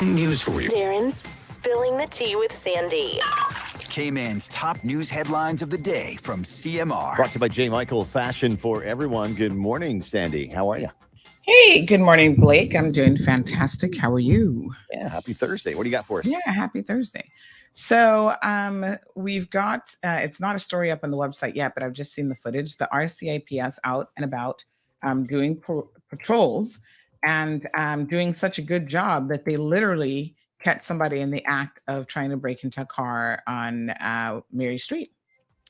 News for you. Darren's Spilling the Tea with Sandy. Cayman's top news headlines of the day from CMR. Brought to you by J. Michael Fashion for Everyone. Good morning, Sandy. How are you? Hey, good morning, Blake. I'm doing fantastic. How are you? Yeah, happy Thursday. What do you got for us? Yeah, happy Thursday. So we've got, it's not a story up on the website yet, but I've just seen the footage. The RCIPS out and about doing patrols and doing such a good job that they literally catch somebody in the act of trying to break into a car on Mary Street.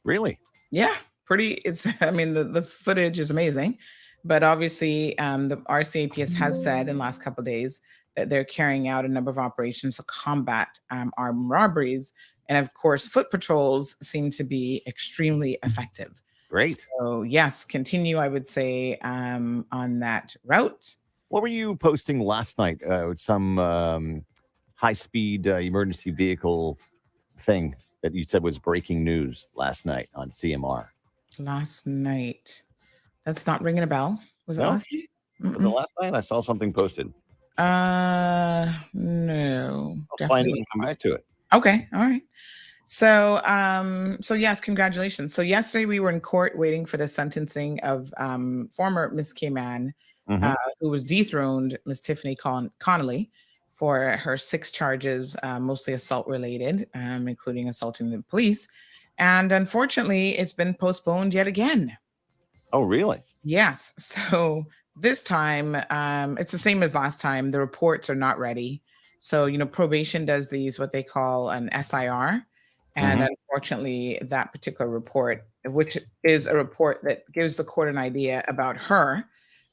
Really? Yeah, I mean, the footage is amazing. But obviously, the RCAPS has said in the last couple of days that they're carrying out a number of operations to combat armed robberies. And of course, foot patrols seem to be extremely effective. Great. So yes, continue, I would say, on that route. What were you posting last night? Some high-speed emergency vehicle thing that you said was breaking news last night on CMR. Last night. That's not ringing a bell. Was it No? last night? Was it last night? I saw something posted. No. I'll find it and come back to it. Okay. All right. So yes, congratulations. So yesterday we were in court waiting for the sentencing of former Miss Cayman, who was dethroned, Miss Tiffany Connolly, for her 6 charges, mostly assault related, including assaulting the police. And unfortunately, it's been postponed yet again. Oh, really? Yes. So this time, it's the same as last time. The reports are not ready. So, probation does what they call an SIR. And unfortunately, that particular report, which is a report that gives the court an idea about her,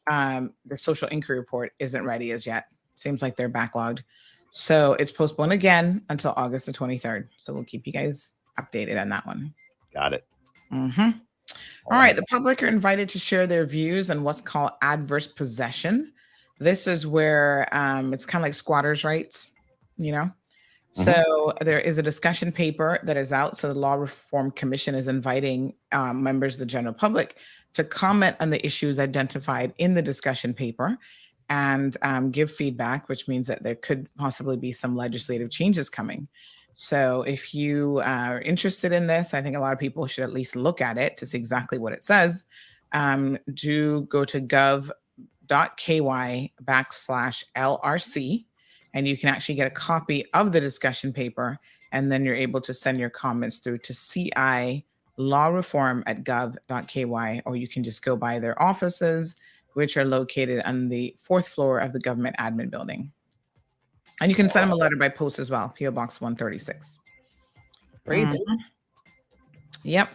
the social inquiry report isn't ready as yet. Seems like they're backlogged. So it's postponed again until August the 23rd. So we'll keep you guys updated on that one. Got it. All right. The public are invited to share their views on what's called adverse possession. This is where it's kind of like squatters' rights, So there is a discussion paper that is out. So the Law Reform Commission is inviting members of the general public to comment on the issues identified in the discussion paper and give feedback, which means that there could possibly be some legislative changes coming. So if you are interested in this, I think a lot of people should at least look at it to see exactly what it says. Do go to gov.ky/LRC, and you can actually get a copy of the discussion paper, and then you're able to send your comments through to CI lawreform@gov.ky, or you can just go by their offices, which are located on the 4th floor of the government admin building. And you can send them a letter by post as well, PO Box 136. Great. Yep.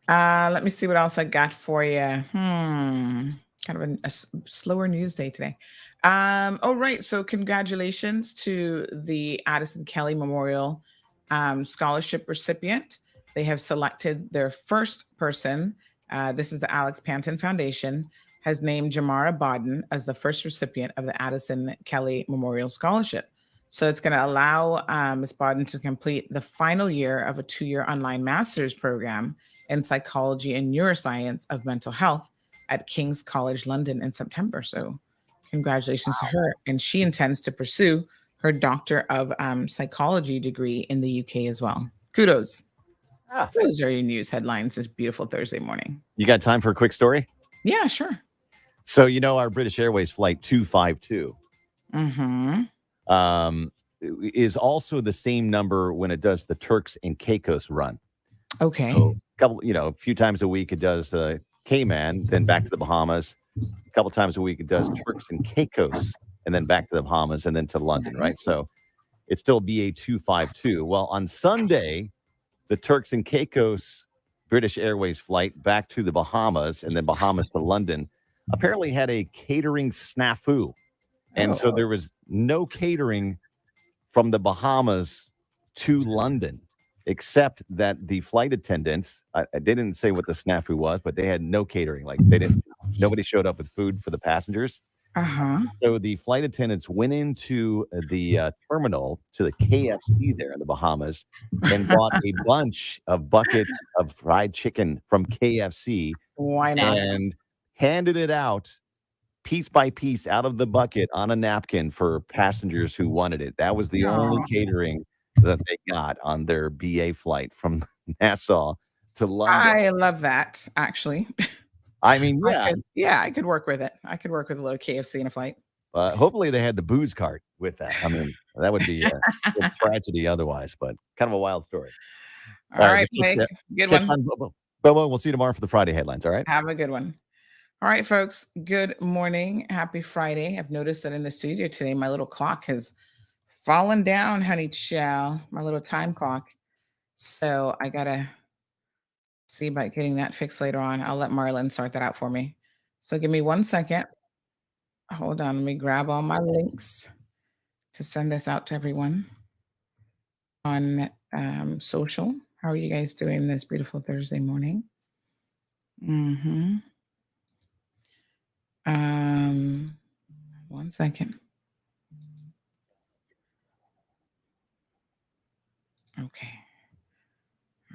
Let me see what else I got for you. Kind of a slower news day today. Right. So congratulations to the Addison Kelly Memorial Scholarship recipient. They have selected their first person. This is the Alex Panton Foundation, has named Jamara Bodden as the first recipient of the Addison Kelly Memorial Scholarship. So it's going to allow Ms. Bodden to complete the final year of a 2-year online master's program in psychology and neuroscience of mental health at King's College London in September. So congratulations to her. And she intends to pursue her Doctor of Psychology degree in the UK as well. Kudos. Those are your news headlines this beautiful Thursday morning. You got time for a quick story? Yeah, sure. So, our British Airways flight 252 is also the same number when it does the Turks and Caicos run. Okay. So a few times a week it does Cayman, then back to the Bahamas. A couple times a week it does Turks and Caicos, and then back to the Bahamas, and then to London, right? So it's still BA 252. Well, on Sunday, the Turks and Caicos British Airways flight back to the Bahamas and then Bahamas to London apparently had a catering snafu. And so there was no catering from the Bahamas to London, except that the flight attendants, I didn't say what the snafu was, but they had no catering. Like nobody showed up with food for the passengers. So the flight attendants went into the terminal to the KFC there in the Bahamas and bought a bunch of buckets of fried chicken from KFC. Why not? And handed it out piece by piece out of the bucket on a napkin for passengers who wanted it. That was the only Oh, catering that they got on their BA flight from Nassau to London. I love that, actually. I mean, I could work with it. I could work with a little KFC in a flight. hopefully they had the booze cart with that. I mean, that would be a tragedy otherwise, but kind of a wild story. All right, Mike. Good one. Bobo, we'll see you tomorrow for the Friday headlines. All right. Have a good one. All right, folks. Good morning. Happy Friday. I've noticed that in the studio today, my little clock has fallen down, honey chow, my little time clock. So I got to see about getting that fixed later on. I'll let Marlon sort that out for me. So give me 1 second. Hold on. Let me grab all my links to send this out to everyone on social. How are you guys doing this beautiful Thursday morning? Mm-hmm. 1 second. Okay.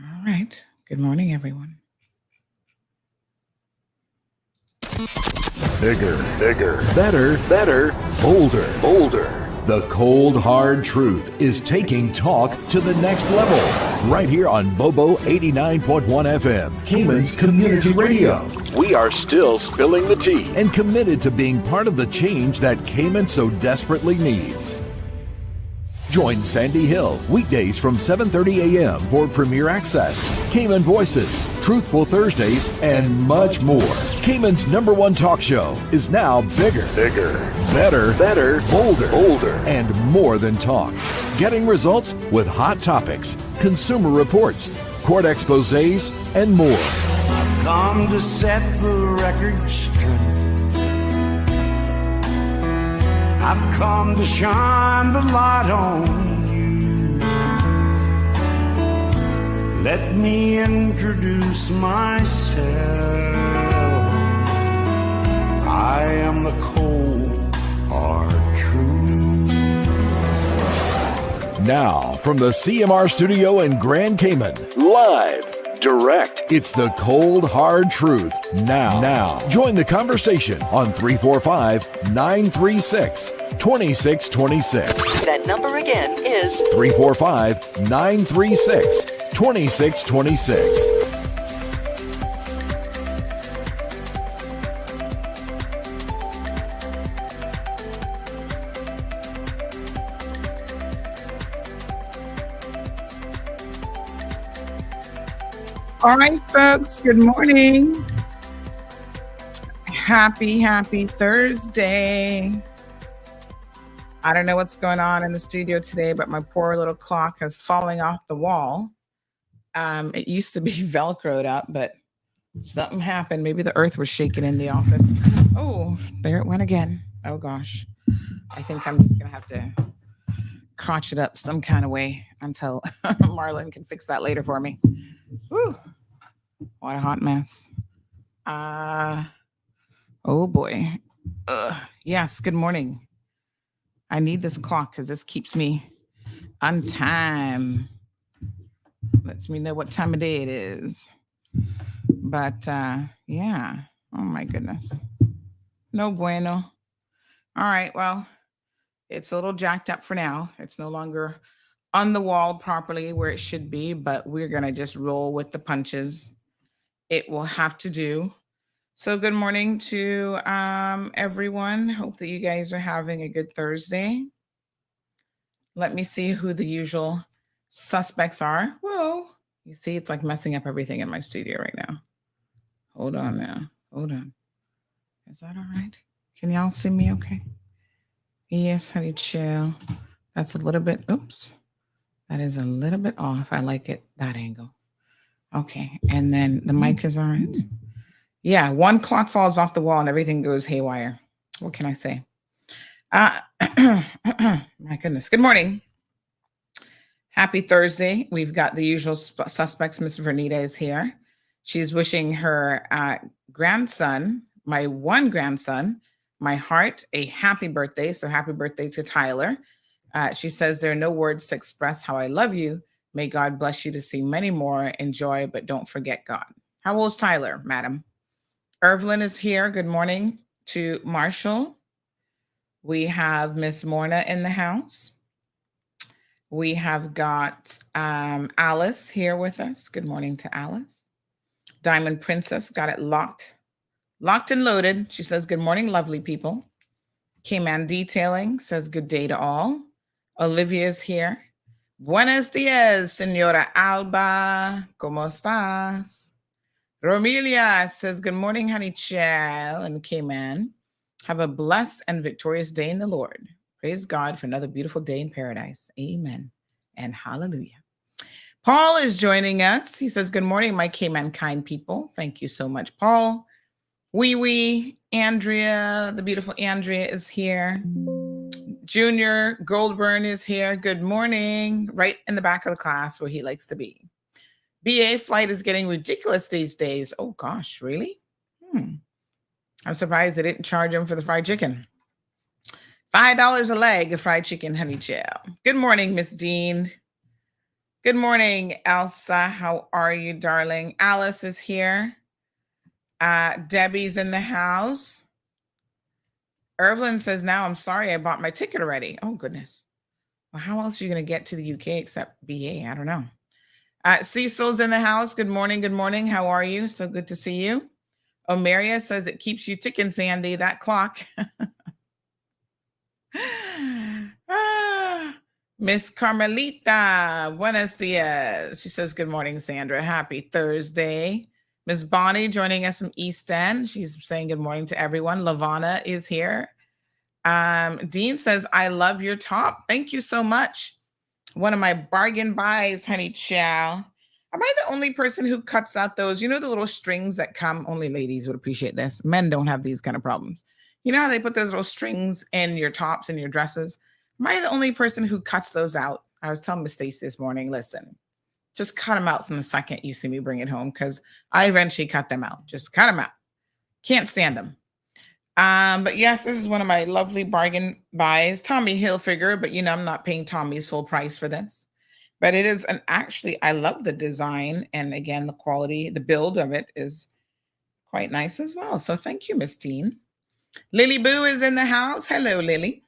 All right. Good morning, everyone. Bigger, better, bolder. The cold, hard truth is taking talk to the next level. Right here on Bobo 89.1 FM, Cayman's community radio. We are still spilling the tea. And committed to being part of the change that Cayman so desperately needs. Join Sandy Hill weekdays from 7:30 a.m. for Premier Access, Cayman Voices, Truthful Thursdays, and much more. Cayman's #1 talk show is now bigger, better, bolder, and more than talk. Getting results with hot topics, consumer reports, court exposés, and more. I've come to set the record straight. I've come to shine the light on you. Let me introduce myself. I am the cold, hard truth. Now, from the CMR studio in Grand Cayman, Live, direct. it's the cold, hard truth. Now, join the conversation on 345-936-2626. That number again is 345-936-2626. All right, folks. Good morning. Happy Thursday. I don't know what's going on in the studio today, but my poor little clock is falling off the wall. It used to be Velcroed up, but something happened. Maybe the earth was shaking in the office. Oh, there it went again. Oh, gosh. I think I'm just going to have to crotch it up some kind of way until Marlon can fix that later for me. Whew. What a hot mess. Oh boy. Yes, good morning. I need this clock because this keeps me on time. Lets me know what time of day it is. But yeah. Oh my goodness. No bueno. All right, well, it's a little jacked up for now. It's no longer on the wall properly where it should be, but we're going to just roll with the punches. It will have to do. So good morning to everyone. Hope that you guys are having a good Thursday. Let me see who the usual suspects are. Whoa. You see, it's like messing up everything in my studio right now. Hold on now. Hold on. Is that all right? Can y'all see me okay? Yes, honey, chill. That's a little bit, oops. That is a little bit off. I like it, that angle. Okay, and then the mic is all right. Yeah, one clock falls off the wall and everything goes haywire. What can I say? My goodness. Good morning. Happy Thursday. We've got the usual suspects. Miss Vernita is here. She's wishing her grandson, my one grandson, my heart, a happy birthday. So happy birthday to Tyler. She says there are no words to express how I love you. May God bless you to see many more. Enjoy, but don't forget God. How old is Tyler, madam? Irvlyn is here. Good morning to Marshall. We have Miss Morna in the house. We have got Alice here with us. Good morning to Alice. Diamond Princess got it locked and loaded. She says, good morning, lovely people. Cayman Detailing says, good day to all. Olivia's here. Buenos dias, Senora Alba. ¿Cómo estás? Romelia says, good morning, honey child and Cayman. Have a blessed and victorious day in the Lord. Praise God for another beautiful day in paradise. Amen and hallelujah. Paul is joining us. He says, good morning, my Cayman kind people. Thank you so much, Paul. Wee Andrea, the beautiful Andrea is here. Junior Goldburn is here. Good morning. Right in the back of the class where he likes to be. BA flight is getting ridiculous these days. Oh gosh, really? I'm surprised they didn't charge him for the fried chicken. $5 a leg of fried chicken, honey chow. Good morning, Miss Dean. Good morning, Elsa. How are you, darling? Alice is here. Debbie's in the house. Irvlin says, now I'm sorry I bought my ticket already. Oh, goodness. Well, how else are you going to get to the UK except BA? I don't know. Cecil's in the house. Good morning. Good morning. How are you? So good to see you. Omeria says it keeps you ticking, Sandy, that clock. Miss Carmelita, buenos dias. She says, good morning, Sandra. Happy Thursday. Miss Bonnie joining us from East End. She's saying good morning to everyone. Lavana is here. Dean says, I love your top. Thank you so much. One of my bargain buys, honey chow. Am I the only person who cuts out those, the little strings that come? Only ladies would appreciate this. Men don't have these kind of problems. You know how they put those little strings in your tops and your dresses? Am I the only person who cuts those out? I was telling Miss Stacy this morning, listen, just cut them out from the second you see me bring it home because I eventually cut them out. Just cut them out. Can't stand them. But yes, this is one of my lovely bargain buys. Tommy Hilfiger, but I'm not paying Tommy's full price for this. But it is actually, I love the design. And again, the quality, the build of it is quite nice as well. So thank you, Miss Dean. Lily Boo is in the house. Hello, Lily.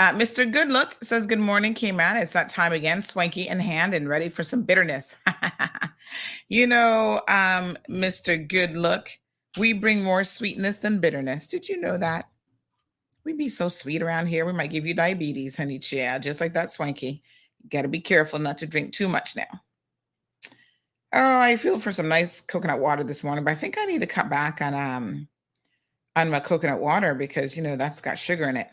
Mr. Goodlook says, good morning, Cayman. It's that time again, swanky in hand and ready for some bitterness. Mr. Goodlook, we bring more sweetness than bitterness. Did you know that? We be so sweet around here. We might give you diabetes, honey chia, just like that swanky. You got to be careful not to drink too much now. Oh, I feel for some nice coconut water this morning, but I think I need to cut back on my coconut water because, that's got sugar in it.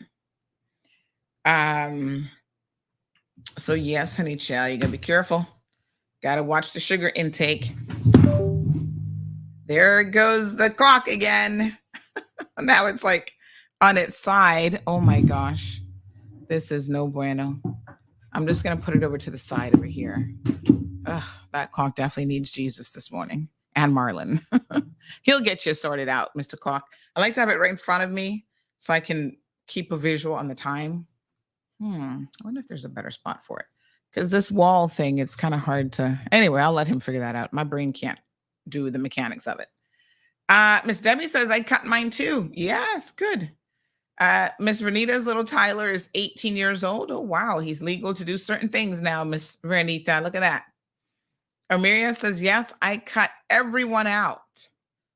So yes, honey child, you gotta be careful. Gotta watch the sugar intake. There goes the clock again. Now it's like on its side. Oh my gosh. This is no bueno. I'm just gonna put it over to the side over here. Ugh, that clock definitely needs Jesus this morning. And Marlon. He'll get you sorted out, Mr. Clock. I like to have it right in front of me so I can keep a visual on the time. I wonder if there's a better spot for it. Because this wall thing, it's kind of hard to... Anyway, I'll let him figure that out. My brain can't do the mechanics of it. Miss Debbie says, I cut mine too. Yes, good. Miss Renita's little Tyler is 18 years old. Oh, wow. He's legal to do certain things now, Miss Renita. Look at that. Omiria says, yes, I cut everyone out.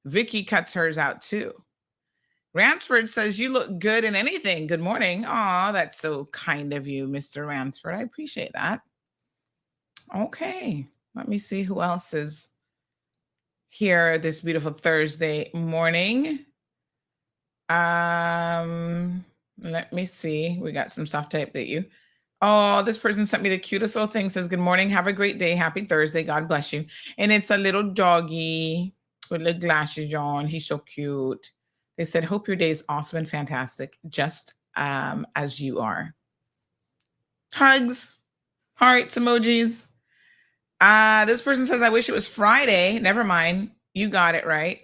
Vicky cuts hers out too. Ransford says, you look good in anything. Good morning. Aw, that's so kind of you, Mr. Ransford. I appreciate that. Okay. Let me see who else is here this beautiful Thursday morning. Let me see. We got some stuff to update you. Oh, this person sent me the cutest little thing. Says, good morning. Have a great day. Happy Thursday. God bless you. And it's a little doggy with little glasses on. He's so cute. They said, hope your day is awesome and fantastic, just as you are. Hugs, hearts, emojis. This person says, I wish it was Friday. Never mind. You got it right.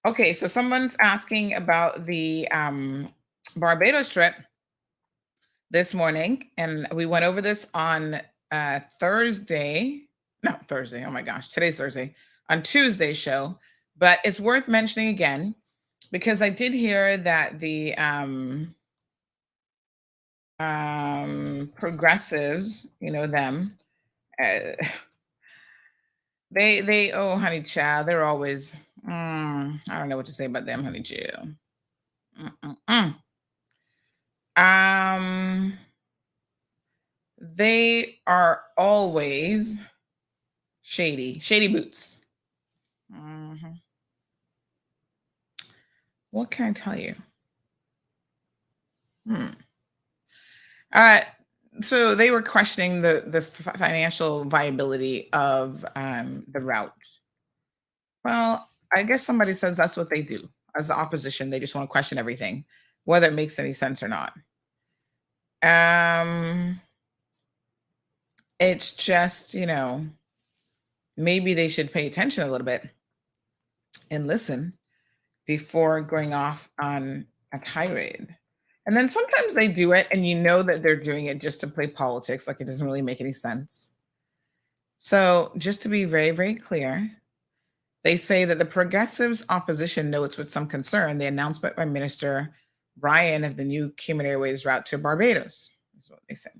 Okay, so someone's asking about the Barbados trip this morning, and we went over this on Thursday. no, Thursday. Oh my gosh, today's Thursday. On Tuesday's show, but it's worth mentioning again because I did hear that the progressives, you know them, uh, they oh honey child, they're always I don't know what to say about them, honey child. Mm-mm-mm. Um, they are always shady boots. Mhm. What can I tell you? Hmm. Uh, so they were questioning the financial viability of the route. Well, I guess somebody says that's what they do. As the opposition, they just want to question everything, whether it makes any sense or not. Um, it's just, maybe they should pay attention a little bit and listen before going off on a tirade. And then sometimes they do it and you know that they're doing it just to play politics, like it doesn't really make any sense. So, just to be very, very clear, they say that the progressives' opposition notes with some concern the announcement by Minister Bryan of the new Cayman Airways route to Barbados. That's what they said.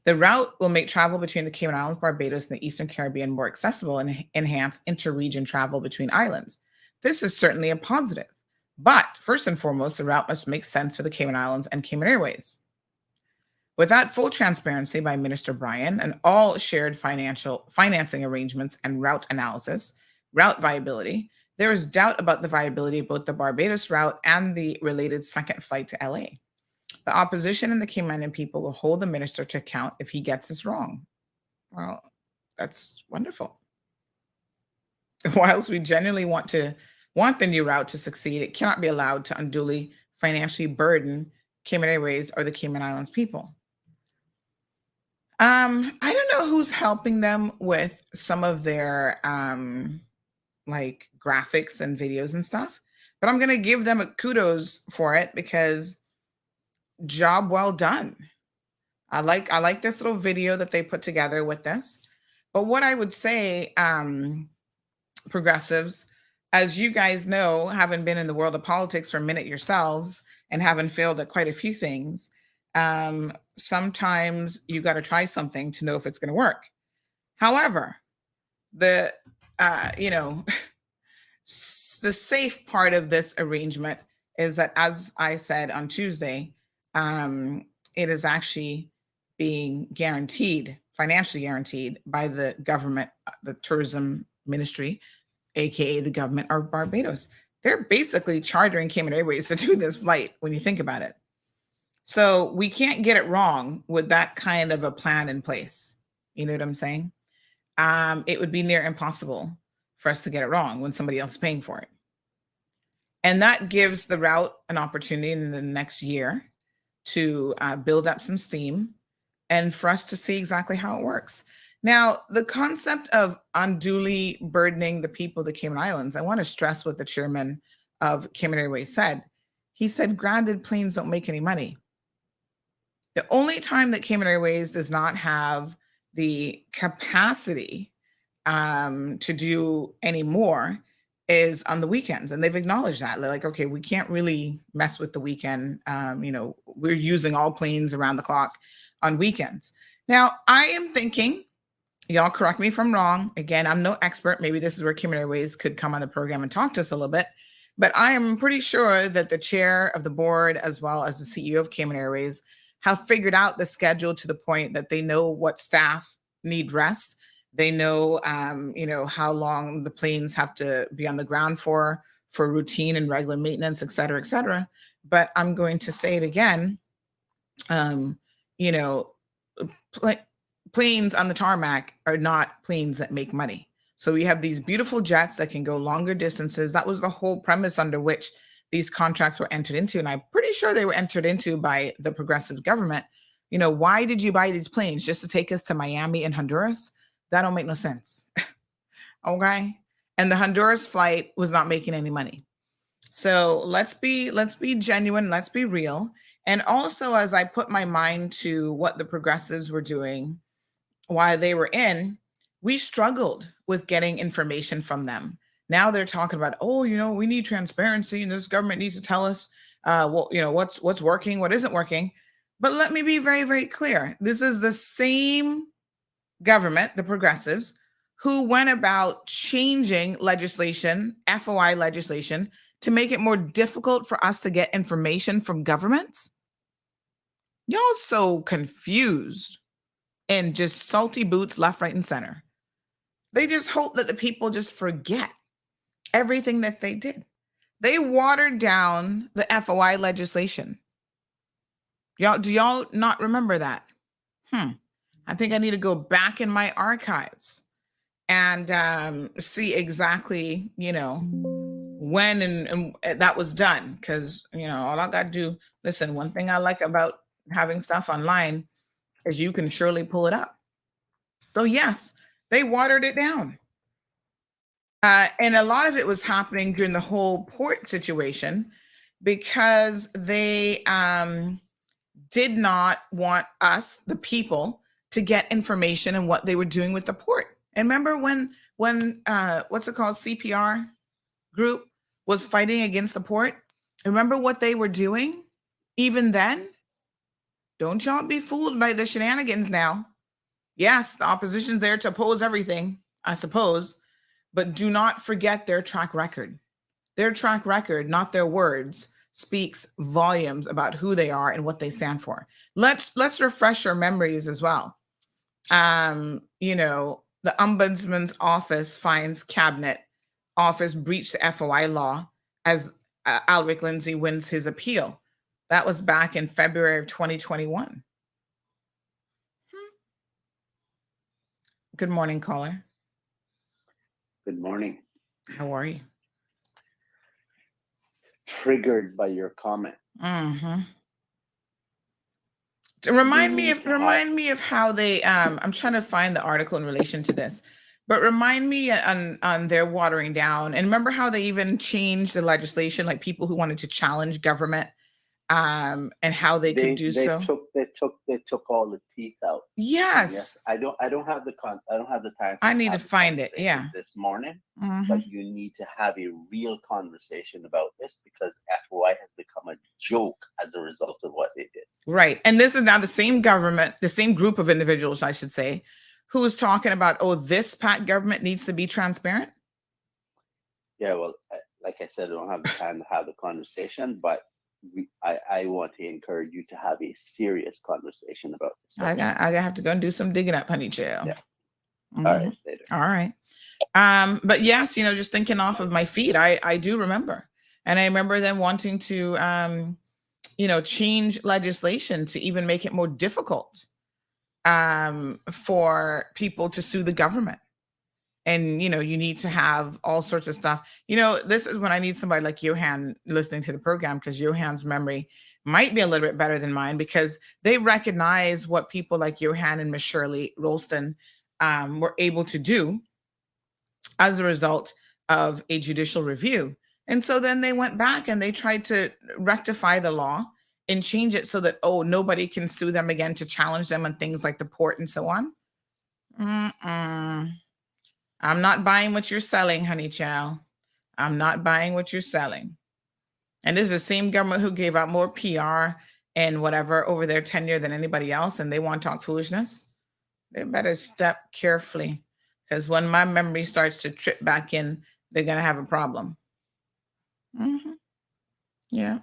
The route will make travel between the Cayman Islands, Barbados, and the Eastern Caribbean more accessible and enhance inter-region travel between islands. This is certainly a positive. But first and foremost, the route must make sense for the Cayman Islands and Cayman Airways. Without full transparency by Minister Bryan and all shared financing arrangements and route analysis, route viability, there is doubt about the viability of both the Barbados route and the related second flight to LA. The opposition and the Caymanian people will hold the minister to account if he gets this wrong. Well, that's wonderful. Whilst we genuinely want the new route to succeed, it cannot be allowed to unduly financially burden Cayman Airways or the Cayman Islands people. I don't know who's helping them with some of their like graphics and videos and stuff, but I'm gonna give them a kudos for it because job well done. I like this little video that they put together with this. But what I would say, progressives, as you guys know, having been in the world of politics for a minute yourselves and having failed at quite a few things, sometimes you got to try something to know if it's going to work. However, the the safe part of this arrangement is that, as I said on Tuesday, it is actually being guaranteed, financially guaranteed by the government, the tourism ministry, aka the government of Barbados. They're basically chartering Cayman Airways to do this flight when you think about it. So we can't get it wrong with that kind of a plan in place. You know what I'm saying? It would be near impossible for us to get it wrong when somebody else is paying for it. And that gives the route an opportunity in the next year to build up some steam and for us to see exactly how it works. Now, the concept of unduly burdening the people of the Cayman Islands, I want to stress what the chairman of Cayman Airways said. He said, grounded planes don't make any money. The only time that Cayman Airways does not have the capacity to do any more is on the weekends. And they've acknowledged that. They're like, okay, we can't really mess with the weekend. We're using all planes around the clock on weekends. Now, I am thinking, y'all correct me if I'm wrong. Again, I'm no expert. Maybe this is where Cayman Airways could come on the program and talk to us a little bit. But I am pretty sure that the chair of the board, as well as the CEO of Cayman Airways, have figured out the schedule to the point that they know what staff need rest. They know, how long the planes have to be on the ground for routine and regular maintenance, et cetera, et cetera. But I'm going to say it again. Planes on the tarmac are not planes that make money. So we have these beautiful jets that can go longer distances. That was the whole premise under which these contracts were entered into. And I'm pretty sure they were entered into by the progressive government. Why did you buy these planes? Just to take us to Miami and Honduras? That don't make no sense. Okay. And the Honduras flight was not making any money. So let's be genuine. Let's be real. And also, as I put my mind to what the progressives were doing while they were in, We struggled with getting information from them. Now they're talking about, oh, we need transparency, and this government needs to tell us, what's working, what isn't working. But let me be very, very clear. This is the same government, the progressives, who went about changing legislation, FOI legislation, to make it more difficult for us to get information from governments. Y'all so confused and just salty boots left, right, and center. They just hope that the people just forget everything that they did. They watered down the FOI legislation. Do y'all not remember that? I think I need to go back in my archives and see exactly, when and that was done. Because, all I got to do, listen, one thing I like about having stuff online is you can surely pull it up. So yes, they watered it down. And a lot of it was happening during the whole port situation because they did not want us, the people, to get information on what they were doing with the port. And remember when what's it called, CPR group was fighting against the port? Remember what they were doing even then? Don't y'all be fooled by the shenanigans now. Yes, the opposition's there to oppose everything, I suppose, but do not forget their track record. Their track record, not their words, speaks volumes about who they are and what they stand for. Let's refresh our memories as well. The Ombudsman's office finds cabinet office breached the FOI law as Alric Lindsay wins his appeal. That was back in February of 2021. Good morning, caller. Good morning. How are you? Triggered by your comment. Mm-hmm. Remind me of how they I'm trying to find the article in relation to this, but remind me on their watering down. And remember how they even changed the legislation, like people who wanted to challenge government and how they could do so. They took all the teeth out. Yes. I don't have the time. I need to find it. Yeah. This morning, Mhm. but you need to have a real conversation about this because FOI has become a joke as a result of what they did. Right. And this is now the same government, the same group of individuals, I should say, who is talking about, oh, this PAC government needs to be transparent. Yeah, well, like I said, I don't have the time to have the conversation, but I want to encourage you to have a serious conversation about this. I have to go and do some digging up, honey chill. Yeah. Mhm. All right, later. All right. But yes, just thinking off of my feet, I do remember. And I remember them wanting to change legislation to even make it more difficult for people to sue the government. And, you need to have all sorts of stuff. This is when I need somebody like Johan listening to the program, because Johan's memory might be a little bit better than mine, because they recognize what people like Johan and Miss Shirley Rolston were able to do as a result of a judicial review. And so then they went back and they tried to rectify the law and change it so that, nobody can sue them again to challenge them on things like the port and so on. I'm not buying what you're selling, honey child. I'm not buying what you're selling. And this is the same government who gave out more PR and whatever over their tenure than anybody else, and they want to talk foolishness. They better step carefully, because when my memory starts to trip back in, they're going to have a problem. Mm-hmm. Yeah.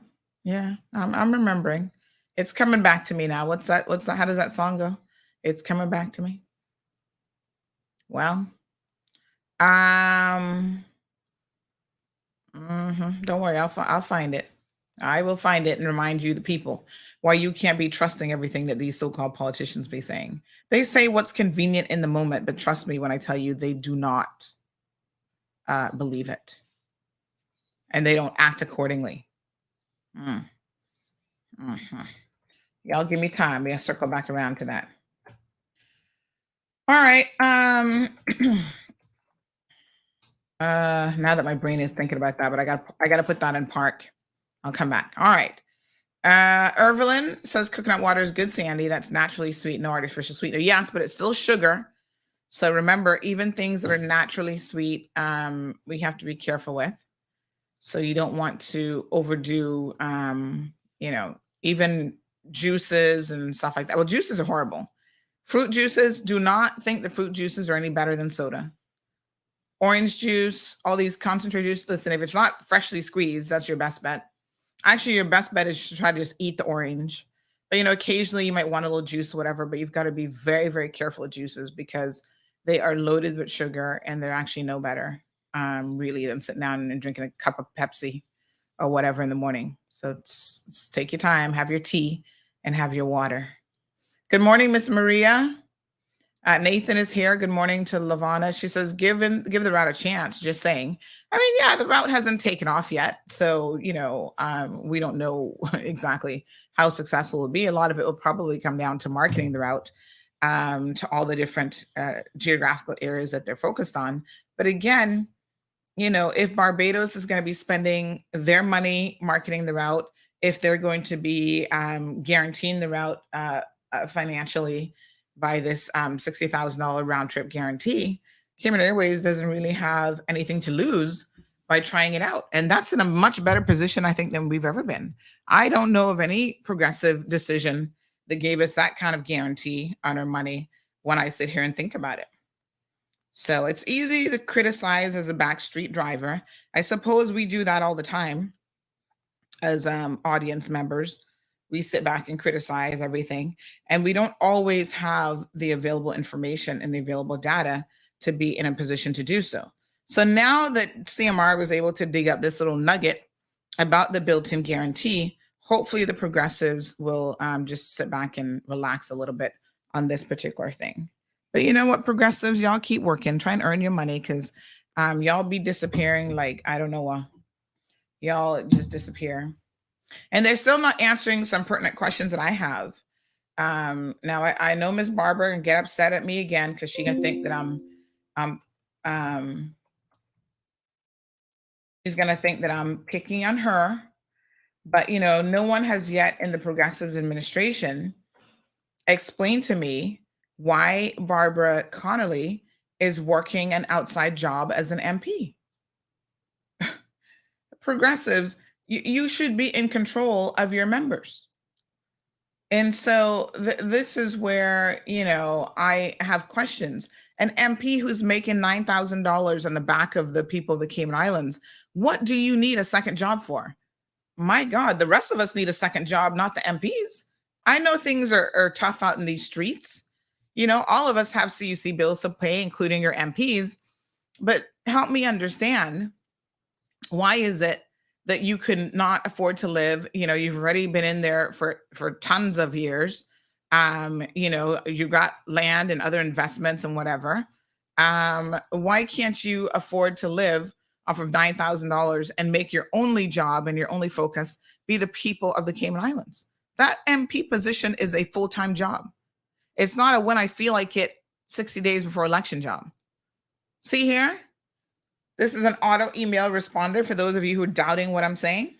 I'm remembering. It's coming back to me now. What's that? How does that song go? It's coming back to me. Well, don't worry. I'll find it. I will find it and remind you, the people, why you can't be trusting everything that these so-called politicians be saying. They say what's convenient in the moment, but trust me when I tell you, they do not believe it, and they don't act accordingly. Y'all give me time. We'll circle back around to that. All right. Now that my brain is thinking about that, but I got to put that in park. I'll come back. All right. Irvelin says coconut water is good, Sandy. That's naturally sweet, no artificial sweetener. Yes, but it's still sugar. So remember, even things that are naturally sweet, we have to be careful with. So you don't want to overdo, even juices and stuff like that. Well, juices are horrible. Fruit juices, do not think the fruit juices are any better than soda. Orange juice, all these concentrated juice. Listen, if it's not freshly squeezed, that's your best bet. Actually, your best bet is to try to just eat the orange. But occasionally you might want a little juice or whatever, but you've got to be very, very careful with juices because they are loaded with sugar and they're actually no better, really, than sitting down and drinking a cup of Pepsi or whatever in the morning. So take your time, have your tea, and have your water. Good morning, Miss Maria. Nathan is here. Good morning to Lavana. She says, give the route a chance. Just saying. I mean, yeah, the route hasn't taken off yet. So, we don't know exactly how successful it will be. A lot of it will probably come down to marketing the route to all the different geographical areas that they're focused on. But again, if Barbados is going to be spending their money marketing the route, if they're going to be guaranteeing the route financially by this $60,000 round trip guarantee, Cayman Airways doesn't really have anything to lose by trying it out. And that's in a much better position, I think, than we've ever been. I don't know of any progressive decision that gave us that kind of guarantee on our money when I sit here and think about it. So it's easy to criticize as a backstreet driver. I suppose we do that all the time as audience members. We sit back and criticize everything, and we don't always have the available information and the available data to be in a position to do so. So now that CMR was able to dig up this little nugget about the built-in guarantee, hopefully the progressives will just sit back and relax a little bit on this particular thing. But you know what, progressives, y'all keep working, try and earn your money, because y'all be disappearing like, I don't know, y'all just disappear. And they're still not answering some pertinent questions that I have. Now I know Miss Barbara can get upset at me again because she can think that she's gonna think that I'm picking on her. But no one has yet in the Progressives administration explained to me why Barbara Connolly is working an outside job as an MP. Progressives, you should be in control of your members. And so this is where, I have questions. An MP who's making $9,000 on the back of the people of the Cayman Islands, what do you need a second job for? My God, the rest of us need a second job, not the MPs. I know things are tough out in these streets. All of us have CUC bills to pay, including your MPs. But help me understand, why is it that you could not afford to live? You've already been in there for tons of years. You got land and other investments and whatever. Why can't you afford to live off of $9,000 and make your only job and your only focus be the people of the Cayman Islands? That MP position is a full-time job. It's not a when I feel like it 60 days before election job. See here? This is an auto email responder for those of you who are doubting what I'm saying.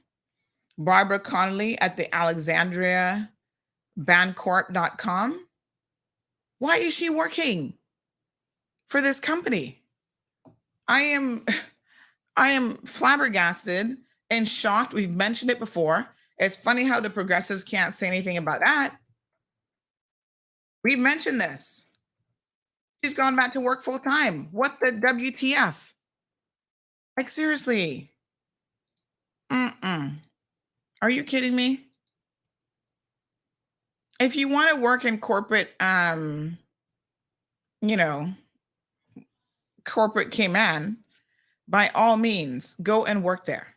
Barbara Connolly at the AlexandriaBancorp.com. Why is she working for this company? I am flabbergasted and shocked. We've mentioned it before. It's funny how the progressives can't say anything about that. We've mentioned this. She's gone back to work full time. What the WTF? Like, seriously. Are you kidding me? If you want to work in corporate, corporate Cayman, by all means, go and work there.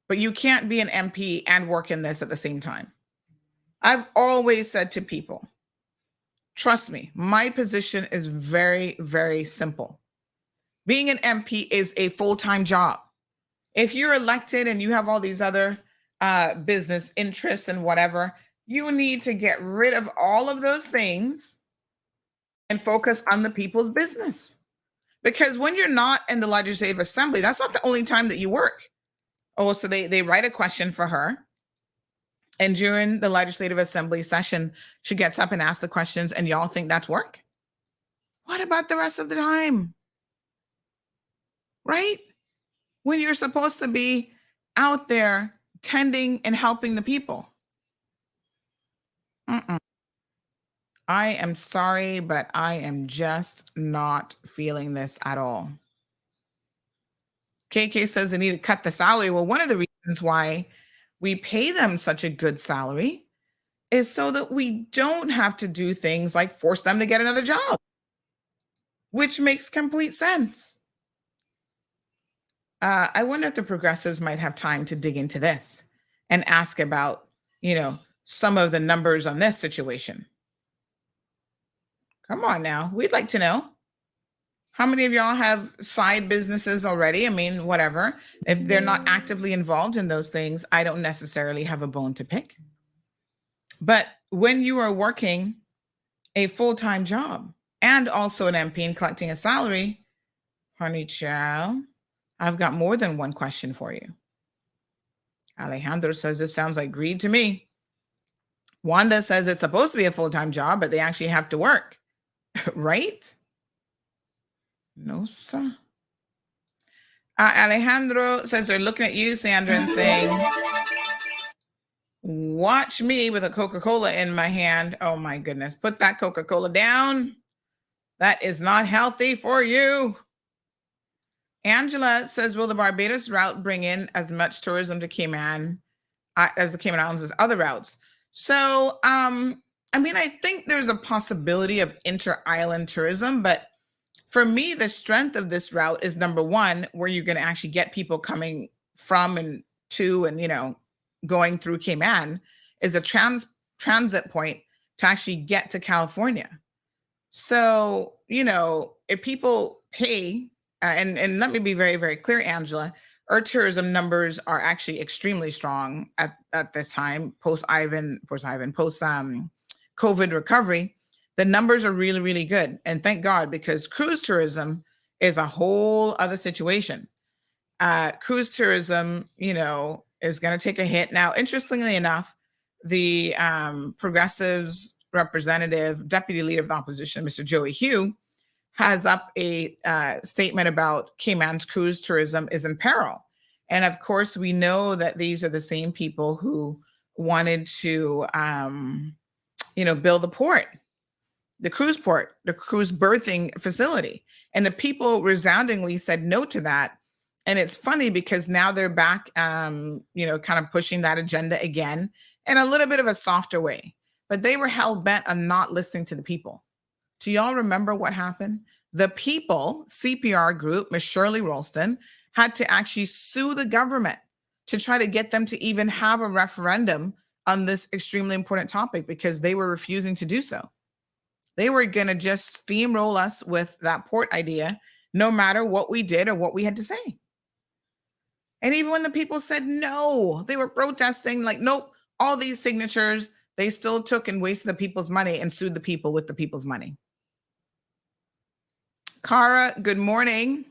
But you can't be an MP and work in this at the same time. I've always said to people, trust me, my position is very, very simple. Being an MP is a full-time job. If you're elected and you have all these other business interests and whatever, you need to get rid of all of those things and focus on the people's business. Because when you're not in the Legislative Assembly, that's not the only time that you work. Oh, so they write a question for her. And during the Legislative Assembly session, she gets up and asks the questions, and y'all think that's work? What about the rest of the time? Right? When you're supposed to be out there tending and helping the people. Mm-mm. I am sorry, but I am just not feeling this at all. KK says they need to cut the salary. Well, one of the reasons why we pay them such a good salary is so that we don't have to do things like force them to get another job, which makes complete sense. I wonder if the progressives might have time to dig into this and ask about, some of the numbers on this situation. Come on now. We'd like to know. How many of y'all have side businesses already? I mean, whatever. If they're not actively involved in those things, I don't necessarily have a bone to pick. But when you are working a full-time job and also an MP and collecting a salary, honey child, I've got more than one question for you. Alejandro says this sounds like greed to me. Wanda says it's supposed to be a full-time job, but they actually have to work, right? No, sir. Alejandro says they're looking at you, Sandra, and saying, watch me with a Coca-Cola in my hand. Oh my goodness. Put that Coca-Cola down. That is not healthy for you. Angela says, will the Barbados route bring in as much tourism to Cayman as the Cayman Islands as other routes? So, I think there's a possibility of inter-island tourism, but for me, the strength of this route is number one, where you're going to actually get people coming from and to and, going through Cayman is a transit point to actually get to California. So, if people pay, and let me be very, very clear, Angela, our tourism numbers are actually extremely strong at this time, post COVID recovery. The numbers are really, really good. And thank God, because cruise tourism is a whole other situation. Cruise tourism, is going to take a hit. Now, interestingly enough, the Progressives representative, deputy leader of the opposition, Mr. Joey Hugh, has up a statement about Cayman's cruise tourism is in peril. And of course, we know that these are the same people who wanted to, build the port. The cruise port, the cruise berthing facility. And the people resoundingly said no to that. And it's funny because now they're back, kind of pushing that agenda again in a little bit of a softer way. But they were hell bent on not listening to the people. Do y'all remember what happened? The people, CPR group, Ms. Shirley Rolston, had to actually sue the government to try to get them to even have a referendum on this extremely important topic because they were refusing to do so. They were going to just steamroll us with that port idea, no matter what we did or what we had to say. And even when the people said no, they were protesting like, nope, all these signatures, they still took and wasted the people's money and sued the people with the people's money. Cara, good morning.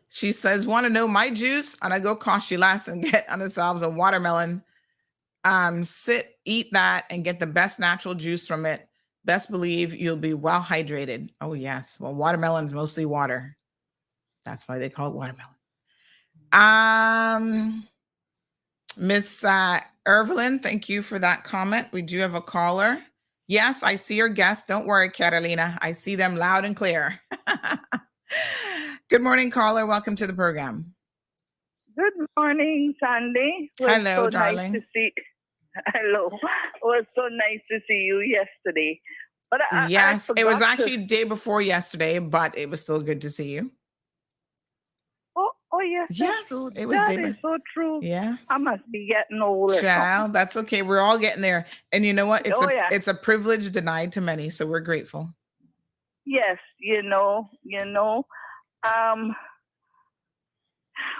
She says, want to know my juice? And I go cost you less and get on ourselves a watermelon. Sit, eat that, and get the best natural juice from it. Best believe you'll be well hydrated. Oh, yes. Well, watermelon's mostly water. That's why they call it watermelon. Miss Irvelin, thank you for that comment. We do have a caller. Yes, I see your guests. Don't worry, Catalina. I see them loud and clear. Good morning, caller. Welcome to the program. Good morning, Sandy. Hello, darling. Nice to see. Hello. It was so nice to see you yesterday. But yes, it was actually the day before yesterday, but it was still good to see you. Oh yes, yes, true. It was. That is so true. Yes, I must be getting older. Child, that's okay. We're all getting there, and you know what? It's a privilege denied to many, so we're grateful. Yes,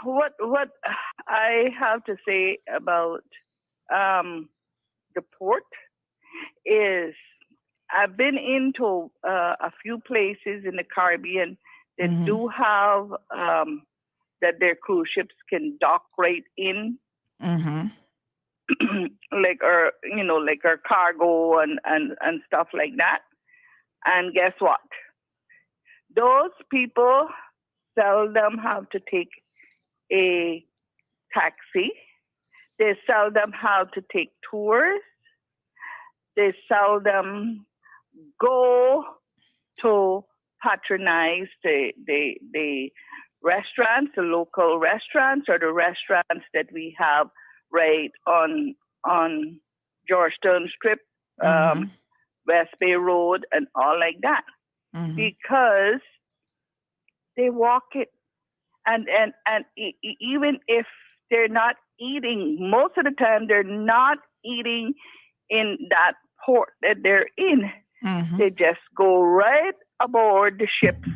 what I have to say about the port is I've been into a few places in the Caribbean that do have that their cruise ships can dock right in, like our cargo and stuff like that. And guess what? Those people seldom have to take a taxi. They seldom have to take tours. They seldom go to patronize the restaurants, the local restaurants, or the restaurants that we have right on Georgetown Strip, West Bay Road, and all like that, because they walk it, and even if they're not eating, most of the time they're not eating in that port that they're in. They just go right aboard the ships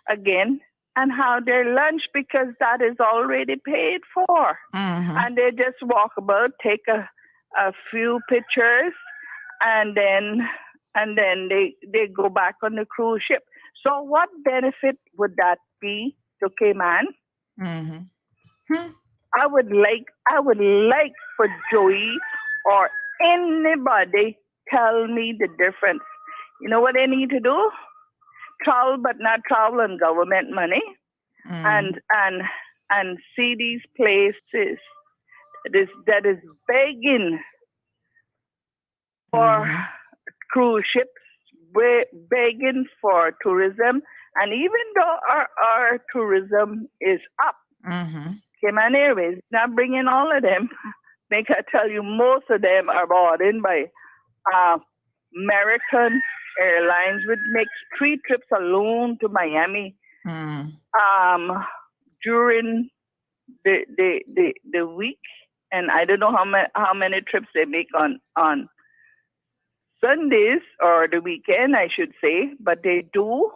again and have their lunch because that is already paid for. And they just walk about, take a few pictures, and then they go back on the cruise ship. So what benefit would that be to Cayman? I would like for Joey or anybody tell me the difference. You know what they need to do? Travel, but not travel on government money, and see these places that is begging for cruise ships, begging for tourism, and even though our tourism is up, Cayman Airways is not bringing all of them. Make I tell you, most of them are bought in by American Airlines, which makes 3 trips alone to Miami during the week, and I don't know how many trips they make on Sundays or the weekend, I should say, but they do.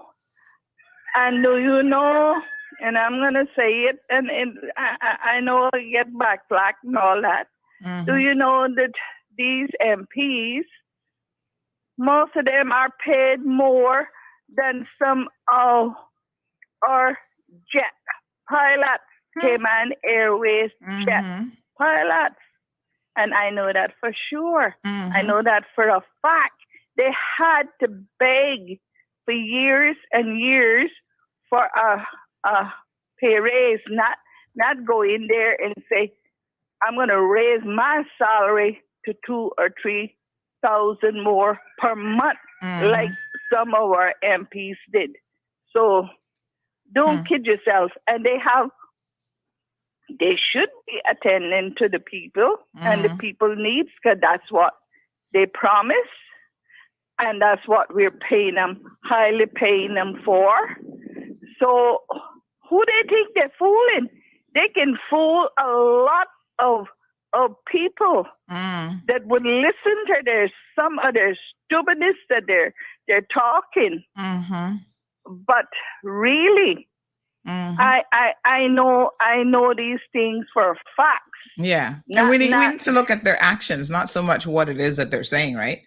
And do you know? And I'm gonna say it, and I know I get backflack and all that. Do you know that these MPs, most of them are paid more than some of our jet pilots, Cayman Airways jet pilots? And I know that for sure. I know that for a fact. They had to beg for years and years for a pay raise, not go in there and say, I'm going to raise my salary to 2,000 or 3,000 more per month, like some of our MPs did. So don't kid yourself. And they should be attending to the people and the people needs, because that's what they promise, and that's what we're paying them, highly paying them for. So who they think they're fooling? They can fool a lot of people that would listen to some of their stupidness that they're talking. But really, I know these things for facts. Yeah, and we need to look at their actions, not so much what it is that they're saying, right?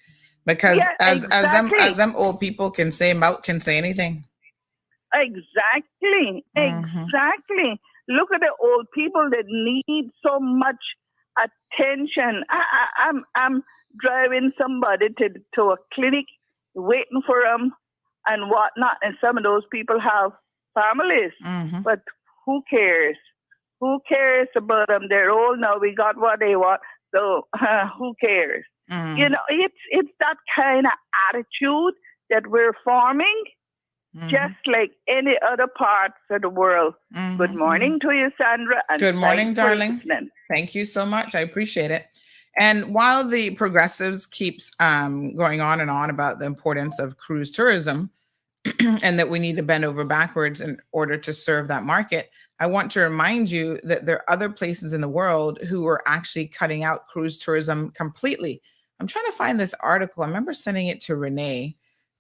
Because as them old people can say anything. Exactly. Look at the old people that need so much attention. I'm driving somebody to a clinic, waiting for them and whatnot, and some of those people have families, but who cares? Who cares about them? They're old now. We got what they want, so who cares? You know, it's that kind of attitude that we're forming, just like any other parts of the world. Good morning to you, Sandra. And good morning, darling. Thank you so much. I appreciate it. And while the progressives keeps going on and on about the importance of cruise tourism and that we need to bend over backwards in order to serve that market, I want to remind you that there are other places in the world who are actually cutting out cruise tourism completely. I'm trying to find this article. I remember sending it to Renee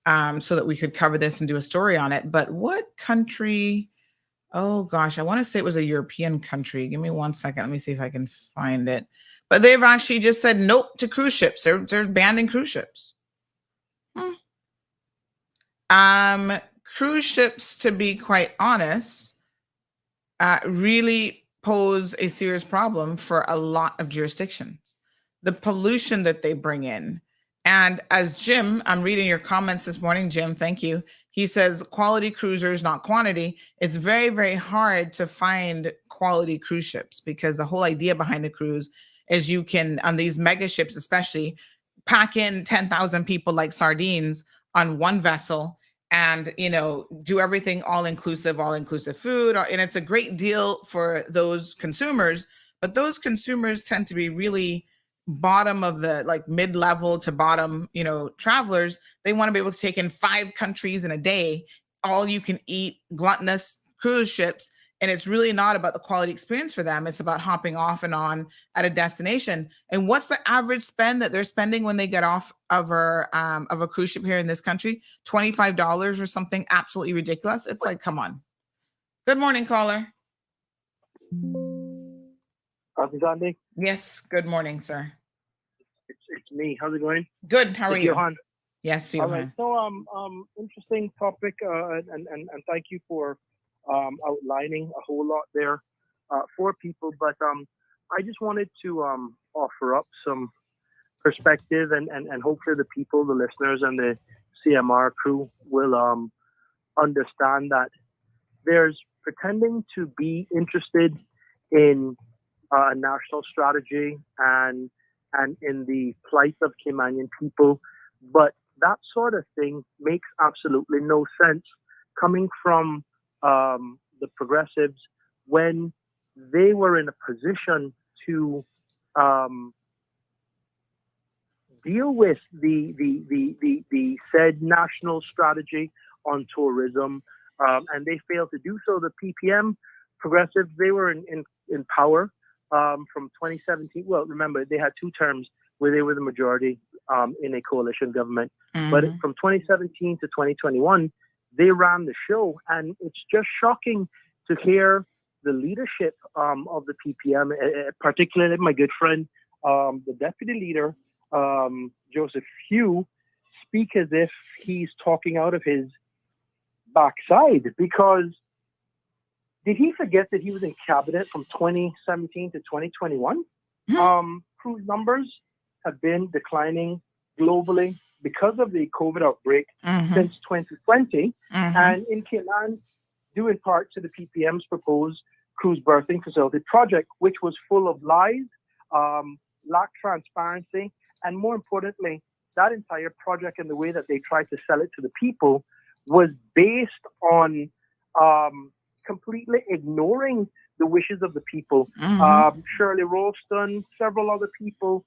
so that we could cover this and do a story on it. But what country? Oh, gosh, I want to say it was a European country. Give me 1 second. Let me see if I can find it. But they've actually just said nope to cruise ships. They're banning cruise ships. Cruise ships, to be quite honest, really pose a serious problem for a lot of jurisdictions. The pollution that they bring in And as Jim, I'm reading your comments this morning, Jim, thank you. He says quality cruisers, not quantity. It's very, very hard to find quality cruise ships because the whole idea behind a cruise is you can, on these mega ships especially, pack in 10,000 people like sardines on one vessel and, do everything all inclusive food. And it's a great deal for those consumers, but those consumers tend to be really bottom of the like mid-level to bottom, travelers. They want to be able to take in 5 countries in a day, all you can eat gluttonous cruise ships. And it's really not about the quality experience for them. It's about hopping off and on at a destination. And what's the average spend that they're spending when they get off of a cruise ship here in this country? $25 or something absolutely ridiculous. It's like, come on. Good morning, caller. How's it going, Nick? Yes. Good morning, sir. It's me. How's it going? Good. How are you? Johan. Yes, All Johan. right. So, interesting topic, and thank you for outlining a whole lot there for people. But I just wanted to offer up some perspective, and hopefully the people, the listeners, and the CMR crew will understand that there's pretending to be interested in a national strategy and in the plight of Caymanian people, but that sort of thing makes absolutely no sense coming from the progressives when they were in a position to deal with the said national strategy on tourism, and they failed to do so. The PPM progressives, they were in power from 2017. Well, remember, they had 2 terms where they were the majority in a coalition government. Mm-hmm. But from 2017 to 2021, they ran the show. And it's just shocking to hear the leadership of the PPM, particularly my good friend, the deputy leader, Joseph Hugh, speak as if he's talking out of his backside, because did he forget that he was in cabinet from 2017 to 2021? Cruise numbers have been declining globally because of the COVID outbreak since 2020. And in Cayman, due in part to the PPM's proposed cruise berthing facility project, which was full of lies, lacked transparency, and more importantly, that entire project and the way that they tried to sell it to the people was based on completely ignoring the wishes of the people. Shirley Ralston, several other people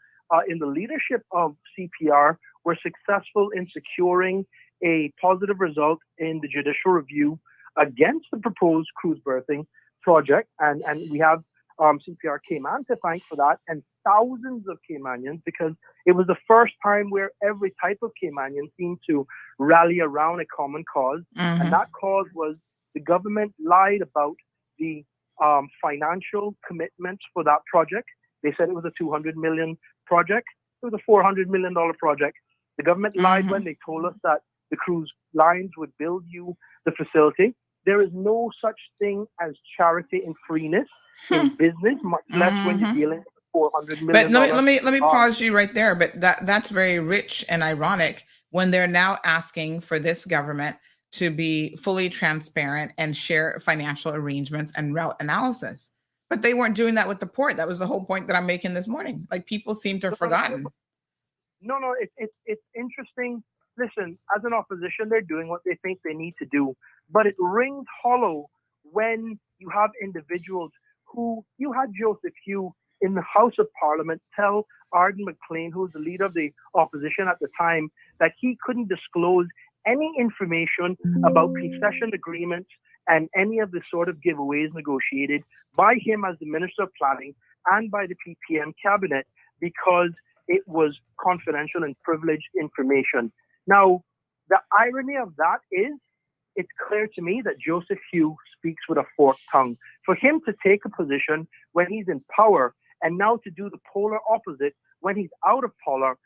in the leadership of CPR were successful in securing a positive result in the judicial review against the proposed cruise berthing project. And we have CPR Cayman to thank for that, and thousands of Caymanians, because it was the first time where every type of Caymanian seemed to rally around a common cause. And that cause was the government lied about the financial commitments for that project. They said it was a $200 million project. It was a $400 million project. The government lied when they told us that the cruise lines would build you the facility. There is no such thing as charity and freeness in business, much less when you're dealing with $400 million. But let me pause you right there. But that's very rich and ironic when they're now asking for this government to be fully transparent and share financial arrangements and route analysis. But they weren't doing that with the port. That was the whole point that I'm making this morning. Like, people seem to have forgotten. No, it's interesting. Listen, as an opposition, they're doing what they think they need to do. But it rings hollow when you have individuals who, you had Joseph Hugh in the House of Parliament tell Arden McLean, who was the leader of the opposition at the time, that he couldn't disclose any information about concession agreements and any of the sort of giveaways negotiated by him as the Minister of Planning and by the PPM cabinet, because it was confidential and privileged information. Now, the irony of that is, it's clear to me that Joseph Hugh speaks with a forked tongue. For him to take a position when he's in power, and now to do the polar opposite when he's out of power,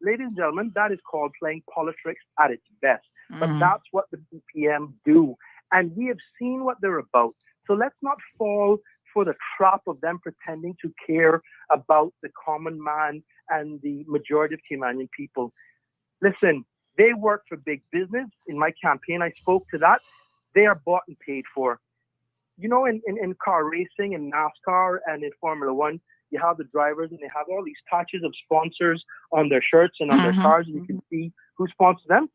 ladies and gentlemen, that is called playing politics at its best. But that's what the PPM do. And we have seen what they're about. So let's not fall for the trap of them pretending to care about the common man and the majority of Caymanian people. Listen, they work for big business. In my campaign, I spoke to that. They are bought and paid for. You know, in car racing and NASCAR and in Formula One, you have the drivers and they have all these patches of sponsors on their shirts and on their cars, and you can see who sponsors them.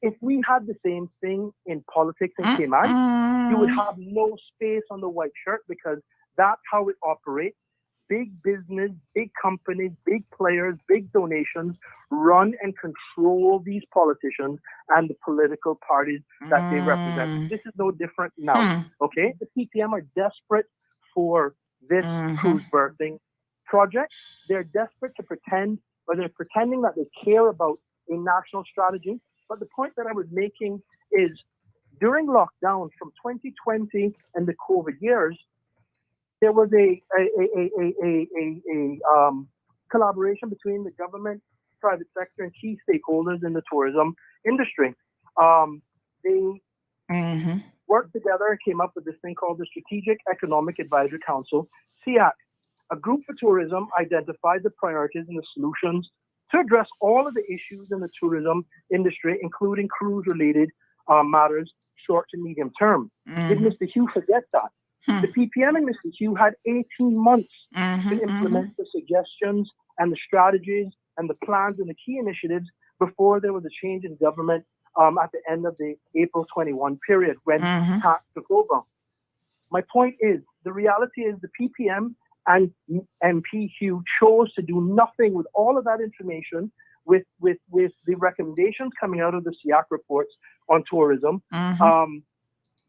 If we had the same thing in politics in Cayman, you would have no space on the white shirt, because that's how it operates. Big business, big companies, big players, big donations run and control these politicians and the political parties that they represent. This is no different now, okay? The PPM are desperate for this cruise birthing project. They're desperate to pretend, or they're pretending that they care about a national strategy. But the point that I was making is, during lockdown from 2020 and the COVID years, there was a collaboration between the government, private sector, and key stakeholders in the tourism industry. They worked together and came up with this thing called the Strategic Economic Advisory Council, CEAC. A group for tourism identified the priorities and the solutions to address all of the issues in the tourism industry, including cruise-related matters, short to medium term. Did Mr. Hugh forget that? The PPM and Mr. Hugh had 18 months to implement the suggestions and the strategies and the plans and the key initiatives before there was a change in government at the end of the April 21 period when TAC took over. My point is, the reality is the PPM and MP Hugh chose to do nothing with all of that information, with the recommendations coming out of the SEAC reports on tourism.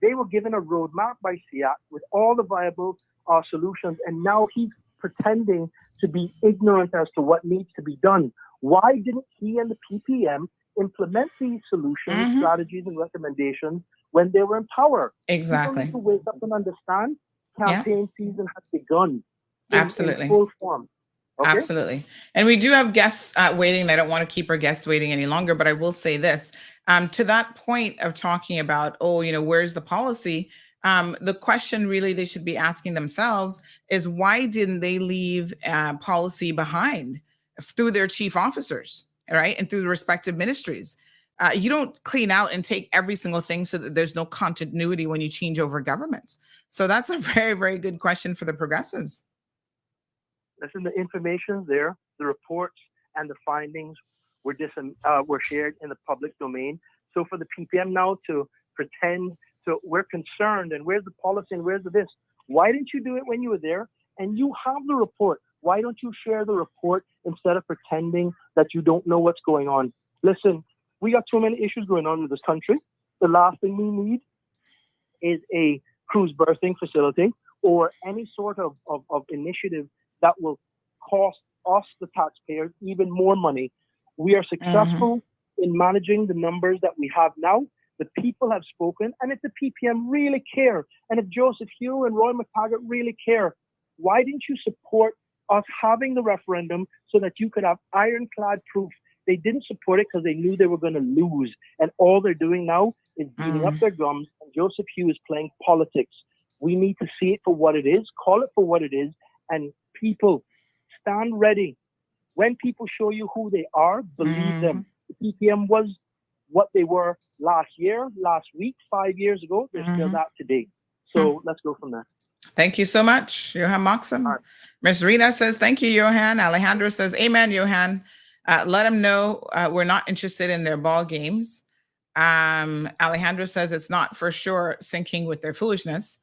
They were given a roadmap by SEAC with all the viable solutions, and now he's pretending to be ignorant as to what needs to be done. Why didn't he and the PPM implement these solutions, strategies, and recommendations when they were in power? Exactly. People need to wake up and understand campaign season has begun. Absolutely. In full form. Okay? Absolutely. And we do have guests waiting, and I don't want to keep our guests waiting any longer, but I will say this. To that point of talking about, where's the policy? The question really they should be asking themselves is, why didn't they leave policy behind through their chief officers, right? And through the respective ministries? You don't clean out and take every single thing so that there's no continuity when you change over governments. So that's a very, very good question for the progressives. Listen, the information there, the reports and the findings were shared in the public domain. So for the PPM now to pretend we're concerned and where's the policy and where's the this, why didn't you do it when you were there? And you have the report. Why don't you share the report instead of pretending that you don't know what's going on? Listen, we got too many issues going on with this country. The last thing we need is a cruise birthing facility or any sort of initiative that will cost us, the taxpayers, even more money. We are successful in managing the numbers that we have now. The people have spoken, and if the PPM really care, and if Joseph Hugh and Roy McTaggart really care, why didn't you support us having the referendum so that you could have ironclad proof? They didn't support it because they knew they were going to lose, and all they're doing now is beating up their gums, and Joseph Hugh is playing politics. We need to see it for what it is, call it for what it is, and people, stand ready. When people show you who they are, believe them. The PPM was what they were last year, last week, 5 years ago. They're still that today. So let's go from there. Thank you so much, Johan Moxham. Miss Rita says, thank you, Johan. Alejandro says, amen, Johan. Let them know we're not interested in their ball games. Alejandro says it's not for sure syncing with their foolishness.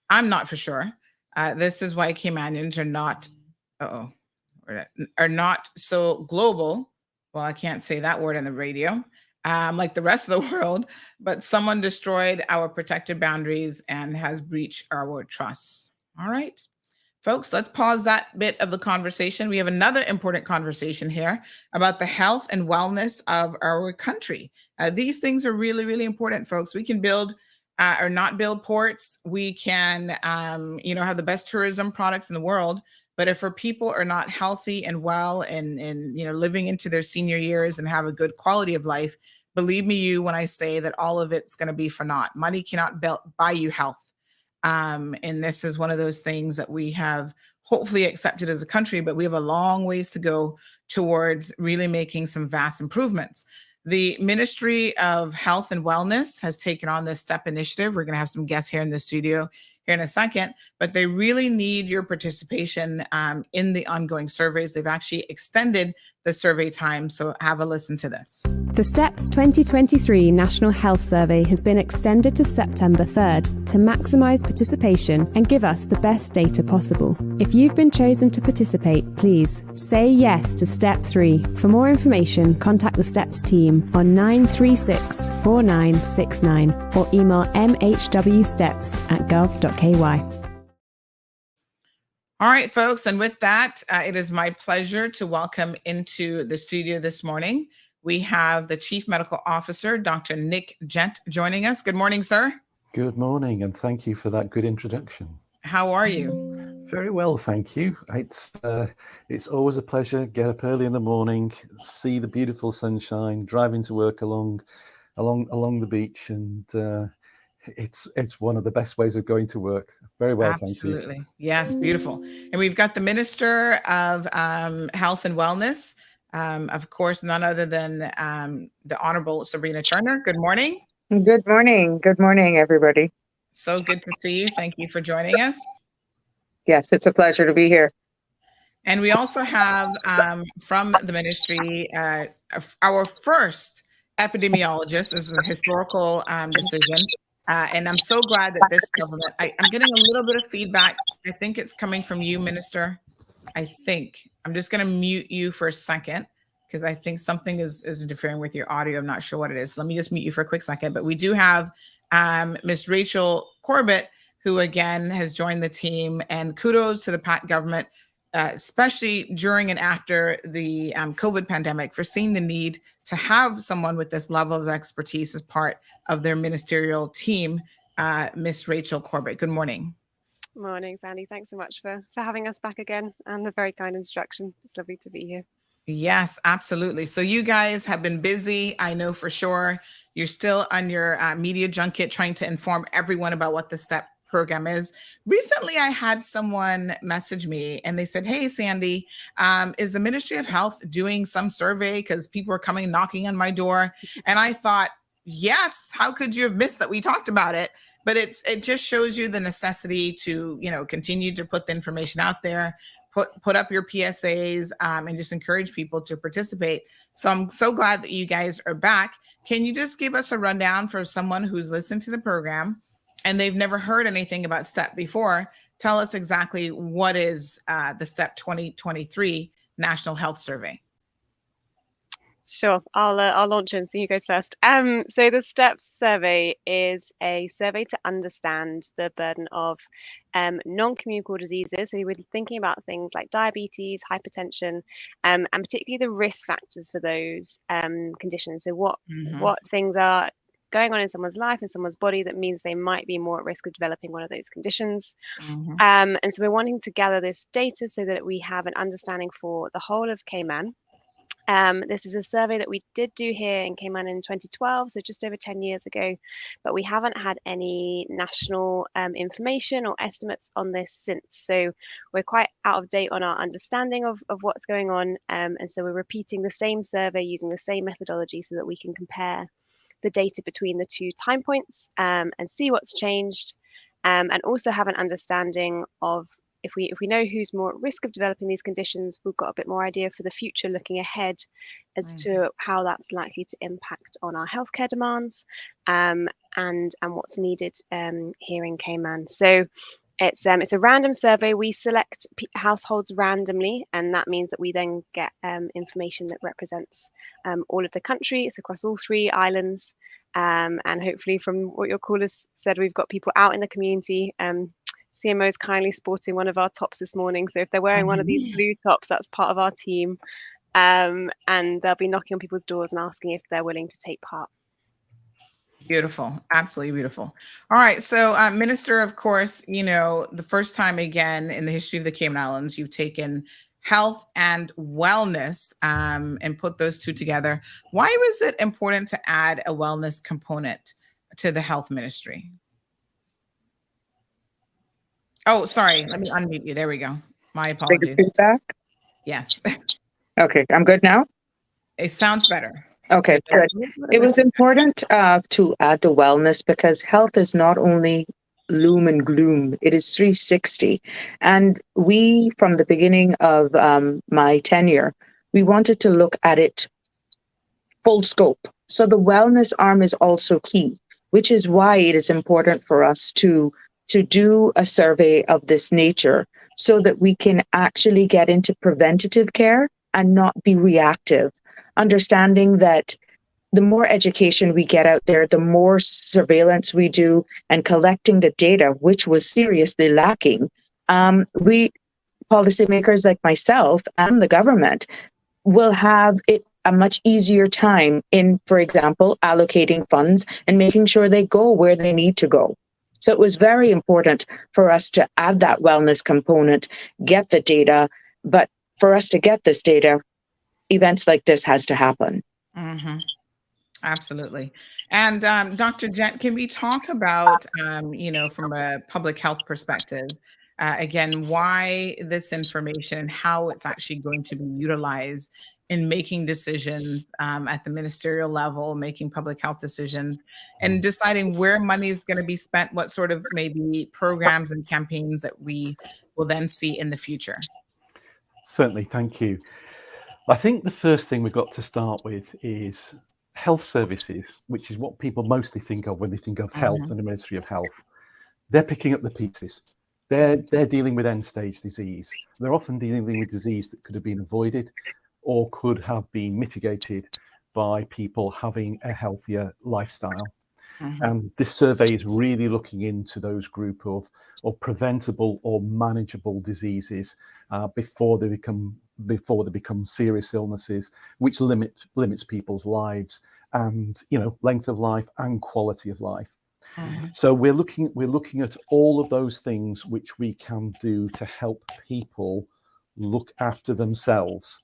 I'm not for sure. This is why Caymanians are not so global. Well, I can't say that word on the radio, like the rest of the world, but someone destroyed our protected boundaries and has breached our trusts. All right, folks, let's pause that bit of the conversation. We have another important conversation here about the health and wellness of our country. These things are really, really important, folks. We can build or not build ports. We can, have the best tourism products in the world. But if our people are not healthy and well and living into their senior years and have a good quality of life, believe me when I say that all of it's going to be for naught. Money cannot buy you health. And this is one of those things that we have hopefully accepted as a country, but we have a long ways to go towards really making some vast improvements. The Ministry of Health and Wellness has taken on this STEP initiative. We're going to have some guests here in the studio here in a second, but they really need your participation in the ongoing surveys. They've actually extended the survey time, so have a listen to this. The STEPS 2023 National Health Survey has been extended to September 3rd to maximise participation and give us the best data possible. If you've been chosen to participate, please say yes to Step 3. For more information, contact the STEPS team on 936 4969 or email mhwsteps@gov.ky. All right, folks. And with that, it is my pleasure to welcome into the studio this morning. We have the Chief Medical Officer, Dr. Nick Gent, joining us. Good morning, sir. Good morning, and thank you for that good introduction. How are you? Very well, thank you. It's always a pleasure. Get up early in the morning, see the beautiful sunshine, driving to work along the beach, and it's one of the best ways of going to work. Very well, Absolutely. Thank you. Yes, beautiful. And we've got the Minister of Health and Wellness, of course, none other than the Honorable Sabrina Turner. Good morning. Good morning. Good morning, everybody. So good to see you. Thank you for joining us. Yes, it's a pleasure to be here. And we also have from the ministry our first epidemiologist. This is a historical decision. And I'm so glad that this government, I'm getting a little bit of feedback. I think it's coming from you, Minister. I think. I'm just going to mute you for a second because I think something is interfering with your audio. I'm not sure what it is. Let me just mute you for a quick second. But we do have Ms. Rachel Corbett, who again has joined the team. And kudos to the PAC government, especially during and after the COVID pandemic, for seeing the need to have someone with this level of expertise as part of their ministerial team. Miss Rachel Corbett, good morning. Morning, Sandy. Thanks so much for having us back again and the very kind introduction. It's lovely to be here. Yes, absolutely. So you guys have been busy. I know for sure you're still on your media junket trying to inform everyone about what the STEP program is. Recently, I had someone message me and they said, hey, Sandy, is the Ministry of Health doing some survey? Because people are coming knocking on my door. And I thought, yes, how could you have missed that? We talked about it. But it just shows you the necessity to, continue to put the information out there, put up your PSAs, and just encourage people to participate. So I'm so glad that you guys are back. Can you just give us a rundown for someone who's listened to the program and they've never heard anything about STEP before? Tell us exactly what is the STEP 2023 National Health Survey. Sure, I'll launch in. So you guys first. So the STEPS survey is a survey to understand the burden of non-communicable diseases. So we're thinking about things like diabetes, hypertension, and particularly the risk factors for those conditions. So what things are going on in someone's life and someone's body that means they might be more at risk of developing one of those conditions. And so we're wanting to gather this data so that we have an understanding for the whole of Cayman. This is a survey that we did do here in Cayman in 2012, so just over 10 years ago, but we haven't had any national information or estimates on this since. So we're quite out of date on our understanding of what's going on. And so we're repeating the same survey using the same methodology so that we can compare the data between the two time points and see what's changed, and also have an understanding of if we know who's more at risk of developing these conditions, we've got a bit more idea for the future looking ahead as to how that's likely to impact on our healthcare demands and what's needed here in Cayman. So it's a random survey. We select households randomly, and that means that we then get information that represents all of the country. It's across all 3 islands. And hopefully from what your callers said, we've got people out in the community. CMO is kindly sporting one of our tops this morning. So if they're wearing one of these blue tops, that's part of our team. And they'll be knocking on people's doors and asking if they're willing to take part. Beautiful. Absolutely beautiful. All right. So, Minister, of course, the first time again in the history of the Cayman Islands, you've taken health and wellness and put those two together. Why was it important to add a wellness component to the health ministry? Oh, sorry. Let me unmute you. There we go. My Bigger apologies. feedback. Yes. Okay, I'm good now. It sounds better. Okay, There's good. a little bit It of a was important to add the wellness because health is not only loom and gloom, it is 360. And we, from the beginning of my tenure, we wanted to look at it full scope. So the wellness arm is also key, which is why it is important for us to do a survey of this nature so that we can actually get into preventative care and not be reactive, understanding that the more education we get out there, the more surveillance we do and collecting the data, which was seriously lacking. We policymakers like myself and the government will have it a much easier time in, for example, allocating funds and making sure they go where they need to go. So it was very important for us to add that wellness component, get the data, but for us to get this data, events like this has to happen. Mm-hmm. Absolutely. And Dr. Jet, can we talk about, from a public health perspective, again, why this information, how it's actually going to be utilized in making decisions at the ministerial level, making public health decisions, and deciding where money is going to be spent, what sort of maybe programs and campaigns that we will then see in the future? Certainly, thank you. I think the first thing we've got to start with is health services, which is what people mostly think of when they think of health and the Ministry of Health. They're picking up the pieces. They're dealing with end-stage disease. They're often dealing with disease that could have been avoided or could have been mitigated by people having a healthier lifestyle. And this survey is really looking into those group of preventable or manageable diseases before they become serious illnesses, which limits people's lives and length of life and quality of life. So we're looking at all of those things which we can do to help people look after themselves.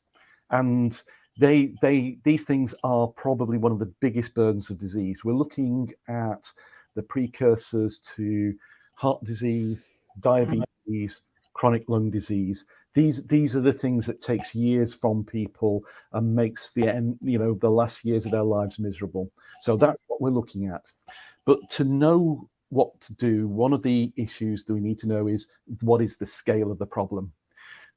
And these things are probably one of the biggest burdens of disease. We're looking at the precursors to heart disease, diabetes, chronic lung disease. These are the things that takes years from people and makes the last years of their lives miserable. So that's what we're looking at. But to know what to do, one of the issues that we need to know is what is the scale of the problem.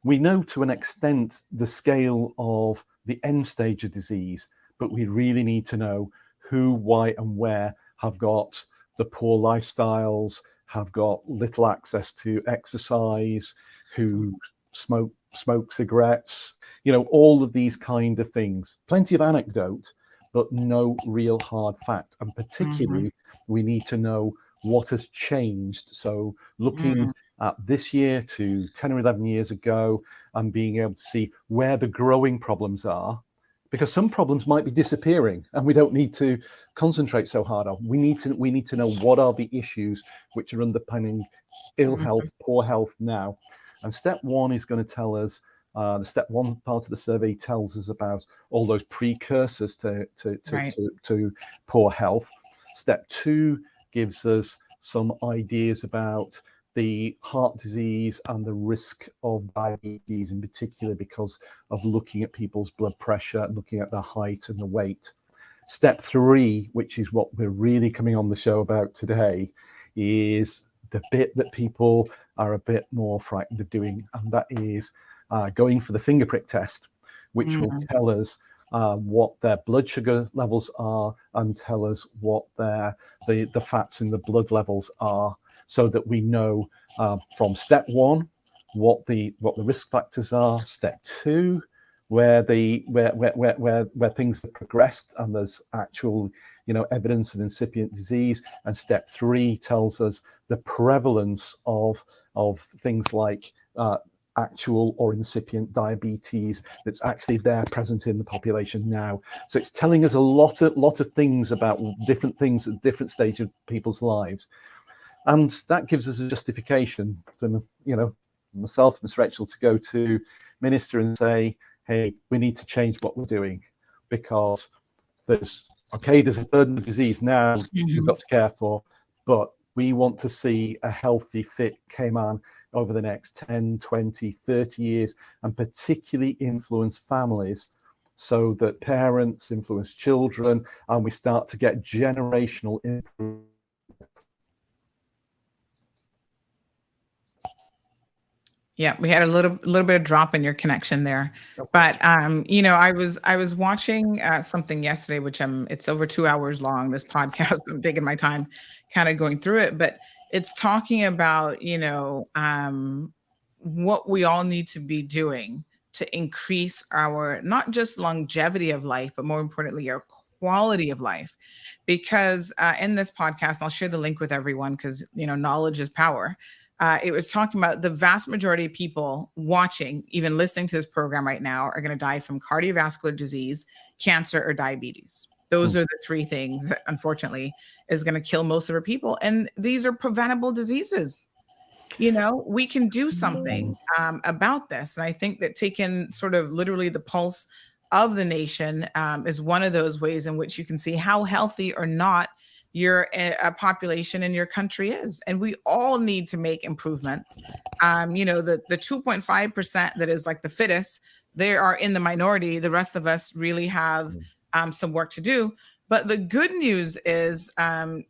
We know to an extent the scale of the end stage of disease, but we really need to know who, why, and where have got the poor lifestyles, have got little access to exercise, who smoke cigarettes, all of these kind of things. Plenty of anecdote, but no real hard fact. And particularly, we need to know what has changed. So looking at this year to 10 or 11 years ago and being able to see where the growing problems are, because some problems might be disappearing and we don't need to concentrate so hard on. We need to know what are the issues which are underpinning ill health, poor health now. And step one is going to tell us, the step one part of the survey tells us about all those precursors to poor health. Step two gives us some ideas about the heart disease and the risk of diabetes in particular because of looking at people's blood pressure and looking at their height and the weight. Step three, which is what we're really coming on the show about today, is the bit that people are a bit more frightened of doing, and that is going for the finger prick test, which will tell us what their blood sugar levels are and tell us what the fats in the blood levels are, so that we know from step one what the risk factors are. Step two, where things have progressed and there's actual evidence of incipient disease, and step three tells us the prevalence of things like actual or incipient diabetes that's actually there present in the population now. So it's telling us a lot of things about different things at different stages of people's lives. And that gives us a justification for, myself and Mr. Rachel to go to Minister and say, hey, we need to change what we're doing because there's a burden of disease now we've got to care for, but we want to see a healthy, fit Cayman over the next 10, 20, 30 years, and particularly influence families so that parents influence children and we start to get generational improvement. Yeah, we had a little bit of drop in your connection there, but you know, I was watching something yesterday, which it's over 2 hours long. This podcast, I'm taking my time, kind of going through it, but it's talking about what we all need to be doing to increase our not just longevity of life, but more importantly, our quality of life. Because in this podcast, I'll share the link with everyone because knowledge is power. It was talking about the vast majority of people watching, even listening to this program right now, are going to die from cardiovascular disease, cancer, or diabetes. Those are the three things that, unfortunately, is going to kill most of our people. And these are preventable diseases. We can do something about this. And I think that taking sort of literally the pulse of the nation is one of those ways in which you can see how healthy or not your population in your country is. And we all need to make improvements. The 2.5% that is like the fittest, they are in the minority. The rest of us really have some work to do. But the good news is,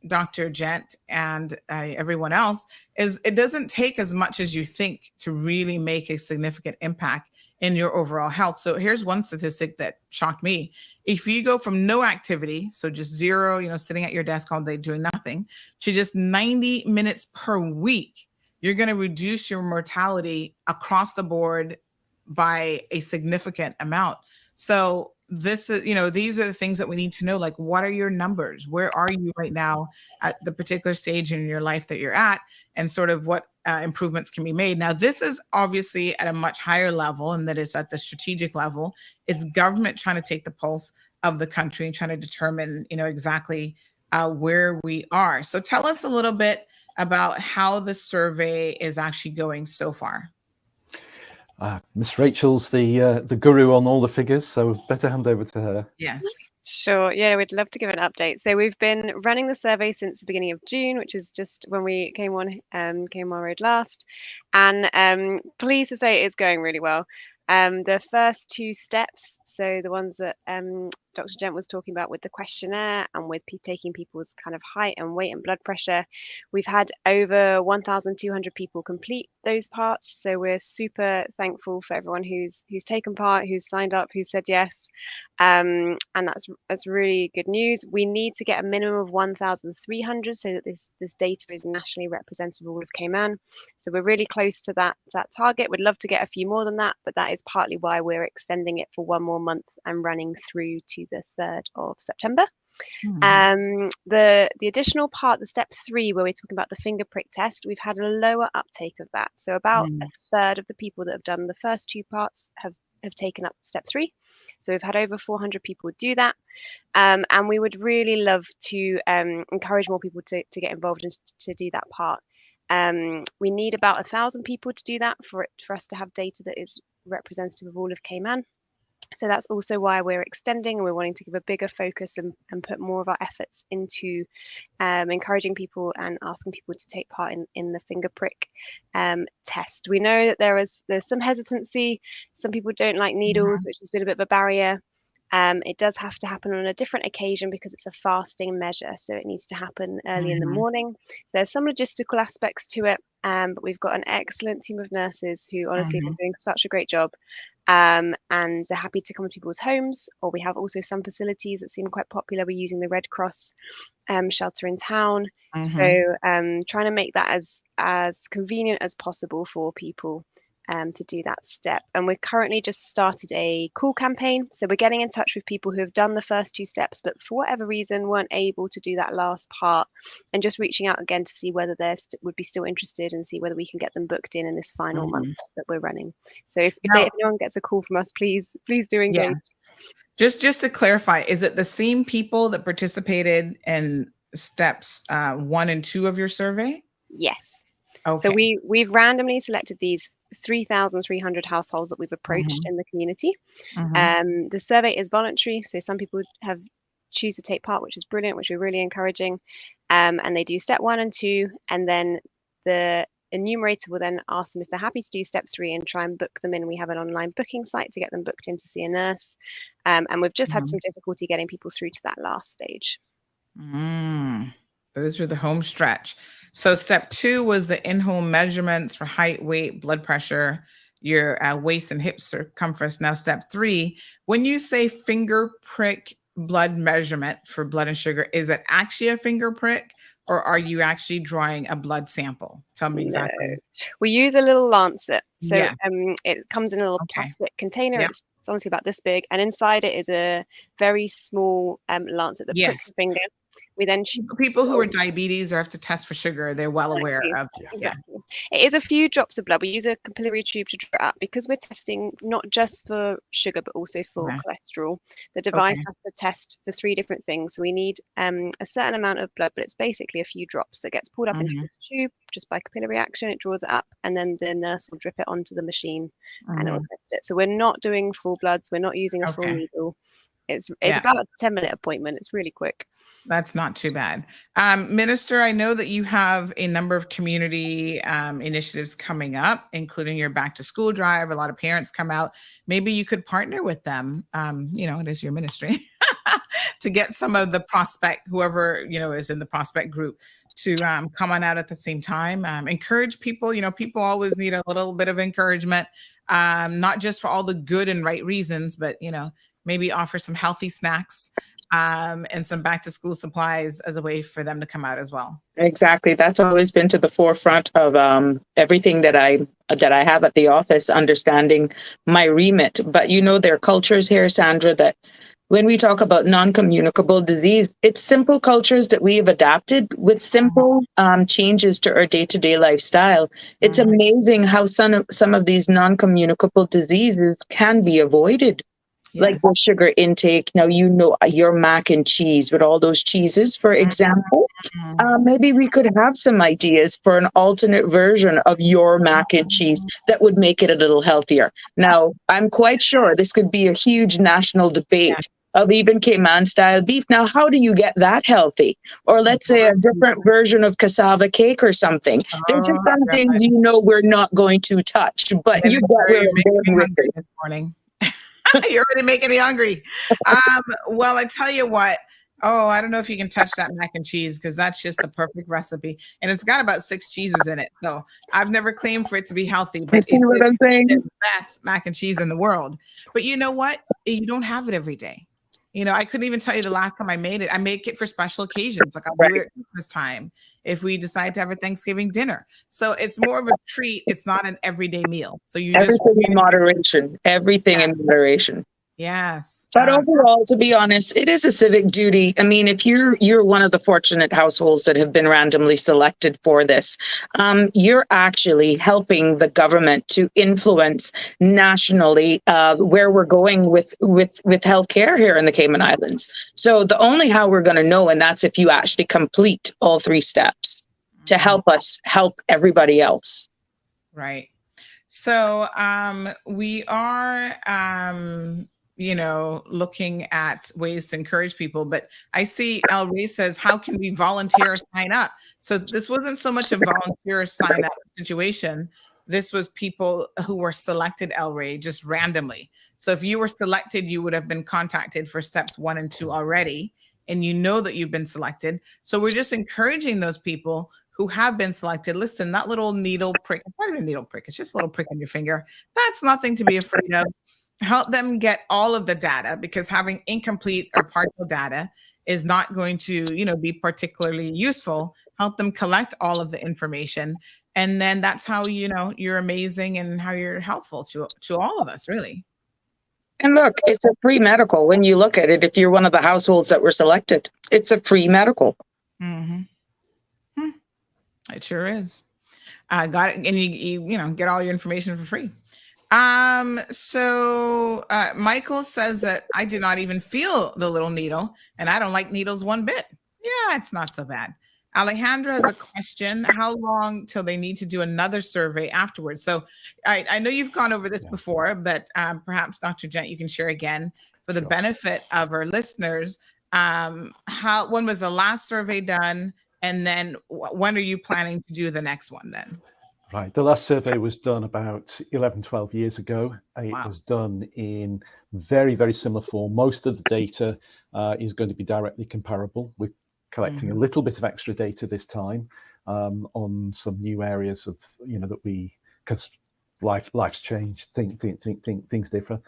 Dr. Gent and everyone else, is it doesn't take as much as you think to really make a significant impact in your overall health. So here's one statistic that shocked me. If you go from no activity, so just zero, sitting at your desk all day doing nothing, to just 90 minutes per week, you're going to reduce your mortality across the board by a significant amount. So this is, these are the things that we need to know. Like, what are your numbers? Where are you right now at the particular stage in your life that you're at, and sort of what improvements can be made? Now, this is obviously at a much higher level, and that is at the strategic level. It's government trying to take the pulse of the country and trying to determine, exactly where we are. So tell us a little bit about how the survey is actually going so far. Miss Rachel's the guru on all the figures, so better hand over to her. Yes. Sure. Yeah, we'd love to give an update. So we've been running the survey since the beginning of June, which is just when we came on road last. And pleased to say it is going really well. The first two steps, so the ones that Dr. Gent was talking about with the questionnaire and with taking people's kind of height and weight and blood pressure, we've had over 1,200 people complete those parts. So we're super thankful for everyone who's taken part, who's signed up, who said yes. And that's really good news. We need to get a minimum of 1,300 so that this data is nationally representative of all of Cayman. So we're really close to that target. We'd love to get a few more than that, but that is partly why we're extending it for one more month and running through to the 3rd of September. The additional part, the step 3, where we're talking about the finger prick test, we've had a lower uptake of that. So about a third of the people that have done the first two parts have taken up step 3. So we've had over 400 people do that. And we would really love to encourage more people to get involved and to do that part. We need about 1,000 people to do that for us to have data that is representative of all of Cayman. So that's also why we're extending, and we're wanting to give a bigger focus and put more of our efforts into encouraging people and asking people to take part in the finger prick test. We know that there's some hesitancy. Some people don't like needles, which has been a bit of a barrier. It does have to happen on a different occasion because it's a fasting measure, so it needs to happen early in the morning. So there's some logistical aspects to it, but we've got an excellent team of nurses who honestly have been doing such a great job, and they're happy to come to people's homes. Or we have also some facilities that seem quite popular. We're using the Red Cross shelter in town, so trying to make that as convenient as possible for people to do that step. And we've currently just started a call campaign. So we're getting in touch with people who have done the first two steps, but for whatever reason weren't able to do that last part, and just reaching out again to see whether they would be still interested and see whether we can get them booked in this final month that we're running. So if anyone gets a call from us, please do engage. Yes. Just to clarify, is it the same people that participated in steps 1 and 2 of your survey? Yes. Okay. So we've randomly selected these 3,300 households that we've approached in the community. The survey is voluntary, so some people choose to take part, which is brilliant, which we're really encouraging. And they do step 1 and 2, and then the enumerator will then ask them if they're happy to do step 3 and try and book them in. We have an online booking site to get them booked in to see a nurse. And we've just had some difficulty getting people through to that last stage. Those are the home stretch. So step 2 was the in-home measurements for height, weight, blood pressure, your waist and hip circumference. Now step 3, when you say finger prick blood measurement for blood and sugar, is it actually a finger prick, or are you actually drawing a blood sample? Tell me exactly. No. We use a little lancet. So Yeah. it comes in a little plastic container. It's honestly about this big, and inside it is a very small lancet that pricks the finger. We then people who are diabetes or have to test for sugar, they're well aware of. Exactly. It is a few drops of blood. We use a capillary tube to draw it up because we're testing not just for sugar but also for cholesterol. The device has to test for 3 different things. So we need a certain amount of blood, but it's basically a few drops that gets pulled up into this tube just by capillary action. It draws it up, and then the nurse will drip it onto the machine and it will test it. So we're not doing full bloods. We're not using a full needle. It's about a 10-minute appointment. It's really quick. That's not too bad. Minister, I know that you have a number of community initiatives coming up, including your back to school drive. A lot of parents come out. Maybe you could partner with them. It is your ministry to get some of the prospect, whoever, is in the prospect group, to come on out at the same time. Encourage people. People always need a little bit of encouragement, not just for all the good and right reasons, but, maybe offer some healthy snacks and some back to school supplies as a way for them to come out as well. Exactly. That's always been to the forefront of everything that I have at the office, understanding my remit. But there are cultures here, Sandra, that when we talk about non-communicable disease, it's simple cultures that we have adapted with simple changes to our day-to-day lifestyle. It's amazing how some of these non-communicable diseases can be avoided. Like the sugar intake. Now, your mac and cheese with all those cheeses, for example. Maybe we could have some ideas for an alternate version of your mac and cheese that would make it a little healthier. Now, I'm quite sure this could be a huge national debate of even Cayman style beef. Now, how do you get that healthy? Or let's say a different version of cassava cake or something. They're just some things we're not going to touch. But you got where I'm going with it this morning. You're already making me hungry. Well, I tell you what. Oh, I don't know if you can touch that mac and cheese because that's just the perfect recipe. And it's got about 6 cheeses in it. So I've never claimed for it to be healthy, but it's the best mac and cheese in the world. But you know what? You don't have it every day. I couldn't even tell you the last time I made it. I make it for special occasions. Like I'll do it at Christmas time if we decide to have a Thanksgiving dinner. So it's more of a treat. It's not an everyday meal. So everything in moderation. Everything in moderation. Yes. But overall, to be honest, it is a civic duty. I mean, if you're one of the fortunate households that have been randomly selected for this, you're actually helping the government to influence nationally where we're going with healthcare here in the Cayman Islands. So the only how we're going to know, and that's if you actually complete all 3 steps to help us help everybody else. Right. So we are looking at ways to encourage people. But I see El Rey says, how can we volunteer or sign up? So this wasn't so much a volunteer sign up situation. This was people who were selected, El Rey, just randomly. So if you were selected, you would have been contacted for steps 1 and 2 already, and that you've been selected. So we're just encouraging those people who have been selected. Listen, that little needle prick, it's not even a needle prick, it's just a little prick on your finger. That's nothing to be afraid of. Help them get all of the data, because having incomplete or partial data is not going to, be particularly useful. Help them collect all of the information. And then that's how, you're amazing and how you're helpful to all of us, really. And look, it's a free medical. When you look at it, if you're one of the households that were selected, it's a free medical. Mm-hmm. It sure is. Got it. And you get all your information for free. So Michael says that I did not even feel the little needle, and I don't like needles one bit. Yeah, it's not so bad. Alejandra has a question. How long till they need to do another survey afterwards? So I know you've gone over this before, but perhaps Dr. Gent, you can share again for the benefit of our listeners. When was the last survey done? And then when are you planning to do the next one then? Right. The last survey was done about 11, 12 years ago. It Wow. was done in very, very similar form. Most of the data is going to be directly comparable. We're collecting a little bit of extra data this time on some new areas of, that because life's changed, things differ.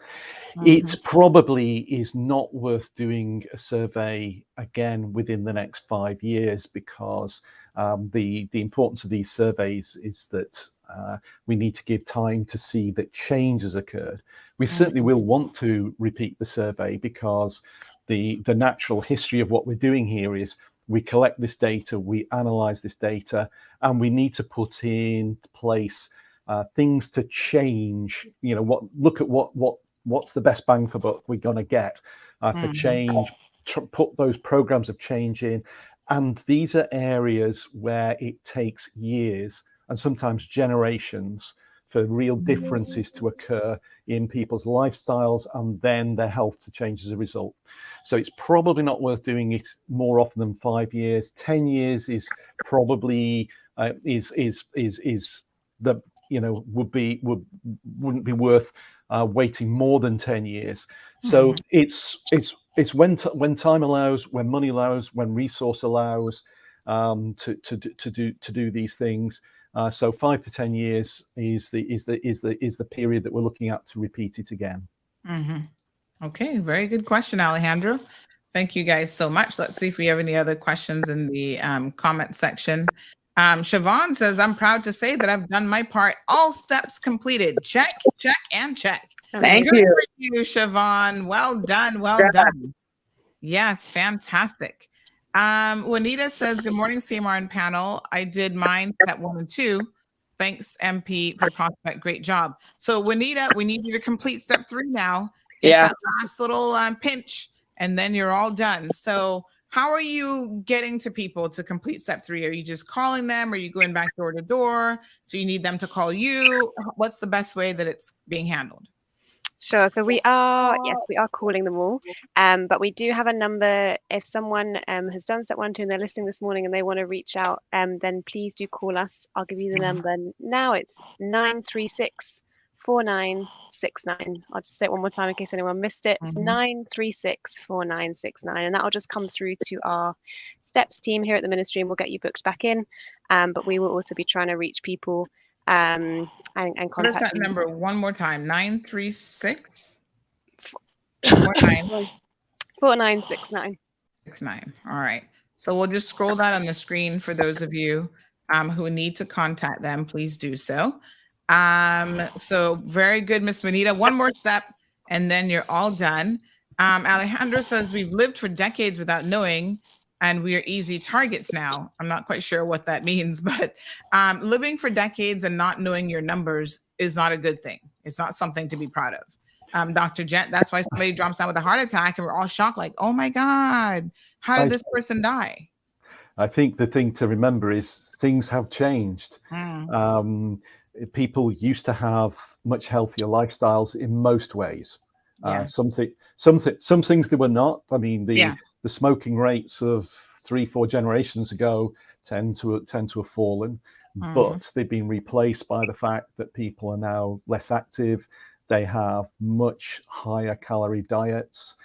It probably is not worth doing a survey again within the next 5 years, because the importance of these surveys is that we need to give time to see that change has occurred. We certainly will want to repeat the survey, because the natural history of what we're doing here is we collect this data, we analyze this data, and we need to put in place things to change. Look at what's the best bang for buck we're going to get for change, put those programs of change in. And these are areas where it takes years and sometimes generations for real differences to occur in people's lifestyles and then their health to change as a result. So it's probably not worth doing it more often than 5 years. 10 years is probably wouldn't be worth waiting more than 10 years. So it's when time allows, when money allows, when resource allows, to do these things. So 5 to 10 years is the period that we're looking at to repeat it again. Okay, very good question, Alejandro. Thank you guys so much. Let's see if we have any other questions in the comment section. Siobhan says, I'm proud to say that I've done my part. All steps completed. Check, check, and check. Thank Good you. for you, Siobhan. Well done. Well done. Yes, fantastic. Juanita says, good morning, CMR and panel. I did mine step 1 and 2. Thanks, MP, for prospect. Great job. So, Juanita, we need you to complete step 3 now. Get that last little pinch, and then you're all done. So, how are you getting to people to complete step 3? Are you just calling them? Are you going back door to door? Do you need them to call you? What's the best way that it's being handled? Sure. So we are calling them all. But we do have a number. If someone has done step 1, 2, and they're listening this morning and they want to reach out, then please do call us. I'll give you the number now. It's 936-4969. I'll just say it one more time in case anyone missed it. It's 936-4969, and that'll just come through to our steps team here at the ministry, and we'll get you booked back in. But we will also be trying to reach people and contact. What is that them. number one more time? 936 4969. 69. All right. So we'll just scroll that on the screen for those of you who need to contact them. Please do so. So very good, Miss Juanita. One more step, and then you're all done. Alejandro says we've lived for decades without knowing, and we are easy targets now. I'm not quite sure what that means, but living for decades and not knowing your numbers is not a good thing. It's not something to be proud of. Dr. Gent, that's why somebody drops down with a heart attack and we're all shocked, like, oh my God, how did this person die? I think the thing to remember is things have changed. People used to have much healthier lifestyles in most ways. Some things they were not. I mean, the smoking rates of 3-4 generations ago tend to have fallen, but they've been replaced by the fact that people are now less active. They have much higher calorie diets.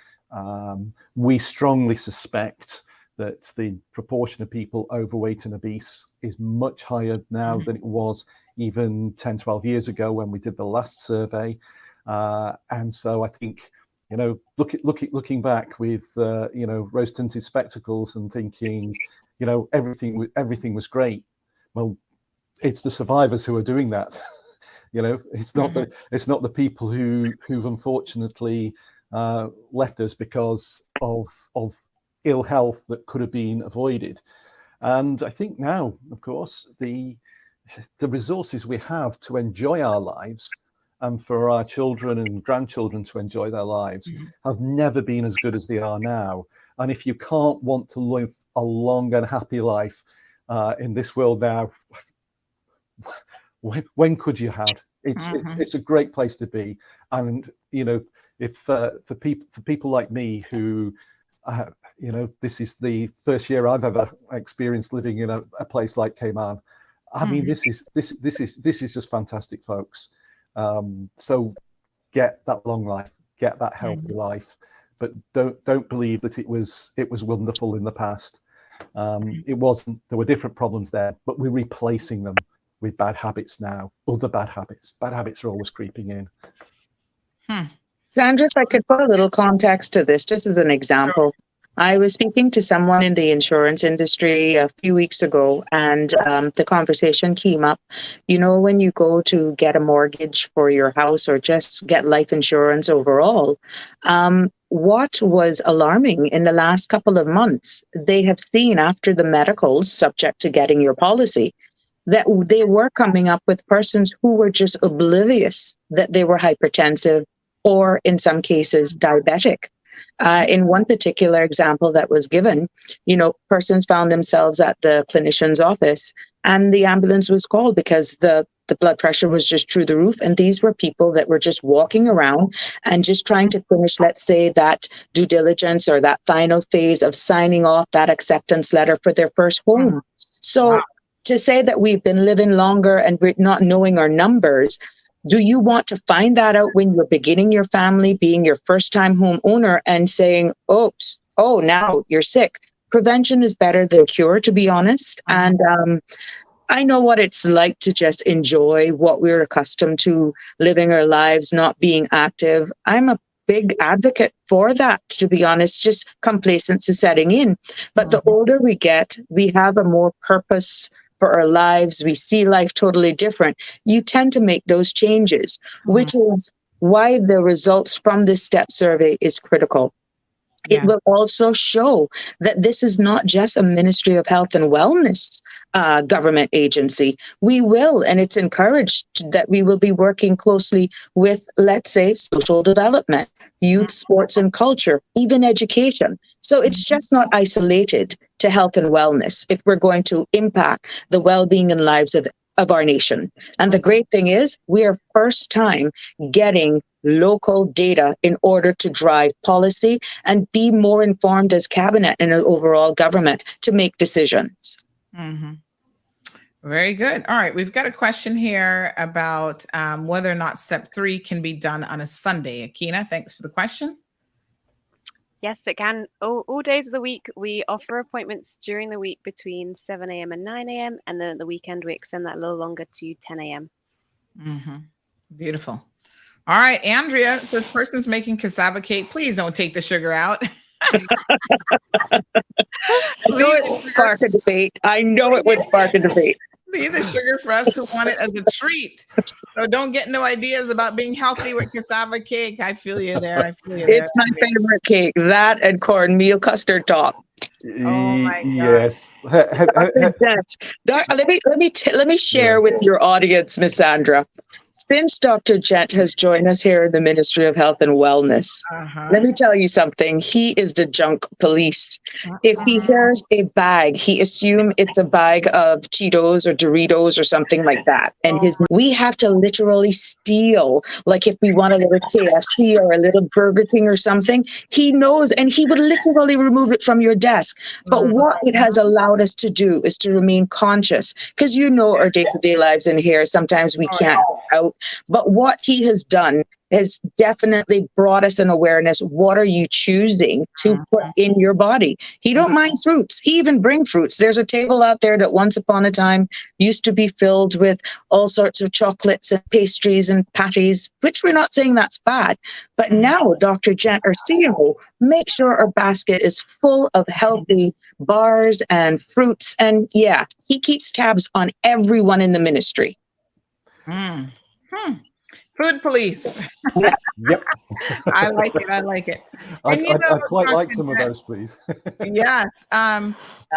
We strongly suspect that the proportion of people overweight and obese is much higher now than it was even 10, 12 years ago when we did the last survey. And so I think, looking back with, rose-tinted spectacles and thinking, everything was great. Well, it's the survivors who are doing that. It's not the people who've unfortunately left us because of ill health that could have been avoided. And I think now, of course, the resources we have to enjoy our lives and for our children and grandchildren to enjoy their lives have never been as good as they are now. And if you can't want to live a long and happy life in this world now, when could you have? It's a great place to be. And if for people like me who this is the first year I've ever experienced living in a place like Cayman, I mean, this is just fantastic, folks. So get that long life, get that healthy life, but don't believe that it was wonderful in the past. It wasn't. There were different problems there, but we're replacing them with bad habits now. Other bad habits. Bad habits are always creeping in. Sandra, if I could put a little context to this, just as an example. I was speaking to someone in the insurance industry a few weeks ago, and the conversation came up. You know, when you go to get a mortgage for your house or just get life insurance overall, what was alarming in the last couple of months, they have seen after the medicals, subject to getting your policy, that they were coming up with persons who were just oblivious that they were hypertensive or in some cases diabetic. In one particular example that was given, you know, persons found themselves at the clinician's office and the ambulance was called because the blood pressure was just through the roof. And these were people that were just walking around and just trying to finish, let's say, that due diligence or that final phase of signing off that acceptance letter for their first home. So to say that we've been living longer and we're not knowing our numbers, do you want to find that out when you're beginning your family, being your first time homeowner and saying, oops, oh, now you're sick? Prevention is better than cure, to be honest. And I know what it's like to just enjoy what we're accustomed to, living our lives, not being active. I'm a big advocate for that, to be honest, just complacency setting in. But the older we get, we have a more purpose for our lives. We see life totally different. You tend to make those changes, which is why the results from this STEP survey is critical. It will also show that this is not just a Ministry of Health and Wellness government agency. We will, and it's encouraged that we will be working closely with, let's say, social development, youth, sports and culture, even education. So it's just not isolated to health and wellness if we're going to impact the well-being and lives of our nation. And the great thing is we are first time getting local data in order to drive policy and be more informed as cabinet and an overall government to make decisions. Very good. All right. We've got a question here about whether or not step 3 can be done on a Sunday. Akina, thanks for the question. Yes, it can. All days of the week, we offer appointments during the week between 7 a.m. and 9 a.m. And then at the weekend, we extend that a little longer to 10 a.m. Beautiful. All right, Andrea, this person's making cassava cake. Please don't take the sugar out. I know it would spark a debate. I know it would spark a debate. Leave the sugar for us who want it as a treat. So don't get no ideas about being healthy with cassava cake. I feel you there. It's my favorite cake. That and cornmeal custard top. Oh my God. Yes. Let me share with your audience, Miss Sandra. Since Dr. Gent has joined us here in the Ministry of Health and Wellness, let me tell you something. He is the junk police. If he hears a bag, he assumes it's a bag of Cheetos or Doritos or something like that. And we have to literally steal, like if we want a little KFC or a little Burger King or something, he knows, and he would literally remove it from your desk. But what it has allowed us to do is to remain conscious, because you know our day-to-day lives in here, sometimes we can't out. But what he has done has definitely brought us an awareness. What are you choosing to put in your body? He don't mind fruits. He even bring fruits. There's a table out there that once upon a time used to be filled with all sorts of chocolates and pastries and patties, which we're not saying that's bad. But now Dr. Gent, our CEO, make sure our basket is full of healthy bars and fruits. And yeah, he keeps tabs on everyone in the ministry. Food police. Yep. I like it. I like it. I'd quite like some of those, please. Yes. A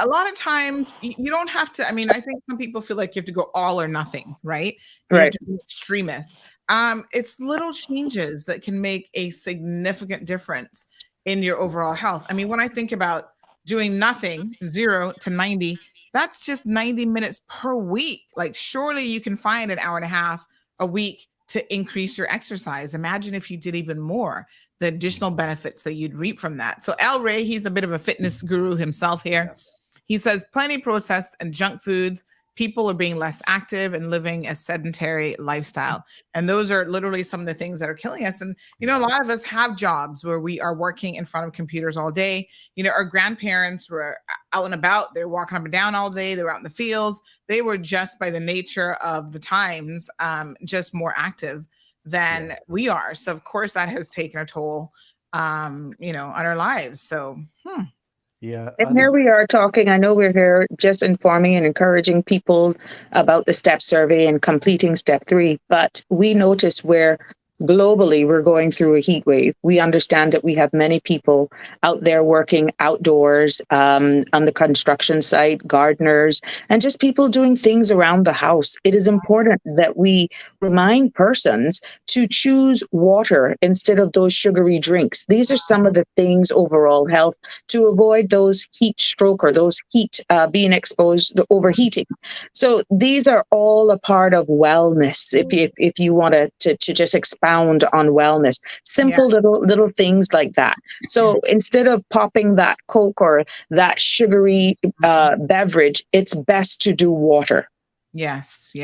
lot of times you don't have to. I mean, I think some people feel like you have to go all or nothing, right? You have to be extremist. It's little changes that can make a significant difference in your overall health. I mean, when I think about doing nothing, 0 to 90, that's just 90 minutes per week. Like, surely you can find an hour and a half a week to increase your exercise. Imagine if you did even more, the additional benefits that you'd reap from that. So Al Ray, he's a bit of a fitness guru himself here. He says plenty processed and junk foods. people are being less active and living a sedentary lifestyle. And those are literally some of the things that are killing us. And, a lot of us have jobs where we are working in front of computers all day. Our grandparents were out and about. They're walking up and down all day. They were out in the fields. They were just by the nature of the times, just more active than we are. So of course that has taken a toll, on our lives. So, Yeah. And here we are talking. I know we're here just informing and encouraging people about the STEP survey and completing step 3, but we notice where globally we're going through a heat wave. We understand that we have many people out there working outdoors, on the construction site, gardeners, and just people doing things around the house. It is important that we remind persons to choose water instead of those sugary drinks. These are some of the things overall health to avoid those heat stroke or those heat being exposed to overheating. So these are all a part of wellness. If you want to just expound on wellness, simple little things like that. So instead of popping that Coke or that sugary beverage, it's best to do water. Yes.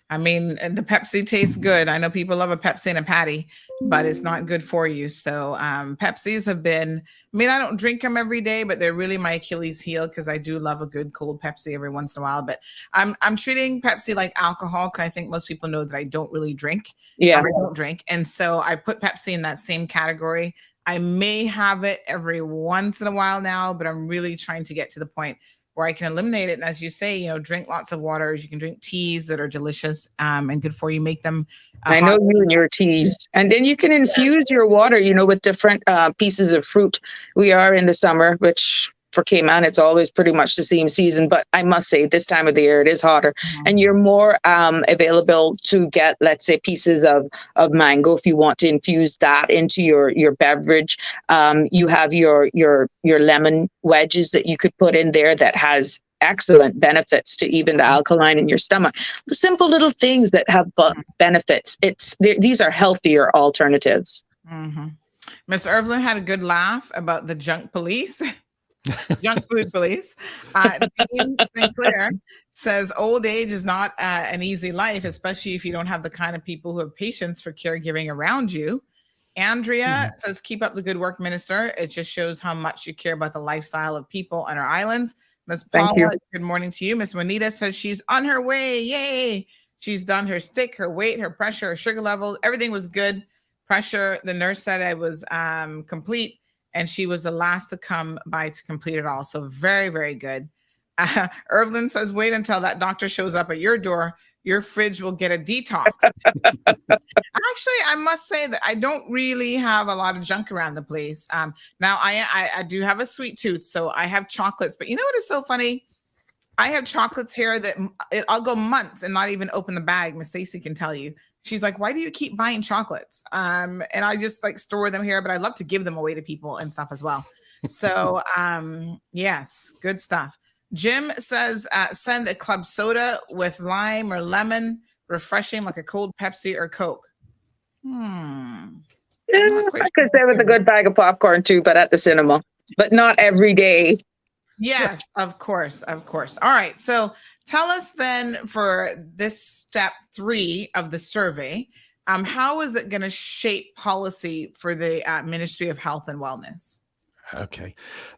I mean, and the Pepsi tastes good. I know people love a Pepsi and a patty, but it's not good for you. So Pepsis have been, I don't drink them every day, but they're really my Achilles heel because I do love a good cold Pepsi every once in a while. But I'm treating Pepsi like alcohol because I think most people know that I don't really drink. Yeah. I don't drink. And so I put Pepsi in that same category. I may have it every once in a while now, but I'm really trying to get to the point where I can eliminate it. And as you say, drink lots of waters. You can drink teas that are delicious and good for you. Make them. I know you and your teas. And then you can infuse your water, with different pieces of fruit. We are in the summer, which for Cayman, it's always pretty much the same season. But I must say, this time of the year, it is hotter. And you're more available to get, let's say, pieces of mango if you want to infuse that into your beverage. You have your lemon wedges that you could put in there that has excellent benefits to even the alkaline in your stomach. Simple little things that have benefits. These are healthier alternatives. Miss Irvlin had a good laugh about the junk police. Junk food police. Dean Sinclair says old age is not an easy life, especially if you don't have the kind of people who have patience for caregiving around you. Andrea says, keep up the good work, Minister. It just shows how much you care about the lifestyle of people on our islands. Miss Paula, good morning to you. Miss Juanita says she's on her way. Yay. She's done her stick, her weight, her pressure, her sugar levels. Everything was good. Pressure, the nurse said I was complete. And she was the last to come by to complete it all. So very, very good. Irvlin says, wait until that doctor shows up at your door. Your fridge will get a detox. Actually, I must say that I don't really have a lot of junk around the place. Now, I do have a sweet tooth, so I have chocolates. But you know what is so funny? I have chocolates here that I'll go months and not even open the bag. Miss Stacey can tell you. She's like, why do you keep buying chocolates? And I just store them here, but I love to give them away to people and stuff as well. So yes, good stuff. Jim says, send a club soda with lime or lemon, refreshing like a cold Pepsi or Coke. I could say with a good bag of popcorn too, but at the cinema, but not every day. Yes, of course. All right. So tell us then for this step 3 of the survey, how is it going to shape policy for the Ministry of Health and Wellness? Okay,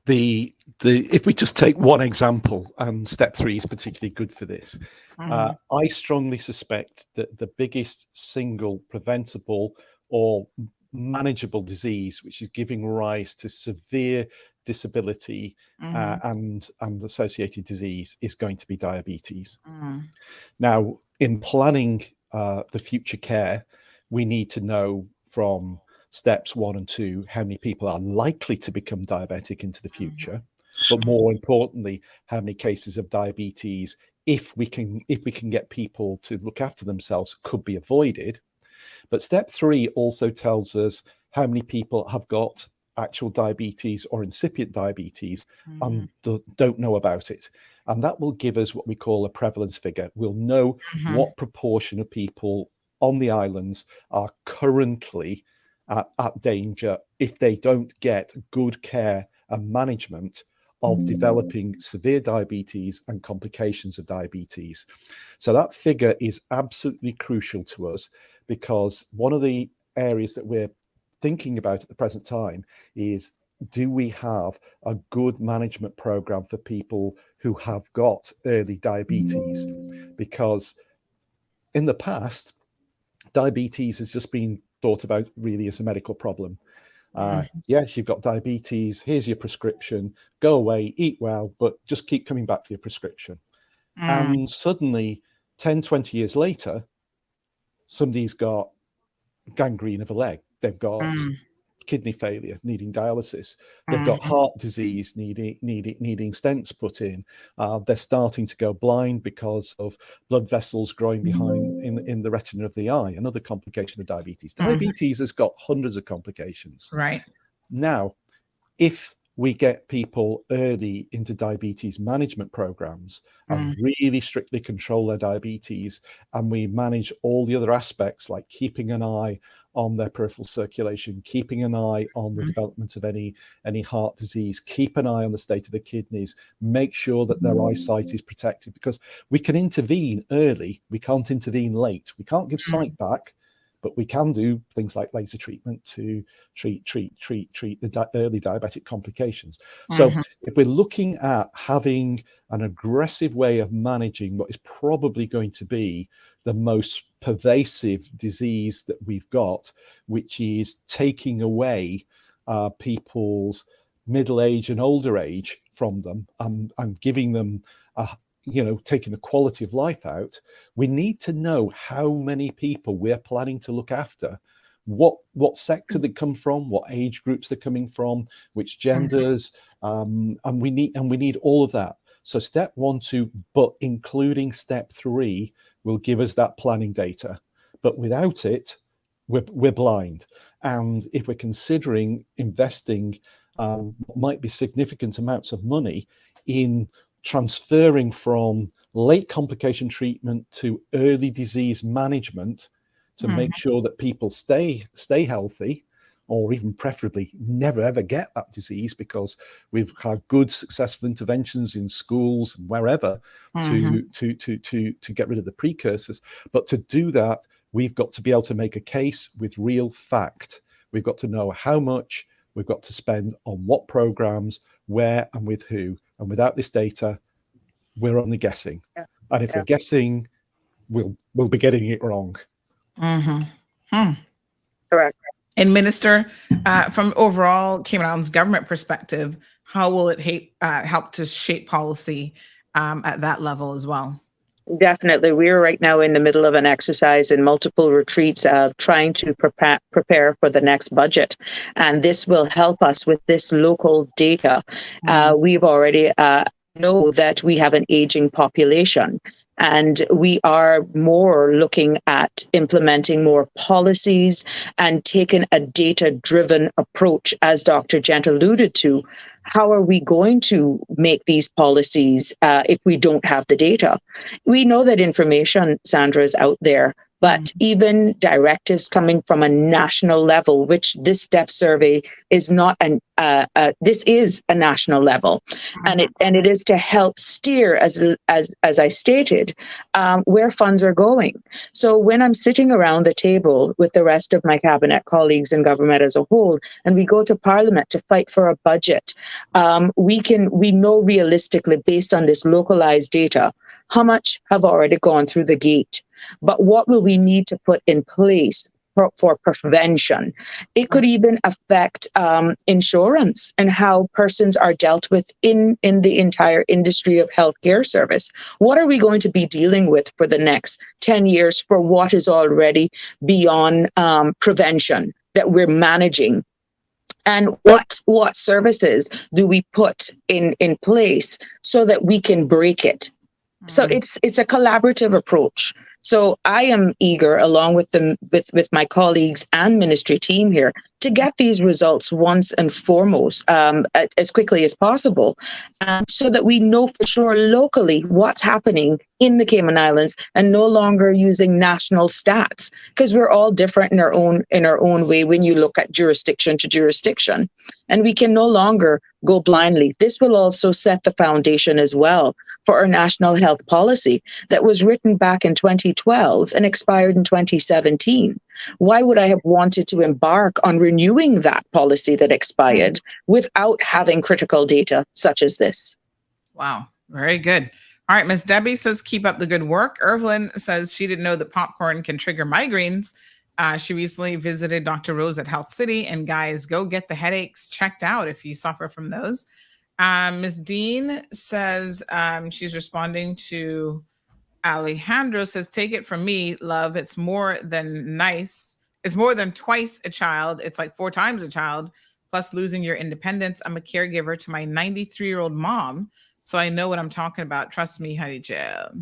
if we just take one example, and step 3 is particularly good for this. I strongly suspect that the biggest single preventable or manageable disease, which is giving rise to severe disability and associated disease, is going to be diabetes. Now, in planning the future care, we need to know from steps 1 and 2 how many people are likely to become diabetic into the future, but more importantly, how many cases of diabetes, if we can get people to look after themselves, could be avoided. But step 3 also tells us how many people have got actual diabetes or incipient diabetes and don't know about it. And that will give us what we call a prevalence figure. We'll know what proportion of people on the islands are currently at danger if they don't get good care and management of developing severe diabetes and complications of diabetes. So that figure is absolutely crucial to us, because one of the areas that we're thinking about at the present time is, do we have a good management program for people who have got early diabetes? Because in the past, diabetes has just been thought about really as a medical problem. Yes, you've got diabetes, here's your prescription, go away, eat well, but just keep coming back for your prescription. And suddenly, 10, 20 years later, somebody's got gangrene of a leg, they've got kidney failure, needing dialysis, they've got heart disease, needing stents put in, they're starting to go blind because of blood vessels growing behind in the retina of the eye, another complication of diabetes. Diabetes has got hundreds of complications. Right. Now, if we get people early into diabetes management programs and really strictly control their diabetes, and we manage all the other aspects like keeping an eye on their peripheral circulation, keeping an eye on the development of any heart disease, keep an eye on the state of the kidneys, make sure that their eyesight is protected, because we can intervene early, we can't intervene late. We can't give sight back, but we can do things like laser treatment to treat the early diabetic complications. So if we're looking at having an aggressive way of managing what is probably going to be the most pervasive disease that we've got, which is taking away people's middle age and older age from them, and giving them taking the quality of life out, we need to know how many people we're planning to look after, what sector they come from, what age groups they're coming from, which genders, and we need all of that. So step 1, 2, but including step 3 will give us that planning data. But without it, we're blind. And if we're considering investing what might be significant amounts of money in transferring from late complication treatment to early disease management to make sure that people stay healthy, or even preferably never ever get that disease, because we've had good successful interventions in schools and wherever to get rid of the precursors. But to do that, we've got to be able to make a case with real fact. We've got to know how much we've got to spend on what programs, where and with who. And without this data, we're only guessing. And if we're guessing, we'll be getting it wrong. Correct. And Minister, from overall Cayman Islands government perspective, how will it help to shape policy at that level as well? Definitely. We're right now in the middle of an exercise in multiple retreats trying to prepare for the next budget. And this will help us with this local data. We've already know that we have an aging population, and we are more looking at implementing more policies and taking a data-driven approach, as Dr. Gent alluded to. How are we going to make these policies if we don't have the data? We know that information, Sandra, is out there, but even directives coming from a national level, which this STEP survey is not this is a national level, and it is to help steer, as I stated, where funds are going. So when I'm sitting around the table with the rest of my cabinet colleagues and government as a whole, and we go to Parliament to fight for a budget, we know realistically, based on this localized data, how much have already gone through the gate. But what will we need to put in place for prevention? It could even affect insurance and how persons are dealt with in the entire industry of healthcare service. What are we going to be dealing with for the next 10 years for what is already beyond prevention that we're managing? And what services do we put in place so that we can break it? So it's a collaborative approach. So I am eager, along with my colleagues and ministry team here, to get these results once and foremost as quickly as possible, so that we know for sure locally what's happening in the Cayman Islands and no longer using national stats, because we're all different in our own way when you look at jurisdiction to jurisdiction. And we can no longer go blindly. This will also set the foundation as well for our national health policy that was written back in 2012 and expired in 2017. Why would I have wanted to embark on renewing that policy that expired without having critical data such as this? Wow, very good. All right, Miss Debbie says, keep up the good work. Evelyn says she didn't know that popcorn can trigger migraines. She recently visited Dr. Rose at Health City, and guys, go get the headaches checked out if you suffer from those. Ms. Dean says she's responding to Alejandro, says, take it from me, love. It's more than nice. It's more than twice a child. It's like 4 times a child, plus losing your independence. I'm a caregiver to my 93-year-old mom, so I know what I'm talking about. Trust me, honey child.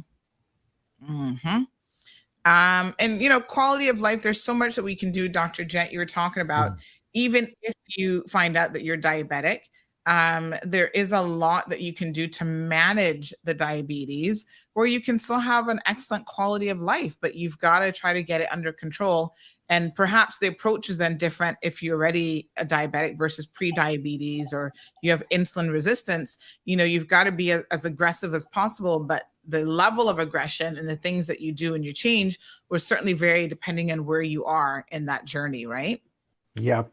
And, you know, quality of life, there's so much that we can do, Dr. Jet, you were talking about. Even if you find out that you're diabetic, there is a lot that you can do to manage the diabetes, where you can still have an excellent quality of life, but you've got to try to get it under control. And perhaps the approach is then different if you're already a diabetic versus pre-diabetes, or you have insulin resistance. You know, you've got to be as aggressive as possible, but the level of aggression and the things that you do and you change will certainly vary depending on where you are in that journey, right? Yeah,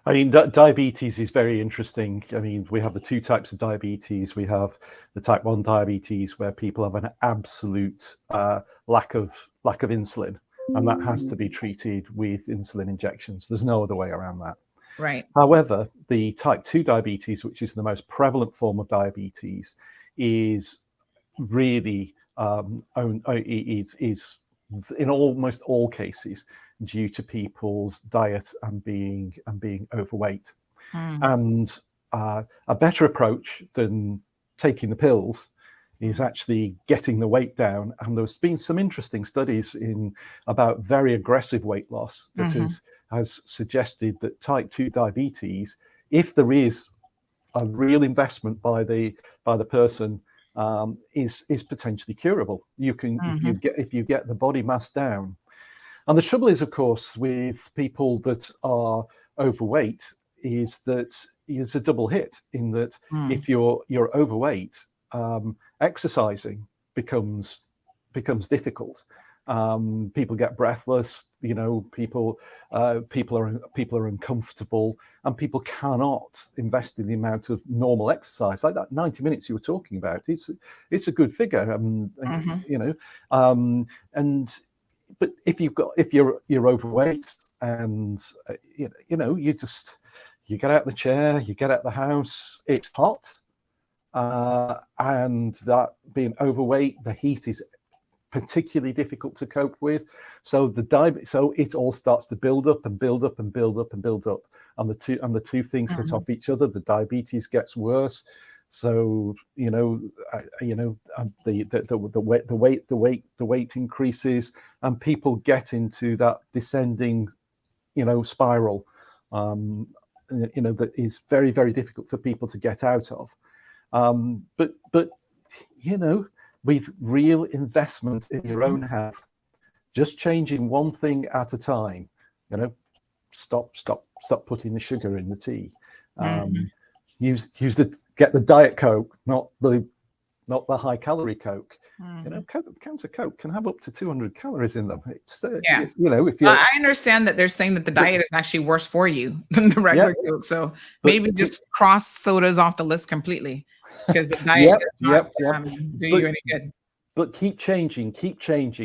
I mean, diabetes is very interesting. I mean, we have the 2 types of diabetes. We have the type 1 diabetes, where people have an absolute lack of insulin, and that has to be treated with insulin injections. There's no other way around that. Right. However, the type 2 diabetes, which is the most prevalent form of diabetes, is really is in almost all cases due to people's diet and being overweight. And a better approach than taking the pills is actually getting the weight down. And there's been some interesting studies about very aggressive weight loss that has suggested that type 2 diabetes, if there is a real investment by the person, is potentially curable. You can if you get the body mass down. And the trouble is, of course, with people that are overweight, is that it's a double hit, in that if you're overweight, exercising becomes difficult. People get breathless. You know, people are uncomfortable, and people cannot invest in the amount of normal exercise, like that 90 minutes you were talking about. It's a good figure, you know. But if you're overweight, and you know, you get out of the chair, you get out of the house, it's hot, and that being overweight, the heat is particularly difficult to cope with. So so it all starts to build up and build up and build up and build up, and the two things hit off each other. The diabetes gets worse. So the weight increases, and people get into that descending, spiral, that is very, very difficult for people to get out of. But with real investment in your own health, just changing one thing at a time, stop putting the sugar in the tea. Get the Diet Coke, not the high calorie Coke. Cans of Coke can have up to 200 calories in them. It's if you I understand that they're saying that the diet is actually worse for you than the regular Coke. So maybe just cross sodas off the list completely, because the diet does not do you any good. But keep changing,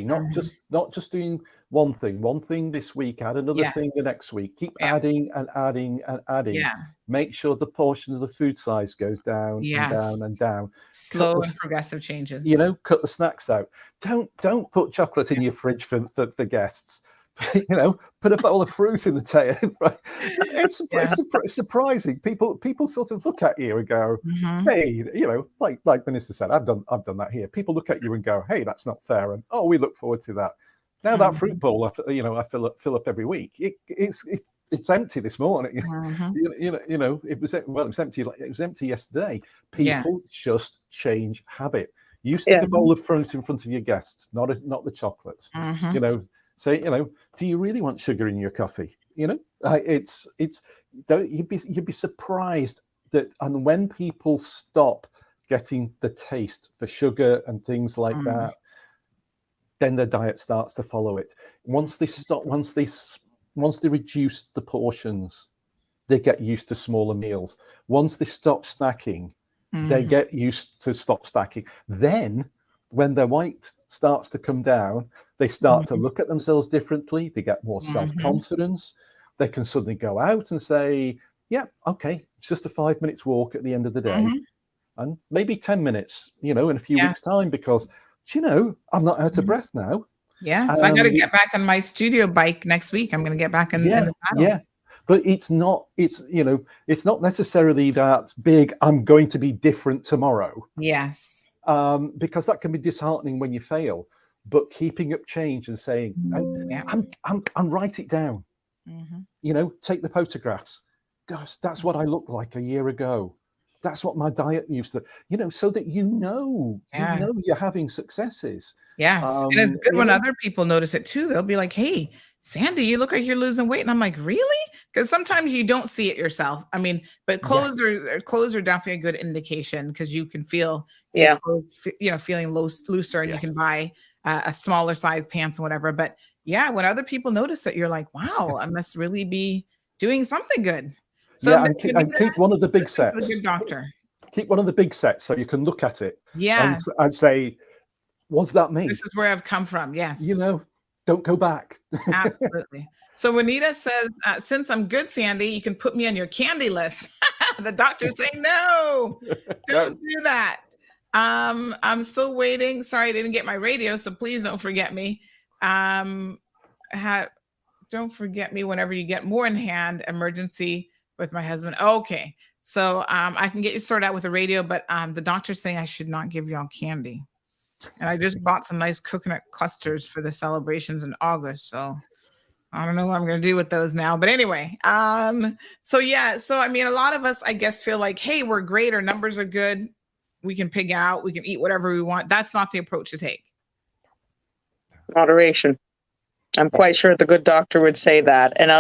not just doing one thing this week, add another thing the next week. Keep adding and adding and adding. Yeah. Make sure the portion of the food size goes down and down and down. Slow and progressive changes. Cut the snacks out. Don't put chocolate in your fridge for guests. Put a bowl of fruit in the tail. It's surprising. People sort of look at you and go, "Hey, like Minister said, I've done that here." People look at you and go, "Hey, that's not fair," and "Oh, we look forward to that." Now that fruit bowl, I fill up every week. It's empty this morning. It was empty. It was empty yesterday. People just change habit. You stick a bowl of fruit in front of your guests, not the chocolates. You know, say, you know, do you really want sugar in your coffee? You know, you'd be surprised that, and when people stop getting the taste for sugar and things like that, then their diet starts to follow it. Once they reduce the portions, they get used to smaller meals. Once they stop snacking, they get used to stop snacking. Then when their weight starts to come down, they start to look at themselves differently. They get more self-confidence. They can suddenly go out and say, yeah, okay, it's just a 5 minutes walk at the end of the day. And maybe 10 minutes, you know, in a few weeks' time, because, you know, I'm not out of breath now. Yeah, so I got to get back on my studio bike next week. I'm going to get back in the saddle. Yeah, but it's not necessarily that big, I'm going to be different tomorrow. Yes. Because that can be disheartening when you fail. But keeping up change and saying, and write it down. You know, take the photographs. Gosh, that's what I looked like a year ago. That's what my diet used to, you know, so that you know you're having successes. Yes. And it's good when other people notice it too. They'll be like, hey, Sandy, you look like you're losing weight. And I'm like, really? Because sometimes you don't see it yourself. I mean, but clothes are definitely a good indication, because you can feel clothes, you know, feeling looser, and you can buy a smaller size pants and whatever. But yeah, when other people notice it, you're like, wow, I must really be doing something good. So and keep one of the big sets. A good doctor. Keep one of the big sets so you can look at it. Yes. And say, what's that mean? This is where I've come from. Yes. You know, don't go back. Absolutely. So Juanita says, since I'm good, Sandy, you can put me on your candy list. The doctor's saying, no, don't do that. I'm still waiting. Sorry, I didn't get my radio, so please don't forget me. Don't forget me whenever you get more in hand. Emergency with my husband. Okay. So I can get you sorted out with the radio, but the doctor's saying I should not give y'all candy. And I just bought some nice coconut clusters for the celebrations in August. So I don't know what I'm going to do with those now. But anyway, so I mean, a lot of us, I guess, feel like, hey, we're great. Our numbers are good. We can pig out. We can eat whatever we want. That's not the approach to take. Moderation. I'm quite sure the good doctor would say that. And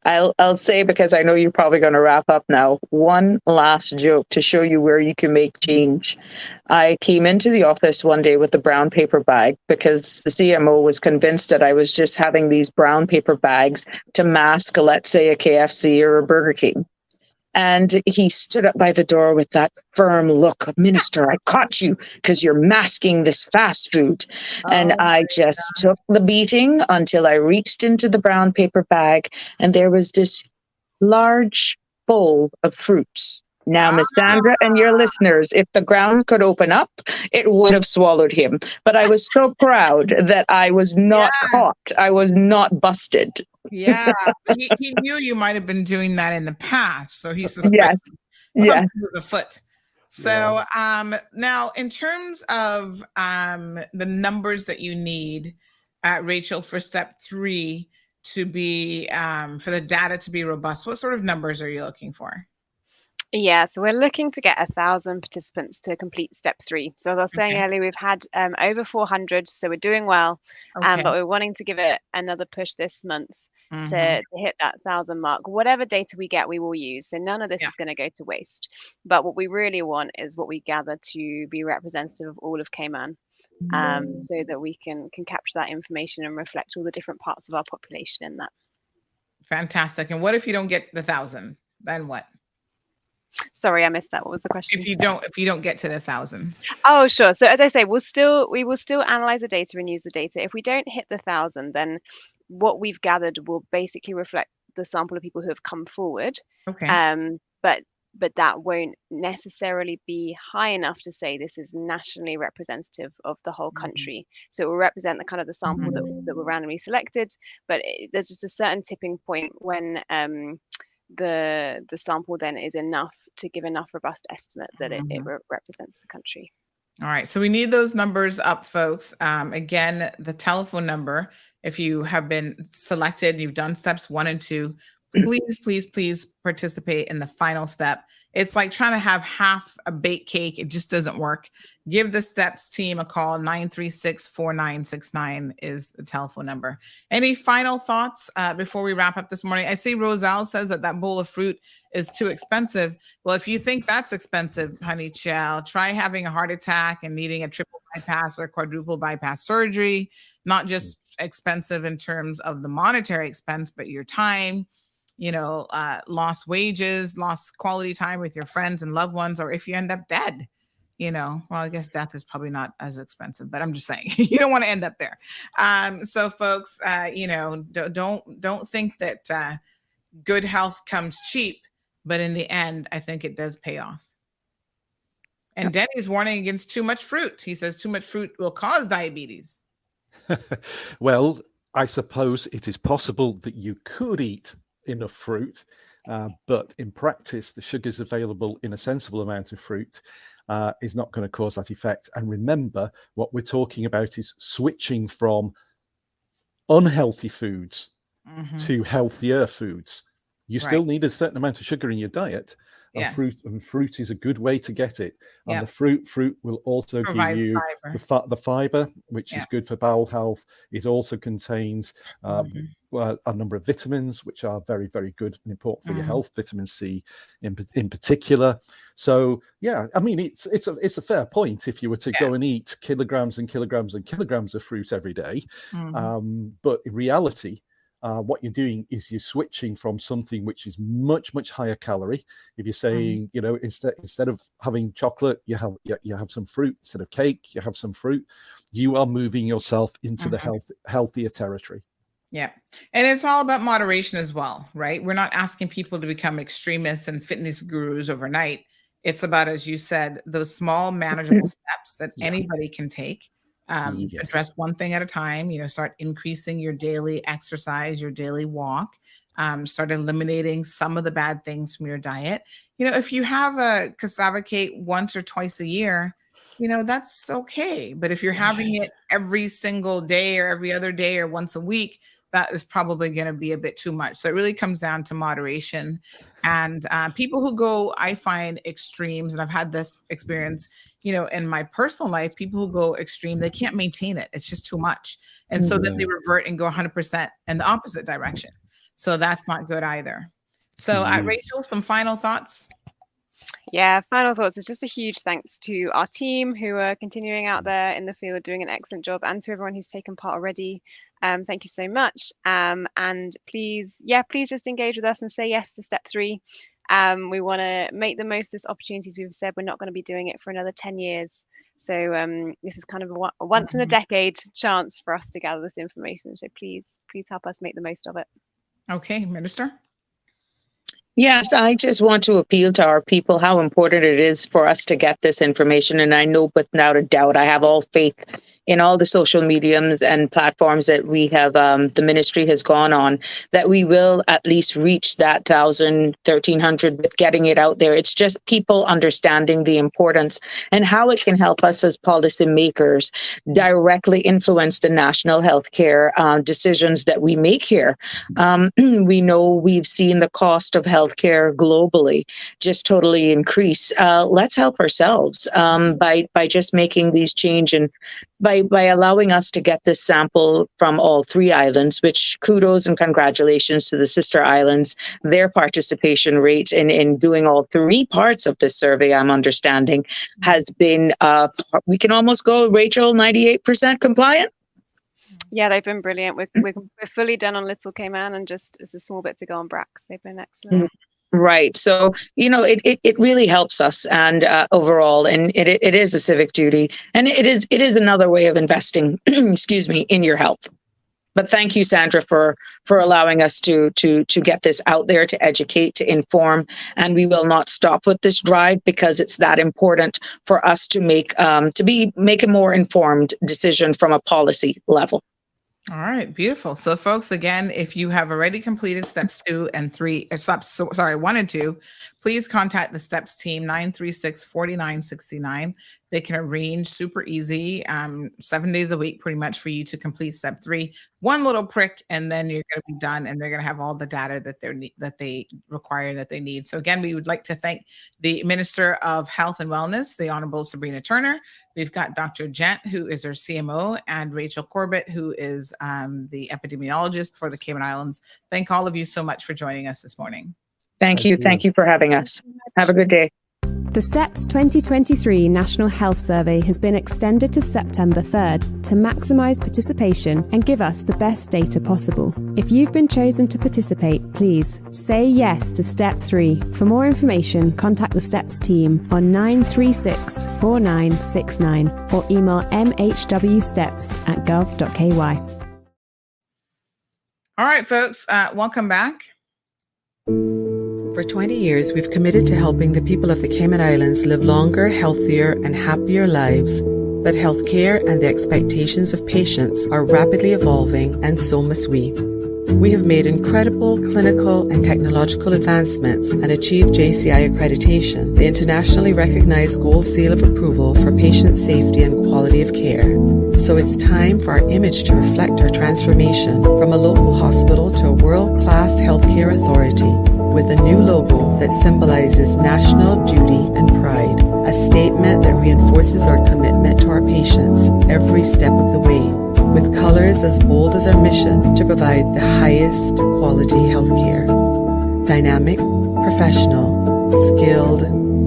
I'll say, because I know you're probably going to wrap up now, one last joke to show you where you can make change. I came into the office one day with a brown paper bag because the CMO was convinced that I was just having these brown paper bags to mask, let's say, a KFC or a Burger King. And he stood up by the door with that firm look, Minister, I caught you because you're masking this fast food. And I just took the beating until I reached into the brown paper bag, and there was this large bowl of fruits. Now, Miss Sandra and your listeners, if the ground could open up, it would have swallowed him. But I was so proud that I was not caught. I was not busted. Yeah, he knew you might have been doing that in the past, so he suspected something was afoot. So now, in terms of the numbers that you need, Rachel, for step 3 to be for the data to be robust, what sort of numbers are you looking for? Yeah, so we're looking to get 1,000 participants to complete step 3. So as I was saying earlier, we've had over 400, so we're doing well, but we're wanting to give it another push this month to hit that 1,000 mark. Whatever data we get, we will use. So none of this is going to go to waste. But what we really want is what we gather to be representative of all of Cayman, so that we can capture that information and reflect all the different parts of our population in that. Fantastic. And what if you don't get the 1,000? Then what? Sorry, I missed that. What was the question? If you don't get to the 1,000. Oh, sure. So as I say, we will still analyze the data and use the data. If we don't hit the 1,000, then what we've gathered will basically reflect the sample of people who have come forward. Okay. But that won't necessarily be high enough to say this is nationally representative of the whole country. So it will represent the kind of the sample that were randomly selected. But there's just a certain tipping point when the sample then is enough to give enough robust estimate that it represents the country. All right, so we need those numbers up, folks. Again, the telephone number, if you have been selected, you've done steps 1 and 2, please participate in the final step. It's like trying to have half a baked cake. It just doesn't work. give the steps team a call. 936-4969 is the telephone number. Any final thoughts before we wrap up this morning? I see Roselle says that bowl of fruit is too expensive. Well, if you think that's expensive, honey child, try having a heart attack and needing a triple bypass or quadruple bypass surgery. Not just expensive in terms of the monetary expense, but your time, lost wages, lost quality time with your friends and loved ones, or if you end up dead, well, I guess death is probably not as expensive, but I'm just saying you don't want to end up there. So folks, don't think that good health comes cheap, but in the end, I think it does pay off. And Denny's warning against too much fruit. He says too much fruit will cause diabetes. Well, I suppose it is possible that you could eat enough fruit, but in practice, the sugars available in a sensible amount of fruit is not going to cause that effect. And remember, what we're talking about is switching from unhealthy foods to healthier foods. You still need a certain amount of sugar in your diet, and fruit is a good way to get it. And the fruit will also give you the fiber, which is good for bowel health. It also contains a number of vitamins, which are very, very good and important for your health. Vitamin C, in particular. So I mean, it's a fair point if you were to go and eat kilograms and kilograms and kilograms of fruit every day, but in reality, what you're doing is you're switching from something which is much, much higher calorie. If you're saying, instead of having chocolate, you have some fruit. Instead of cake, you have some fruit. You are moving yourself into the healthier territory. Yeah. And it's all about moderation as well, right? We're not asking people to become extremists and fitness gurus overnight. It's about, as you said, those small manageable steps that anybody can take. Address one thing at a time, start increasing your daily exercise, your daily walk, start eliminating some of the bad things from your diet. If you have a cassava cake once or twice a year, that's okay. But if you're having it every single day or every other day or once a week, that is probably going to be a bit too much. So it really comes down to moderation. And people who go, I find, extremes, and I've had this experience, in my personal life, people who go extreme, they can't maintain it. It's just too much. And so then they revert and go 100% in the opposite direction. So that's not good either. So Rachel, some final thoughts? Yeah, final thoughts. It's just a huge thanks to our team who are continuing out there in the field doing an excellent job, and to everyone who's taken part already. Thank you so much. And please just engage with us and say yes to step 3. We want to make the most of this opportunity. As we've said, we're not going to be doing it for another 10 years. So this is kind of a once in a decade chance for us to gather this information. So please help us make the most of it. Okay, Minister. Yes, I just want to appeal to our people how important it is for us to get this information. And I know without a doubt, I have all faith in all the social mediums and platforms that we have, the ministry has gone on, that we will at least reach that 1,000, 1,300 with getting it out there. It's just people understanding the importance and how it can help us as policymakers directly influence the national healthcare decisions that we make here. We know we've seen the cost of healthcare globally just totally increase. Let's help ourselves by just making these change, and by allowing us to get this sample from all 3 islands, which kudos and congratulations to the sister islands. Their participation rate in doing all 3 parts of this survey, I'm understanding, has been, we can almost go, Rachel, 98% compliant? Yeah, they've been brilliant. We're fully done on Little Cayman, and just as a small bit to go on Brax. They've been excellent. Right. So, it really helps us, and overall, and it is a civic duty, and it is another way of investing, excuse me, in your health. But thank you, Sandra, for allowing us to get this out there, to educate, to inform, and we will not stop with this drive, because it's that important for us to make a more informed decision from a policy level. All right, beautiful. So folks, again, if you have already completed steps 1 and 2, please contact the steps team, 936-4969. They can arrange super easy, 7 days a week, pretty much, for you to complete step 3. One little prick, and then you're going to be done, and they're going to have all the data that they require, that they need. So again, we would like to thank the Minister of Health and Wellness, the Honorable Sabrina Turner. We've got Dr. Gent, who is our CMO, and Rachel Corbett, who is the epidemiologist for the Cayman Islands. Thank all of you so much for joining us this morning. Thank you. Thank you for having us. Have a good day. The STEPS 2023 National Health Survey has been extended to September 3rd to maximise participation and give us the best data possible. If you've been chosen to participate, please say yes to Step 3. For more information, contact the STEPS team on 936 4969 or email mhwsteps@gov.ky. All right, folks, welcome back. For 20 years, we've committed to helping the people of the Cayman Islands live longer, healthier, and happier lives. But healthcare and the expectations of patients are rapidly evolving, and so must we. We have made incredible clinical and technological advancements and achieved JCI accreditation, the internationally recognized gold seal of approval for patient safety and quality of care. So it's time for our image to reflect our transformation from a local hospital to a world-class healthcare authority, with a new logo that symbolizes national duty and pride, a statement that reinforces our commitment to our patients every step of the way, with colors as bold as our mission to provide the highest quality healthcare. Dynamic, professional, skilled,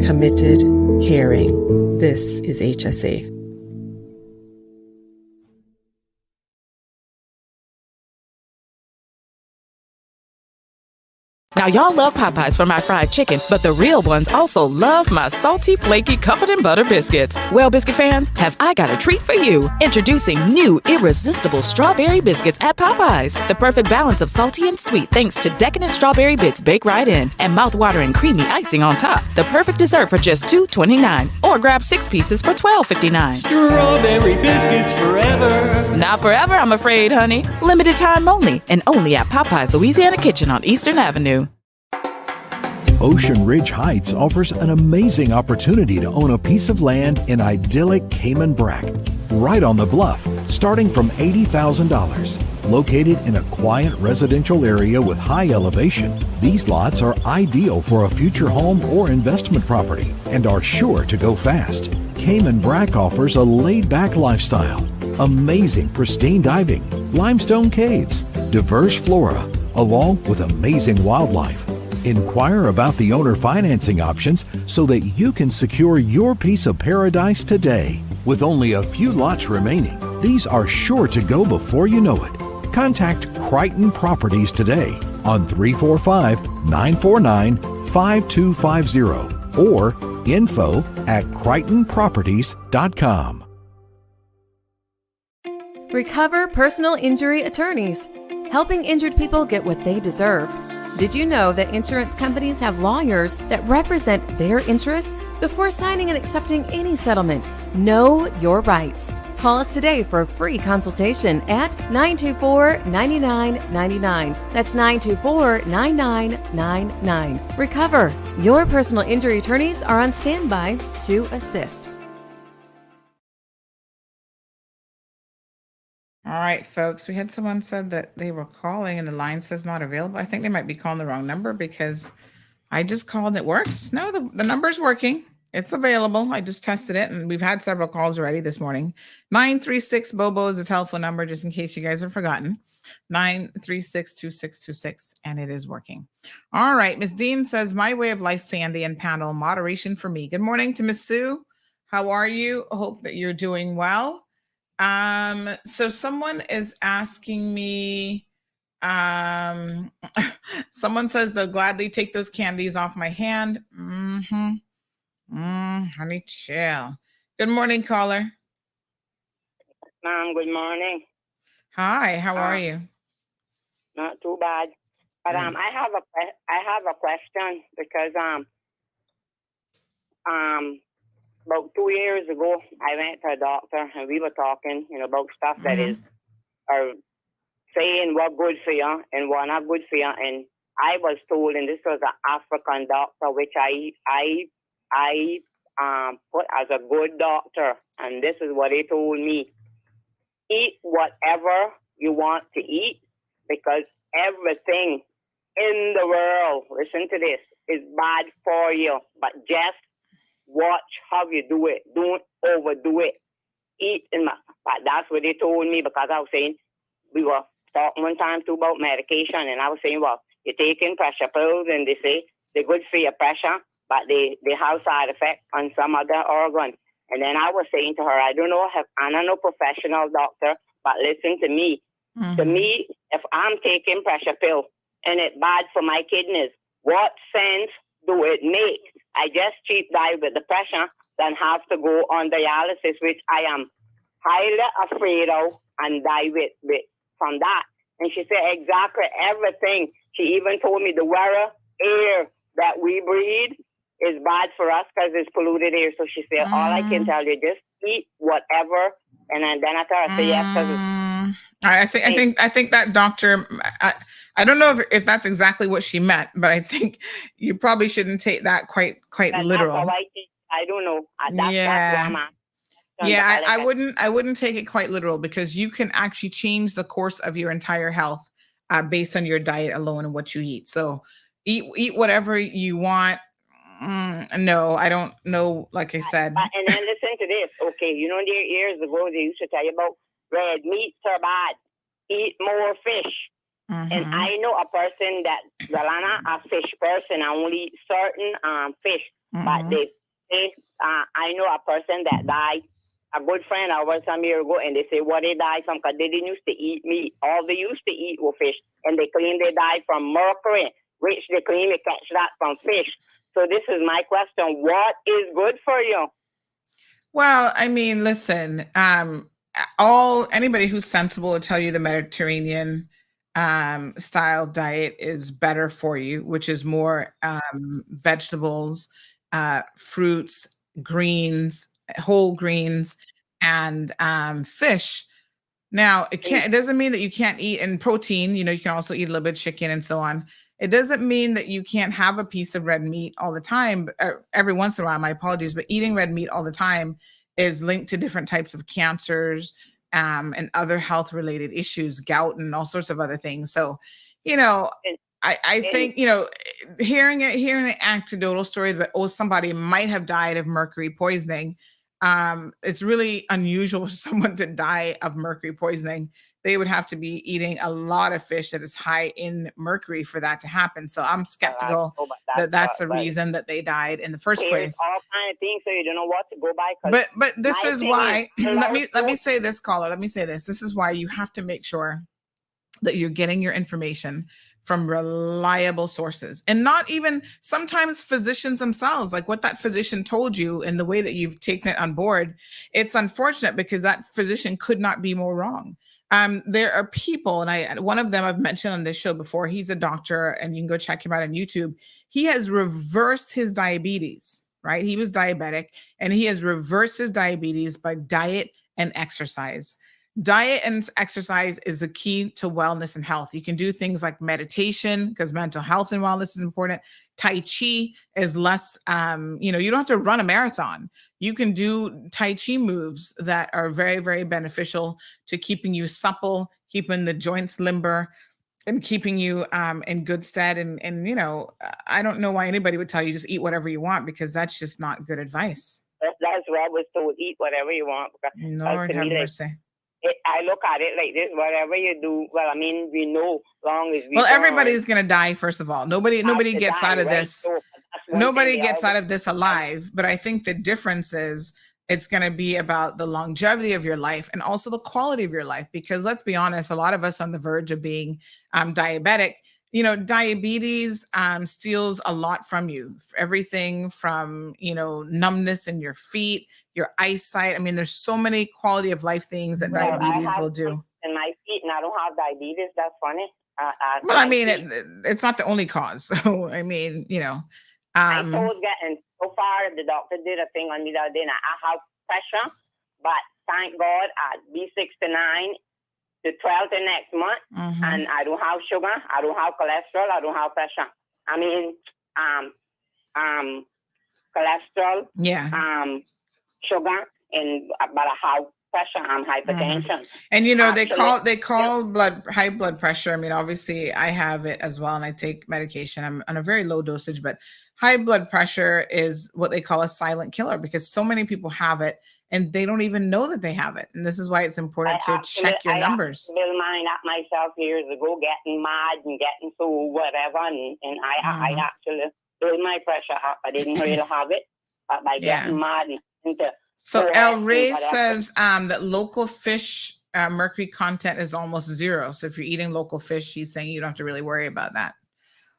committed, caring. This is HSA. Now, y'all love Popeyes for my fried chicken, but the real ones also love my salty, flaky, covered in butter biscuits. Well, biscuit fans, have I got a treat for you. Introducing new irresistible strawberry biscuits at Popeyes. The perfect balance of salty and sweet thanks to decadent strawberry bits baked right in and mouth-watering creamy icing on top. The perfect dessert for just $2.29, or grab 6 pieces for $12.59. Strawberry biscuits forever. Not forever, I'm afraid, honey. Limited time only, and only at Popeyes Louisiana Kitchen on Eastern Avenue. Ocean Ridge Heights offers an amazing opportunity to own a piece of land in idyllic Cayman Brac, right on the bluff, starting from $80,000. Located in a quiet residential area with high elevation, these lots are ideal for a future home or investment property and are sure to go fast. Cayman Brac offers a laid-back lifestyle, amazing pristine diving, limestone caves, diverse flora, along with amazing wildlife. Inquire about the owner financing options so that you can secure your piece of paradise today. With only a few lots remaining, these are sure to go before you know it. Contact Crichton Properties today on 345-949-5250 or info@crichtonproperties.com. Recover Personal Injury Attorneys, helping injured people get what they deserve. Did you know that insurance companies have lawyers that represent their interests? Before signing and accepting any settlement, know your rights. Call us today for a free consultation at 924-9999. That's 924-9999. Recover. Your personal injury attorneys are on standby to assist. All right, folks, we had someone said that they were calling and the line says not available. I think they might be calling the wrong number because I just called and it works. No, the number's working. It's available. I just tested it and we've had several calls already this morning. 936-BOBO is the telephone number, just in case you guys have forgotten. 936-2626, and it is working. All right, Miss Dean says, my way of life, Sandy and panel, moderation for me. Good morning to Miss Sue. How are you? Hope that you're doing well. So someone is asking me, someone says they'll gladly take those candies off my hand. Honey, chill. Good morning, caller. Ma'am, good morning. Hi, how are you? Not too bad. But I have a question because about 2 years ago, I went to a doctor and we were talking, about stuff that is saying what good for you and what not good for you. And I was told, and this was an African doctor, which I put as a good doctor, and this is what he told me: eat whatever you want to eat, because everything in the world, listen to this, is bad for you. But just watch how you do it. Don't overdo it. Eat but that's what they told me, because I was saying, we were talking one time too about medication, and I was saying, well, you're taking pressure pills, and they say they're good for your pressure, but they have side effects on some other organ. And then I was saying to her, I don't know, I'm not no professional doctor, but listen to me. Mm-hmm. To me, if I'm taking pressure pill and it's bad for my kidneys, what sense do it make? I just cheap die with the pressure than have to go on dialysis, which I am highly afraid of, and die with from that. And she said exactly everything. She even told me the weather air that we breathe is bad for us because it's polluted air. So she said, all I can tell you, just eat whatever. And then I tell her, say yes, because I think that doctor, I don't know if that's exactly what she meant, but I think you probably shouldn't take that quite literal. That's how I think. I don't know. That's why I'm asking. Yeah, I wouldn't take it quite literal, because you can actually change the course of your entire health based on your diet alone and what you eat. So eat whatever you want. No, I don't know. Like I said, and then listen to this. Okay, years ago they used to tell you about red meats are bad. Eat more fish. Mm-hmm. And I know a person that, a fish person. I only eat certain fish. Mm-hmm. But they say, I know a person that died. A good friend I was some years ago, and they say what they died from, because they didn't used to eat meat. All they used to eat were fish, and they claim they died from mercury, which they claim they catch that from fish. So this is my question: what is good for you? Well, I mean, listen. Anybody who's sensible will tell you the Mediterranean style diet is better for you, which is more vegetables, fruits, greens, whole greens, and fish. Now, it doesn't mean that you can't eat and protein. You can also eat a little bit of chicken and so on. It doesn't mean that you can't have a piece of red meat all the time. Every once in a while, my apologies, but eating red meat all the time is linked to different types of cancers and other health-related issues, gout and all sorts of other things. So, I think, hearing an anecdotal story that, somebody might have died of mercury poisoning, it's really unusual for someone to die of mercury poisoning. They would have to be eating a lot of fish that is high in mercury for that to happen. So I'm skeptical that that's the reason that they died in the first place. All kind of things, so you don't know what to go by. But this is why. Let me say this, caller. Let me say this. This is why you have to make sure that you're getting your information from reliable sources, and not even sometimes physicians themselves, like what that physician told you and the way that you've taken it on board. It's unfortunate because that physician could not be more wrong. There are people, and one of them I've mentioned on this show before. He's a doctor, and you can go check him out on YouTube. He has reversed his diabetes, right? He was diabetic, and he has reversed his diabetes by diet and exercise. Diet and exercise is the key to wellness and health. You can do things like meditation, because mental health and wellness is important. Tai Chi is less, you don't have to run a marathon. You can do Tai Chi moves that are very, very beneficial to keeping you supple, keeping the joints limber, and keeping you in good stead. And I don't know why anybody would tell you just eat whatever you want, because that's just not good advice. That's what I was told: eat whatever you want. Lord have mercy. I look at it like this: whatever you do, well, I mean, we know long as we. Well, everybody's gonna die. First of all, nobody gets out of this. So nobody gets out of this alive. But I think the difference is it's going to be about the longevity of your life and also the quality of your life. Because let's be honest, a lot of us on the verge of being diabetic. Diabetes steals a lot from you. Everything from numbness in your feet, your eyesight. I mean, there's so many quality of life things that diabetes will do. In my feet, and I don't have diabetes. That's funny. Well, I mean, it's not the only cause. So, I mean, I told getting so far, the doctor did a thing on me the other day, and I have pressure, but thank God I'd be 69 the 12th of next month, and I don't have sugar, I don't have cholesterol, I don't have pressure. I mean, cholesterol, Yeah. sugar, and about a high pressure and hypertension. And you know, Actually, they call high blood pressure. I mean, obviously I have it as well and I take medication. I'm on a very low dosage, but high blood pressure is what they call a silent killer because so many people have it and they don't even know that they have it. And this is why it's important to check your numbers. I built mine up myself years ago, getting mad and getting so whatever, and I actually built my pressure up. I didn't really have it, but by getting mad and into So El Rey says that local fish mercury content is almost zero. So if you're eating local fish, he's saying you don't have to really worry about that.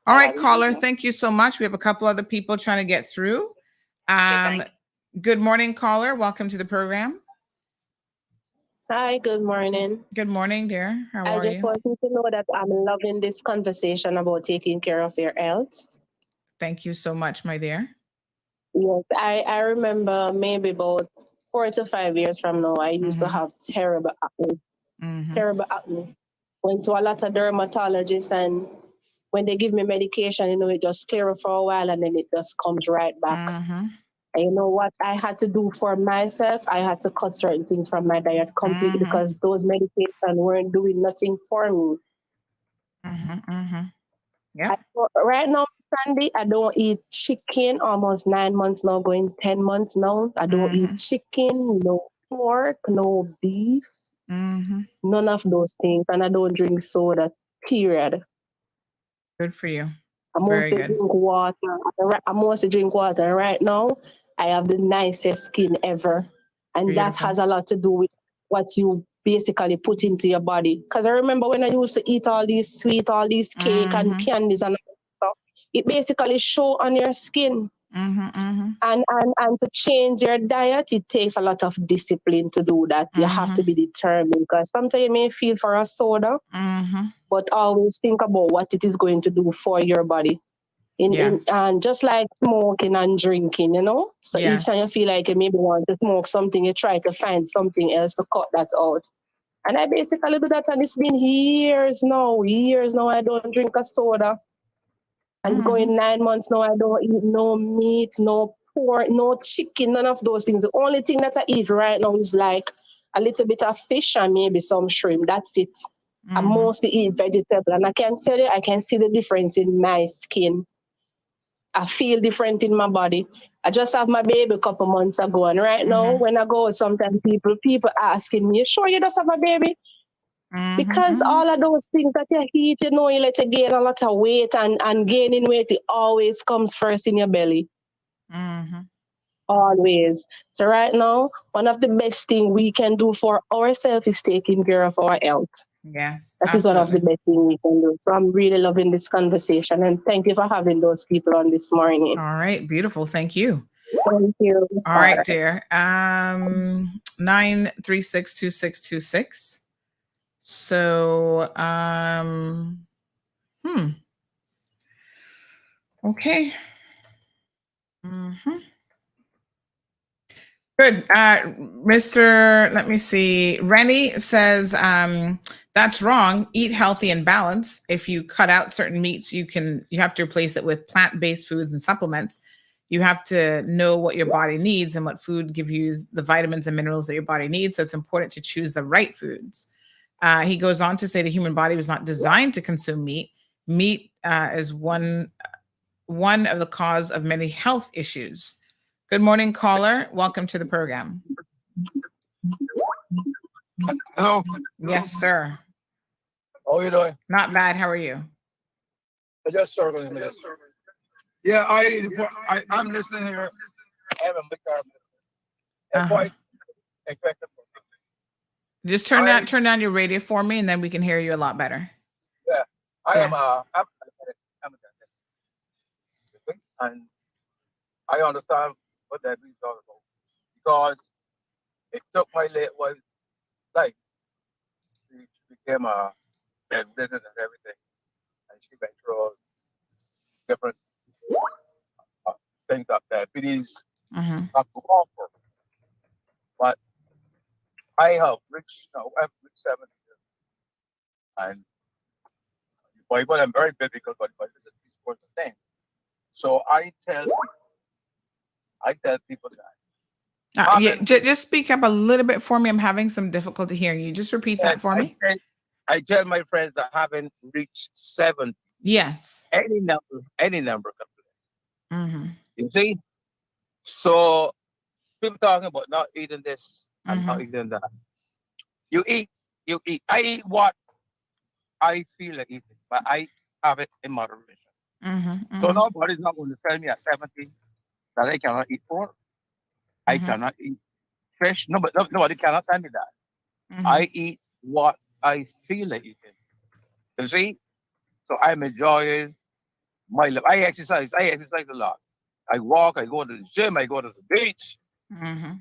All right, caller, thank you so much. We have a couple other people trying to get through. Good morning, caller. Welcome to the program. Hi, good morning. Good morning, dear. How are you? I just want you to know that I'm loving this conversation about taking care of your health. Thank you so much, my dear. Yes, I remember maybe about 4 to 5 years from now, I used to have terrible acne. Terrible acne. Went to a lot of dermatologists, and when they give me medication, you know, it just clear up for a while and then it just comes right back. And you know what I had to do for myself? I had to cut certain things from my diet completely because those medications weren't doing nothing for me. Yeah. Right now, Sandy, I don't eat chicken almost 9 months now, going 10 months now. I don't eat chicken, no pork, no beef, none of those things. And I don't drink soda, period. Good for you. I mostly drink water. I mostly drink water. And right now, I have the nicest skin ever. And that has a lot to do with what you basically put into your body. Because I remember when I used to eat all these sweet, all these cake and candies and stuff, it basically show on your skin. And to change your diet, it takes a lot of discipline to do that. You have to be determined because sometimes you may feel for a soda, but always think about what it is going to do for your body. And just like smoking and drinking, you know? So each time you feel like you maybe want to smoke something, you try to find something else to cut that out. And I basically do that, and it's been years now I don't drink a soda. And it's going 9 months now, I don't eat no meat, no pork, no chicken, none of those things. The only thing that I eat right now is like a little bit of fish and maybe some shrimp. That's it. I mostly eat vegetable, and I can tell you, I can see the difference in my skin. I feel different in my body. I just have my baby a couple months ago, and right now when I go out, sometimes people asking me, "You sure you just have a baby?" Because all of those things that you eat, you know, you let you gain a lot of weight, and gaining weight, it always comes first in your belly. Always. So right now, one of the best things we can do for ourselves is taking care of our health. Yes, that is one of the best things we can do. So I'm really loving this conversation, and thank you for having those people on this morning. All right, beautiful. Thank you. Thank you. All right, dear. 9362626. So, okay. Good. Let me see. Rennie says, that's wrong. Eat healthy and balance. If you cut out certain meats, you have to replace it with plant-based foods and supplements. You have to know what your body needs and what food gives you the vitamins and minerals that your body needs. So it's important to choose the right foods. He goes on to say the human body was not designed to consume meat. Meat is one of the cause of many health issues. Good morning, caller. Welcome to the program. Hello. Yes, sir. How are you doing? Not bad. How are you? I just circling this. Yeah, I'm listening here. I have a big car. Quite effective. Just turn down your radio for me, and then we can hear you a lot better. Yeah, I'm and I understand what that is all about because it took my late wife's life. She became a bedridden and everything, and she went through different things like diabetes, but I have reached now. I've reached 70 years, and but I'm very biblical, but this is the thing. So I tell people I tell people that. Yeah, just speak up a little bit for me. I'm having some difficulty hearing you. Just repeat that for me. I tell my friends that haven't reached 70. Yes. Any number can play. Mm-hmm. You see? So people talking about not eating this and not eating that. You eat. I eat what I feel like eating, but I have it in moderation. So nobody's not going to tell me at 70 that I cannot eat pork. I cannot eat fish. Nobody cannot tell me that. I eat what I feel like eating. You see? So I'm enjoying my life. I exercise a lot. I walk, I go to the gym, I go to the beach, and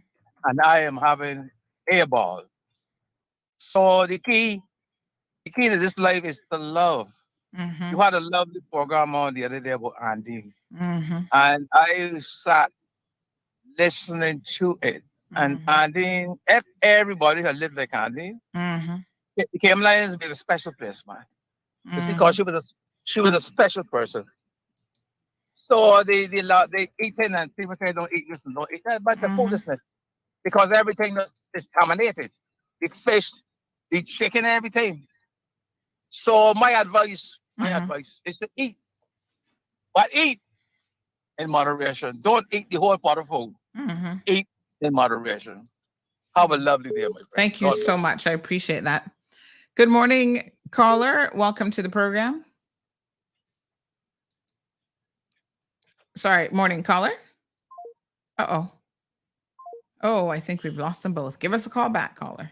I am having a ball. So the key to this life is to love. You had a lovely program on the other day about Andy. And I sat listening to it. And Andy, if everybody had lived like Andy, the Cayman Islands would be a special place, man. You see, because she was a special person. So they eating and people say don't eat this and don't eat that, but the foolishness. Because everything is contaminated. The fish, the chicken, everything. So my advice is to eat. But eat in moderation. Don't eat the whole pot of food. Eat in moderation. Have a lovely day, my friend. Thank you so much. I appreciate that. Good morning, caller. Welcome to the program. Sorry, morning, caller. Uh-oh. Oh, I think we've lost them both. Give us a call back, caller.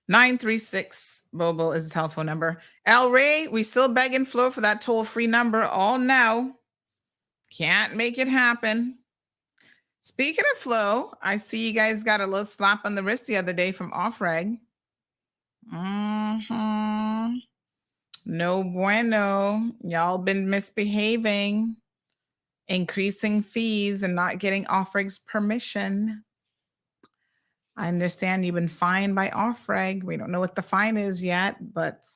936 Bobo is the telephone number. El Ray, we still begging Flo for that toll-free number all now. Can't make it happen. Speaking of Flo, I see you guys got a little slap on the wrist the other day from Offreg. No bueno. Y'all been misbehaving, increasing fees and not getting Offreg's permission. I understand you've been fined by Offreg. We don't know what the fine is yet, but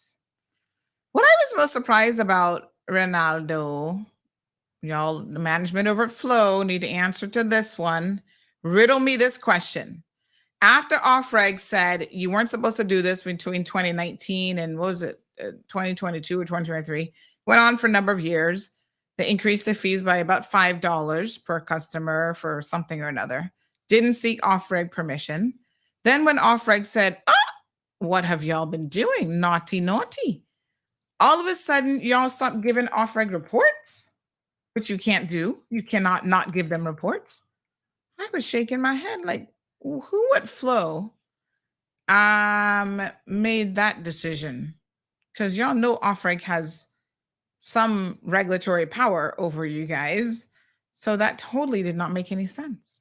what I was most surprised about, Ronaldo, y'all, the management over at Flow need to answer to this one. Riddle me this question. After Offreg said you weren't supposed to do this between 2019 and what was it, 2022 or 2023, went on for a number of years. They increased the fees by about $5 per customer for something or another. Didn't seek Offreg permission. Then when Offreg said, what have y'all been doing? Naughty, naughty. All of a sudden, y'all stopped giving Offreg reports, which you can't do. You cannot not give them reports. I was shaking my head like, who at Flow made that decision? Because y'all know Offreg has some regulatory power over you guys. So that totally did not make any sense.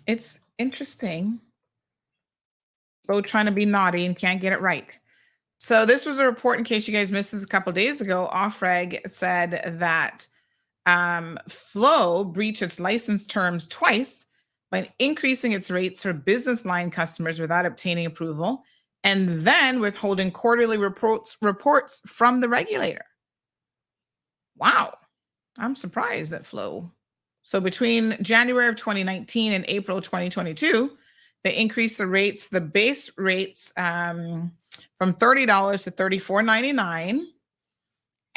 It's interesting. Both trying to be naughty and can't get it right. So this was a report, in case you guys missed this a couple of days ago. Offreg said that Flow breached its license terms twice by increasing its rates for business line customers without obtaining approval, and then withholding quarterly reports from the regulator. Wow. I'm surprised at Flow. So between January of 2019 and April 2022, they increased the rates, the base rates, from $30 to $34.99.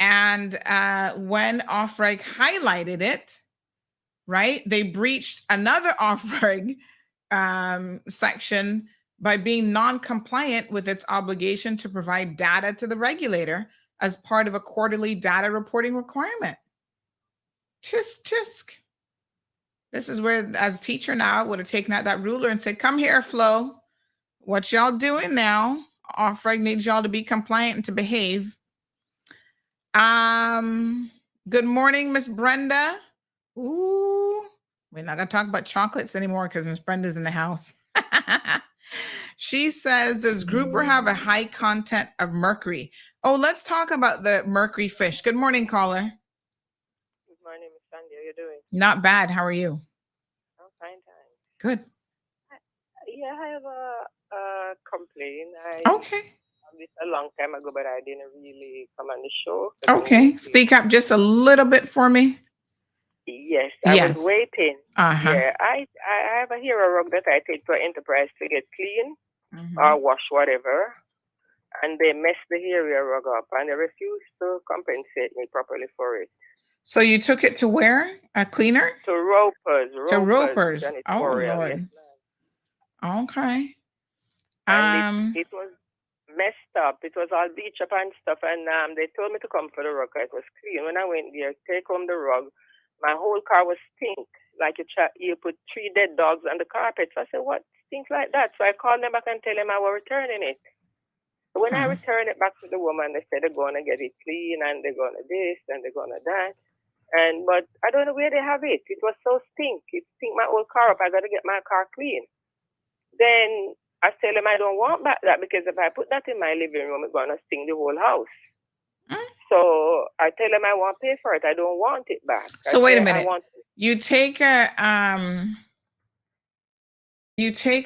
And when Offreg highlighted it, right, they breached another Offreg section by being non-compliant with its obligation to provide data to the regulator as part of a quarterly data reporting requirement. Tisk. This is where, as a teacher now, I would have taken out that ruler and said, come here, Flo. What y'all doing now? Offreg needs y'all to be compliant and to behave. Good morning, Miss Brenda. Ooh, we're not gonna talk about chocolates anymore because Miss Brenda's in the house. She says, does grouper have a high content of mercury? Oh, let's talk about the mercury fish. Good morning, caller. Good morning, Miss Sandy. How are you doing? Not bad. How are you? I'm fine, thanks. Good. Yeah, I have a complaint. Okay. This a long time ago, but I didn't really come on the show. Okay. Speak up just a little bit for me. Yes, I was Yes. waiting. Uh-huh. Yeah, I have a hero rug that I take to an enterprise to get clean Mhm. or wash whatever, and they messed the area rug up, and they refused to compensate me properly for it. So you took it to where? A cleaner? To Ropers, To Ropers. Oh janitorial, Lord. yes. Okay. And it was messed up. It was all beach up and stuff, and they told me to come for the rug. It was clean. When I went there, take home the rug, my whole car was stink. Like you put 3 dead dogs on the carpet. So I said, what stink like that? So I called them back and tell them I was returning it. So when I returned it back to the woman, they said they're going to get it clean and they're going to this and they're going to that. But I don't know where they have it. It was so stink. It stink my whole car up. I got to get my car clean. Then I tell them I don't want back that because if I put that in my living room, it's going to stink the whole house. So I tell them I won't pay for it. I don't want it back. So wait a minute. You take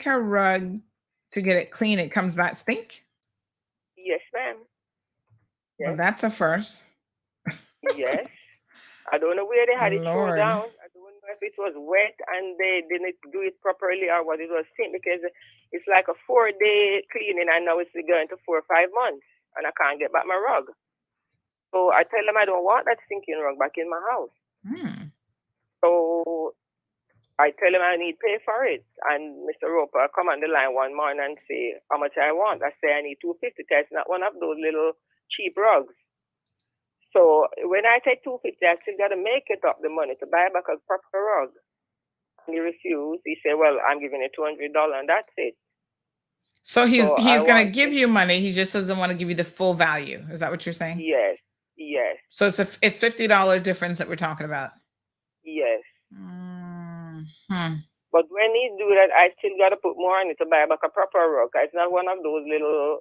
a rug to get it clean. It comes back stink? Yes, ma'am. Yes. Well, that's a first. Yes. I don't know where they had it thrown Lord. down. I don't know if it was wet and they didn't do it properly or what it was stink, because it's like a 4-day cleaning and now it's going to 4 or 5 months and I can't get back my rug. So I tell them I don't want that stinking rug back in my house. So I tell him I need pay for it. And Mr. Roper come on the line one morning and say how much I want. I say I need $250 because it's not one of those little cheap rugs. So when I take $250, I still got to make it up the money to buy back a proper rug. And he refused. He said, well, I'm giving you $200 and that's it. So he's going to give you money. He just doesn't want to give you the full value. Is that what you're saying? Yes. Yes. So it's $50 difference that we're talking about. Yes. But when he do that, I still got to put more on it to buy back a proper rug. It's not one of those little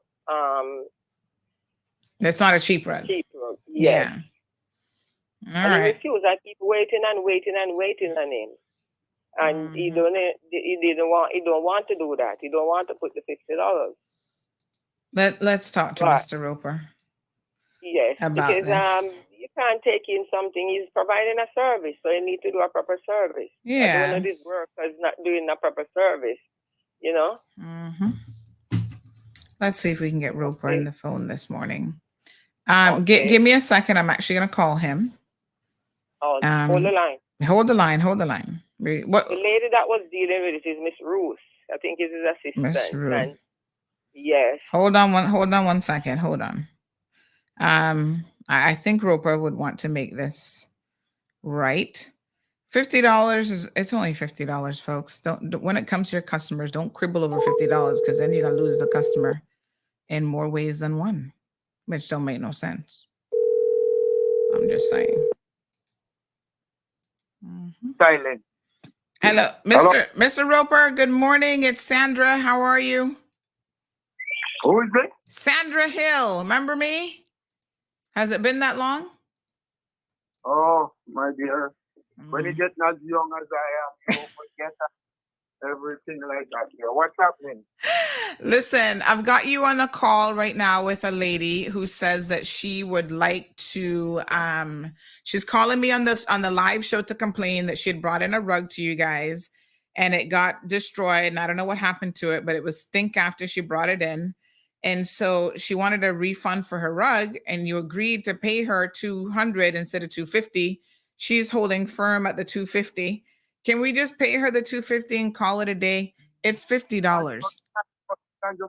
It's not a cheap rug. Cheap rug. Yes. Yeah. And he refused. I keep waiting and waiting and waiting on him. And he don't want to do that. He don't want to put the $50. Let's talk to Mr. Roper. Yes, about because this. you can't take in something. He's providing a service, so you need to do a proper service. I don't know this worker is not doing a proper service, you know? Let's see if we can get Roper on the phone this morning. Okay. Give me a second. I'm actually going to call him. Oh, hold the line. Hold the line. Hold the line. What? The lady that was dealing with it is Miss Ruth. I think it's his assistant. Miss Ruth. And yes. Hold on one second. Hold on. I think Roper would want to make this right. $50 it's only $50, folks. Don't when it comes to your customers, don't quibble over $50 because then you're gonna lose the customer in more ways than one, which don't make no sense. I'm just saying. Silent. Hello, Mr. Roper. Good morning. It's Sandra. How are you? Who is it? Sandra Hill. Remember me? Has it been that long? Oh, my dear. When you get as young as I am, you forget everything like that here. What's happening? Listen, I've got you on a call right now with a lady who says that she would like to she's calling me on the live show to complain that she had brought in a rug to you guys and it got destroyed and I don't know what happened to it, but it was stink after she brought it in. And so she wanted a refund for her rug and you agreed to pay her $200 instead of $250. She's holding firm at the $250. Can we just pay her the $250 and call it a day? It's $50. Just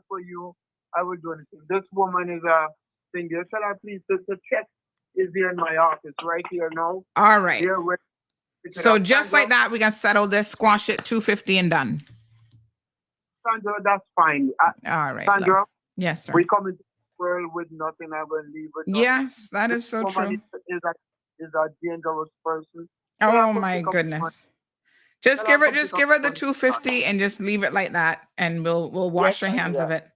for you, I will do anything. This woman is a thing. Shall I please? The check is there in my office right here now. All right. Here, so just like that, we can settle this, squash it, $250 and done. Sandra, that's fine. All right. Sandra. Love. Yes, sir. We come into the world with nothing. I will leave with nothing. Yes, that is so true. Is a dangerous person. Oh my goodness. Just give her the $250 and just leave it like that and we'll wash our hands of it.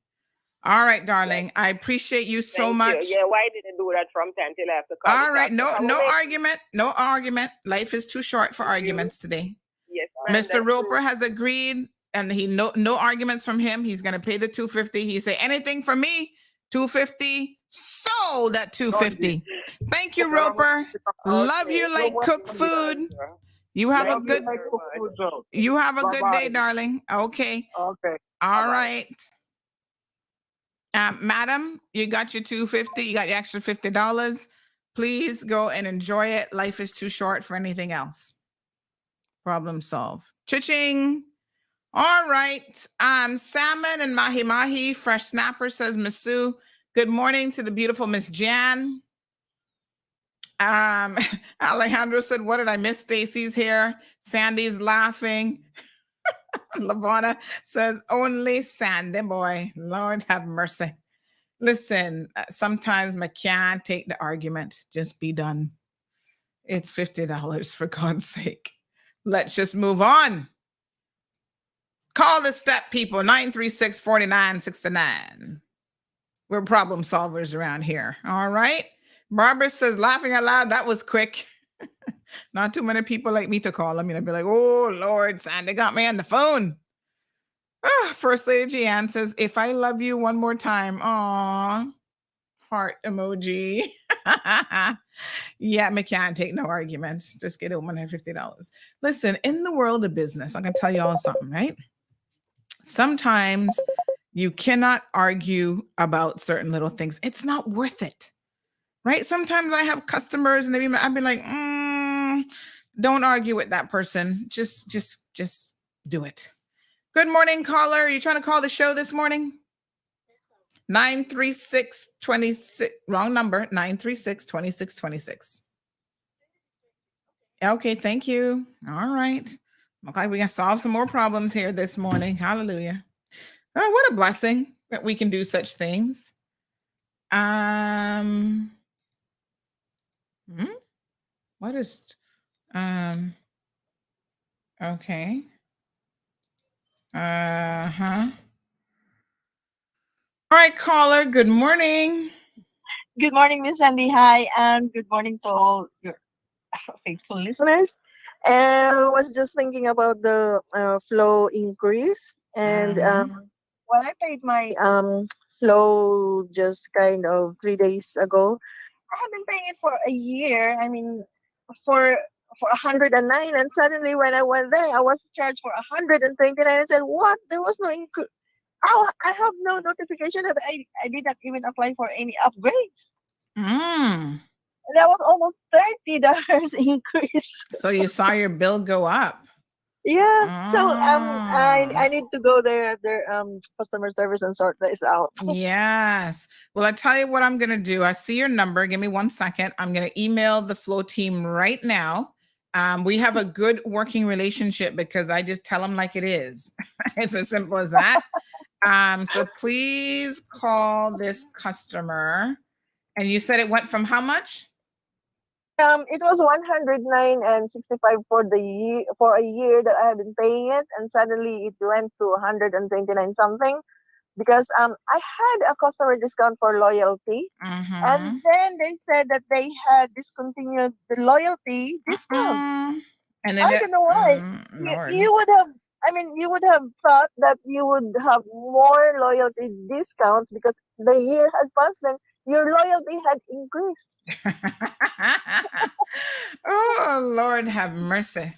All right, darling. I appreciate you so much. Yeah, why didn't do that from time till after call? All right, no argument. No argument. Life is too short for arguments today. Yes, Mr. Roper has agreed and no arguments from him. He's gonna pay the $250. He say anything from me, $250, Sold at $250. Thank you, Roper. Love you like cooked food. You have a good day, darling. Okay. Okay. All right. Madam, you got your $250. You got your extra $50. Please go and enjoy it. Life is too short for anything else. Problem solved. Cha-ching. All right. Salmon and mahi-mahi. Fresh snapper, says Miss Sue. Good morning to the beautiful Miss Jan. Alejandro said, what did I miss? Stacy's here. Sandy's laughing. Lavonna says, only Sandy boy. Lord have mercy. Listen, sometimes I can't take the argument. Just be done. It's $50 for God's sake. Let's just move on. Call the step people, 936-4969. We're problem solvers around here. All right. Barbara says, laughing out loud, that was quick. Not too many people like me to call. I mean, I'd be like, oh, Lord, Sandy got me on the phone. First Lady Jeanne says, if I love you one more time, aw, heart emoji. Yeah, I can't take no arguments. Just get it $150. Listen, in the world of business, I'm going to tell you all something, right? Sometimes you cannot argue about certain little things. It's not worth it, right? Sometimes I have customers and I'd be like, don't argue with that person. Just do it. Good morning, caller. Are you trying to call the show this morning? 936-26, wrong number, 936-2626. Okay, thank you. All right. Look like we can solve some more problems here this morning. Hallelujah. Oh, what a blessing that we can do such things. What is, okay. All right, caller, good morning. Good morning, Miss Sandy. Hi, and good morning to all your faithful listeners. I was just thinking about the flow increase, and when I paid my flow just kind of 3 days ago, I have been paying it for a year. I mean, for 109, and suddenly when I went there, I was charged for 129. I said, "What? There was no increase. Oh, I have no notification that I did not even apply for any upgrades." That was almost $30 increase. So you saw your bill go up. Yeah. So I need to go there at their customer service and sort this out. Yes. Well, I tell you what I'm gonna do. I see your number. Give me 1 second. I'm gonna email the Flow team right now. We have a good working relationship because I just tell them like it is. It's as simple as that. So please call this customer. And you said it went from how much? It was 109.65 for the year, for a year that I have been paying it, and suddenly it went to 129 something because I had a customer discount for loyalty, and then they said that they had discontinued the loyalty discount. And then I don't know why. You would have. I mean, you would have thought that you would have more loyalty discounts because the year had passed, then your loyalty had increased. Oh, Lord have mercy.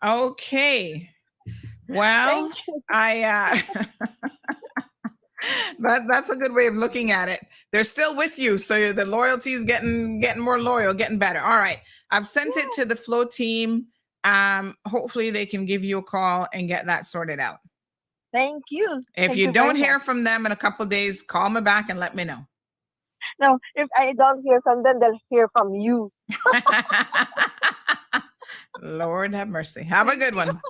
Okay. Well, that's a good way of looking at it. They're still with you, so the loyalty is getting more loyal, getting better. All right. I've sent it to the Flow team. Hopefully they can give you a call and get that sorted out. Thank you. If you don't hear from them in a couple of days, call me back and let me know. No, if I don't hear from them, they'll hear from you. Lord have mercy. Have a good one.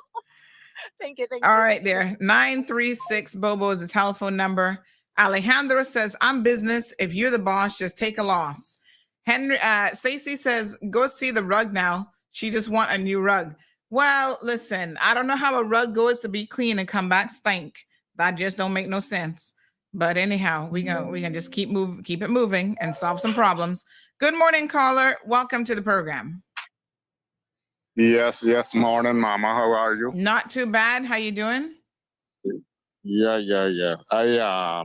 Thank you. All right, there. 936 Bobo is the telephone number. Alejandro says, I'm business. If you're the boss, just take a loss. Stacy says, go see the rug now. She just want a new rug. Well, listen, I don't know how a rug goes to be clean and come back stink. That just don't make no sense. But anyhow, we can just keep it moving and solve some problems. Good morning, caller. Welcome to the program. Yes, morning, Mama. How are you? Not too bad. How you doing? Yeah. I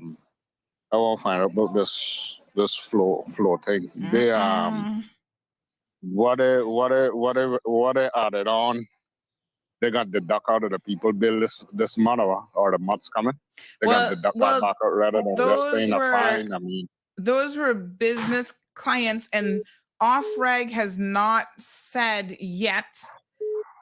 want to find out about this this flow thing. They what they added on. They got deduct out of the people bill this month or the month's coming. They got deduct that back out rather than just paying a fine. I mean, those were business clients, and Off-Reg has not said yet,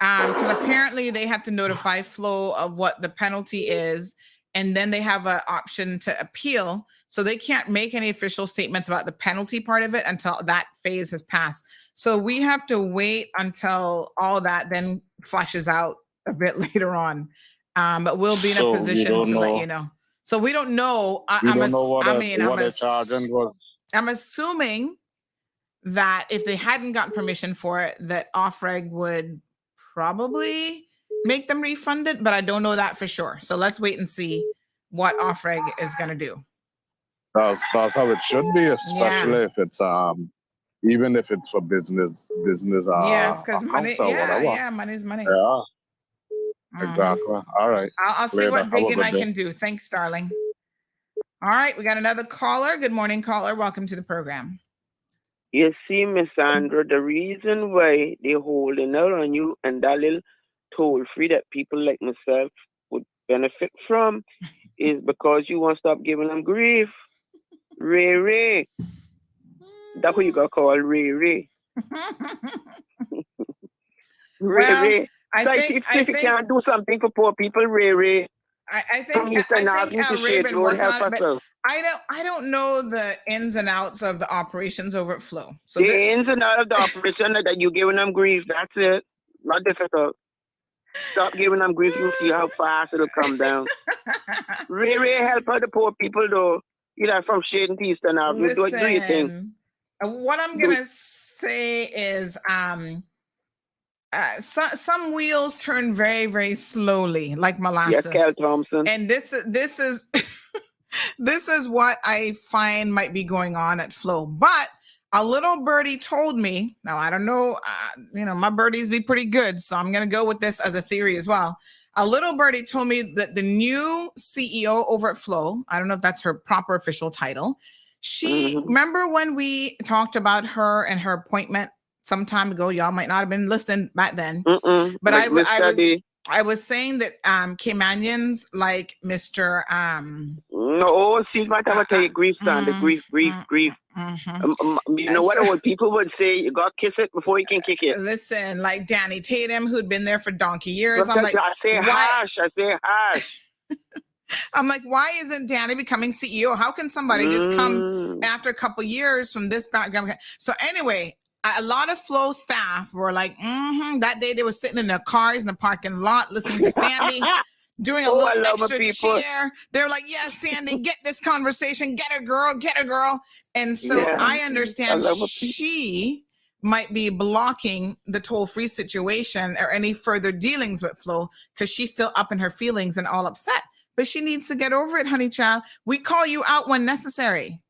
because apparently they have to notify Flow of what the penalty is, and then they have an option to appeal. So they can't make any official statements about the penalty part of it until that phase has passed. So we have to wait until all that then flushes out a bit later on. But we'll be in a position to let you know. So we don't know. I'm assuming that if they hadn't gotten permission for it, that Off-Reg would probably make them refund it, but I don't know that for sure. So let's wait and see what Off-Reg is going to do. That's how it should be, especially if it's even if it's for business. Yes, because money. Yeah, money's money. Yeah, exactly. All right. I'll see what digging I can do. Thanks, darling. All right, we got another caller. Good morning, caller. Welcome to the program. You see, Miss Sandra, the reason why they're holding out on you and that little toll free that people like myself would benefit from is because you won't stop giving them grief. Ray. That's what you got called, Ray. Ray. I think you can't do something for poor people, Ray. I think Ray been working on it, but I don't know the ins and outs of the operations over at Flow. So the ins and outs of the operation that you giving them grief. That's it. Not difficult. Stop giving them grief. You'll see how fast it'll come down. Ray, help out the poor people though. You know, from shade and east and out. Do your thing. What I'm gonna say is, some wheels turn very, very slowly, like molasses. Yes, Cal Thompson. And this is this is what I find might be going on at Flow. But a little birdie told me. Now I don't know. My birdies be pretty good, so I'm gonna go with this as a theory as well. A little birdie told me that the new CEO over at Flow, I don't know if that's her proper official title. Remember when we talked about her and her appointment some time ago? Y'all might not have been listening back then. But I was saying that Caymanians like Mr. No, see, my time I tell you, grief, son, the grief. You know what old people would say? You got to kiss it before you can kick it. Listen, like Danny Tatum, who'd been there for donkey years. I'm like, I say hush. I'm like, why isn't Danny becoming CEO? How can somebody just come after a couple years from this background? So anyway, a lot of Flow staff were like, that day they were sitting in their cars in the parking lot listening to Sandy doing a little extra cheer. They were like, yes, Sandy, get this conversation. Get her, girl. And so I understand she might be blocking the toll-free situation or any further dealings with Flow because she's still up in her feelings and all upset. But she needs to get over it, honey child. We call you out when necessary.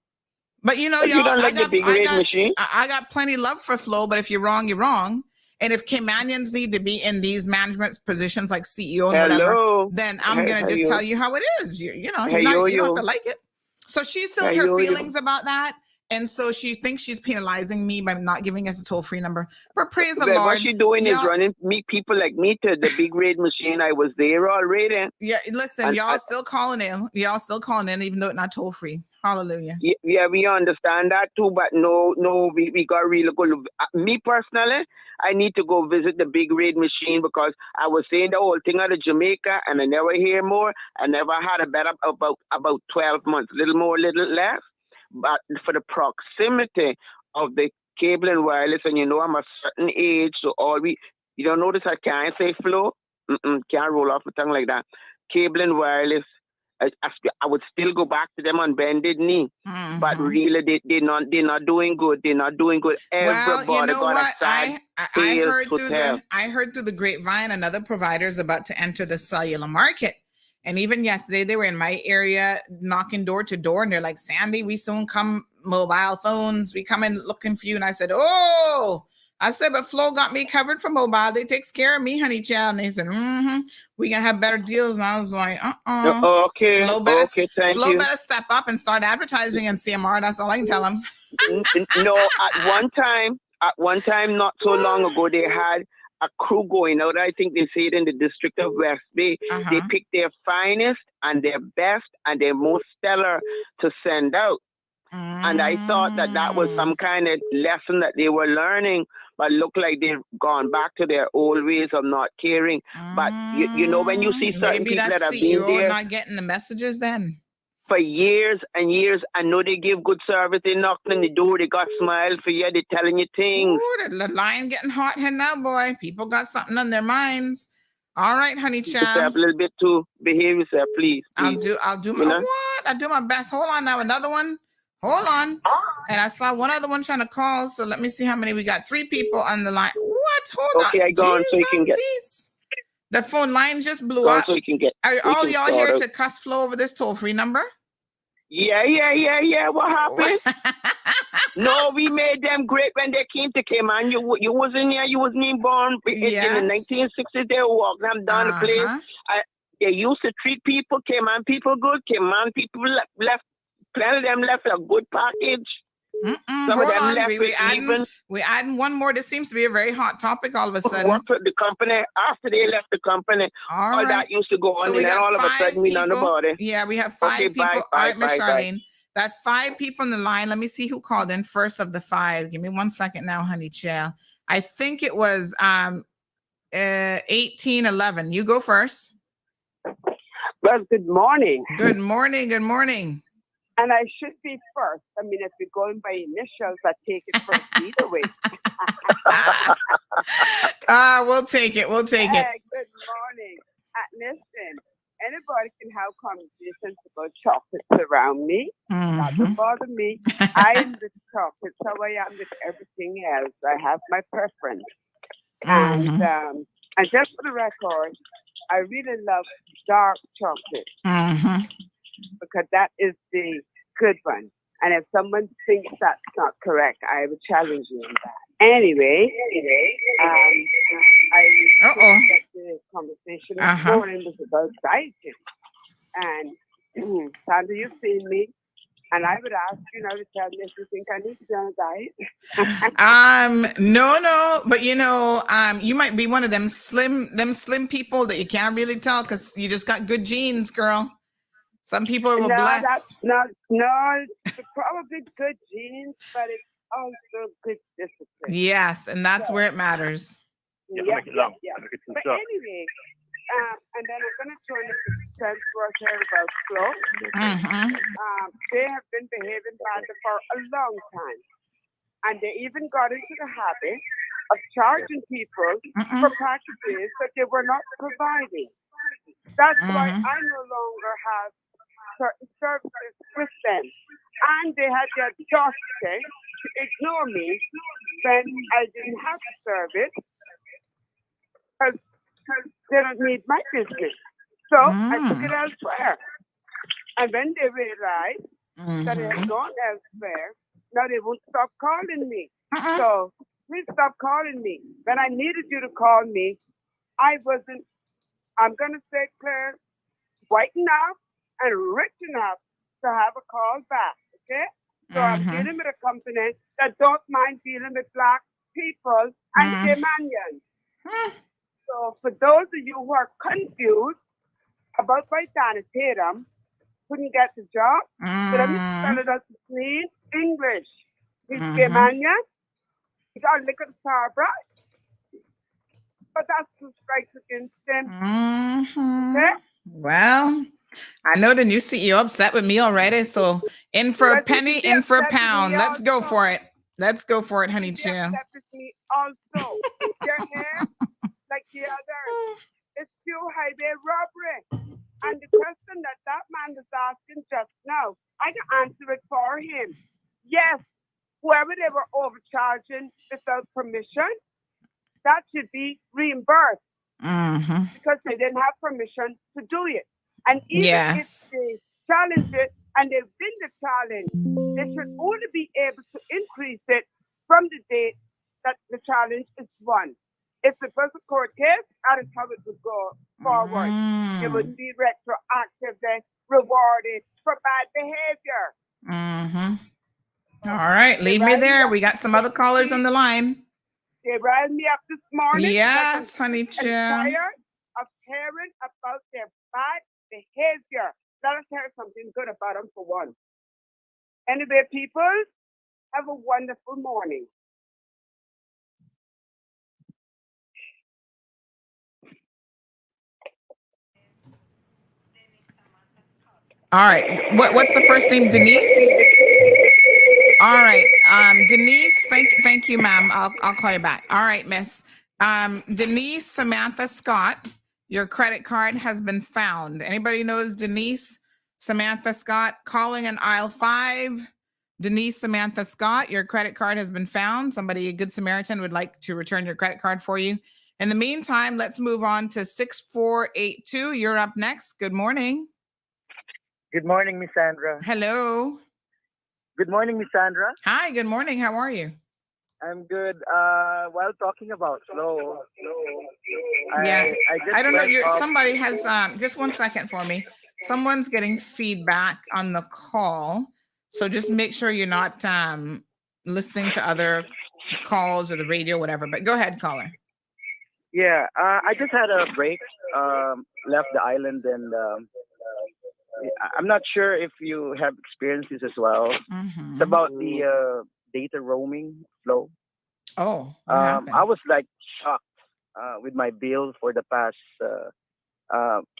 But y'all, I got plenty of love for Flow, but if you're wrong, you're wrong. And if Caymanians need to be in these management positions like CEO and whatever, then I'm going to just tell you how it is. You don't have to like it. So she's still in her feelings about that. And so she thinks she's penalizing me by not giving us a toll-free number. But praise the Lord. What she's doing is running people like me to the big red machine. I was there already. Yeah, listen, y'all still calling in, even though it's not toll-free. Hallelujah. Yeah, we understand that too, but no, we got really good. Me personally, I need to go visit the big red machine because I was saying the whole thing out of Jamaica and I never hear more. I never had a bet about 12 months, little more, little less. But for the proximity of the cable and wireless, and I'm a certain age, so you don't notice I can't say Flow, can't roll off my tongue like that. Cable and wireless, I would still go back to them on bended knee, but really they're not doing good. They're not doing good. Everybody got a sad I heard through the grapevine another provider is about to enter the cellular market. And even yesterday, they were in my area knocking door to door. And they're like, Sandy, we soon come mobile phones. We come in looking for you. And I said, I said, but Flo got me covered for mobile. They takes care of me, honey child. And they said, we gonna have better deals. And I was like, Okay, Flo better, thank Flo you. better step up and start advertising in CMR. That's all I can tell them. No, at one time, not so long ago, they had a crew going out. I think they say it in the district of West Bay. They picked their finest and their best and their most stellar to send out. And I thought that was some kind of lesson that they were learning, but look like they've gone back to their old ways of not caring. But you know, when you see certain people that have been there, not getting the messages then for years and years, I know they give good service. They knocked on the door, they got smiles for you, they telling you things. Ooh, the line getting hot here now, boy. People got something on their minds. All right, honey child. A little bit too. Behave yourself, please. I'll do my what? I do my best. Hold on now, another one. Hold on. And I saw one other one trying to call. So let me see how many we got. 3 people on the line. What? Hold on. Okay, I go on so you can get. Please. The phone line just blew up. So you can get. Are all y'all here to cuss Flo over this toll-free number? Yeah. What happened? No, we made them great when they came to Cayman. You wasn't here. You wasn't born in the 1960s. They walked them down the place. They used to treat people, Cayman people good. Cayman people left. Plenty of them left a good package. Some of them left we adding one more. This seems to be a very hot topic all of a sudden. Work for the company after they left the company. All that used to go on, so and then all of a sudden we know about it. Yeah, we have 5 people. All right, Miss Charlene. That's 5 people on the line. Let me see who called in first of the 5. Give me 1 second now, honey child. I think it was 1811. You go first. Well, good morning. Good morning. Good morning. And I should be first. I mean, if you're going by initials, I take it first either way. We'll take it. We'll take it. Good morning. Listen, anybody can have conversations about chocolates around me. That don't bother me. I am with chocolates, how I am with everything else. I have my preference. And just for the record, I really love dark chocolate. Because that is the good one. And if someone thinks that's not correct, I will challenge you on that. Anyway, I think that the conversation this morning was about dieting. And Sandra, you've seen me. And I would ask you now to tell me if you think I need to be on a diet. No, but you might be one of them slim people that you can't really tell because you just got good genes, girl. Some people were blessed. It's probably good genes, but it's also good discipline. Yes, and that's where it matters. Yeah. But anyway, and then I'm going to turn to Sense Work here about Flo. They have been behaving badly for a long time. And they even got into the habit of charging people for packages that they were not providing. That's why I no longer have certain services with them. And they had the audacity to ignore me when I didn't have to serve it because they don't need my business. So I took it elsewhere. And when they realized that it had gone elsewhere, now they won't stop calling me. So please stop calling me. When I needed you to call me, I'm going to say, Claire, white enough and rich enough to have a call back, okay? So I'm dealing with a company that don't mind dealing with black people and Caymanians. So for those of you who are confused about why Dana Tatum couldn't get the job, so let me spell it out in plain English. He's Caymanian. He got a liquor Barbara. But that's 2 strikes against him. Okay? Well, I know the new CEO upset with me already. So in for a penny, in for a pound. Let's go for it. Let's go for it, honey chill. Me also. Your hair, like the others, it's pure highway robbery. And the question that man was asking just now, I can answer it for him. Yes, whoever they were overcharging without permission, that should be reimbursed because they didn't have permission to do it. And even if they challenge it and they win the challenge, they should only be able to increase it from the date that the challenge is won. If it was a court case, that is how it would go forward. It wouldn't be retroactively rewarded for bad behavior. Mm-hmm. All right, leave me there. We got some other callers on the line. They riled me up this morning. Yes, honey chill. I'm tired of hearing about their bad behavior. Let us hear something good about them for one. Anyway, people, have a wonderful morning. All right. What's the first name? Denise? All right. Denise, thank you, ma'am. I'll call you back. All right, miss. Denise Samantha Scott, your credit card has been found. Anybody knows Denise Samantha Scott? Calling in aisle 5. Denise Samantha Scott, your credit card has been found. Somebody, a good Samaritan, would like to return your credit card for you. In the meantime, let's move on to 6482. You're up next. Good morning. Good morning, Miss Sandra. Hello. Good morning, Miss Sandra. Hi, good morning. How are you? I'm good. While talking about flow, yeah, I don't know. Somebody has somebody just 1 second for me. Someone's getting feedback on the call, so just make sure you're not listening to other calls or the radio, whatever. But go ahead, caller. Yeah, I just had a break. Left the island, and I'm not sure if you have experienced this as well. Mm-hmm. It's about the data roaming flow. Oh, what happened? I was like shocked with my bill for the past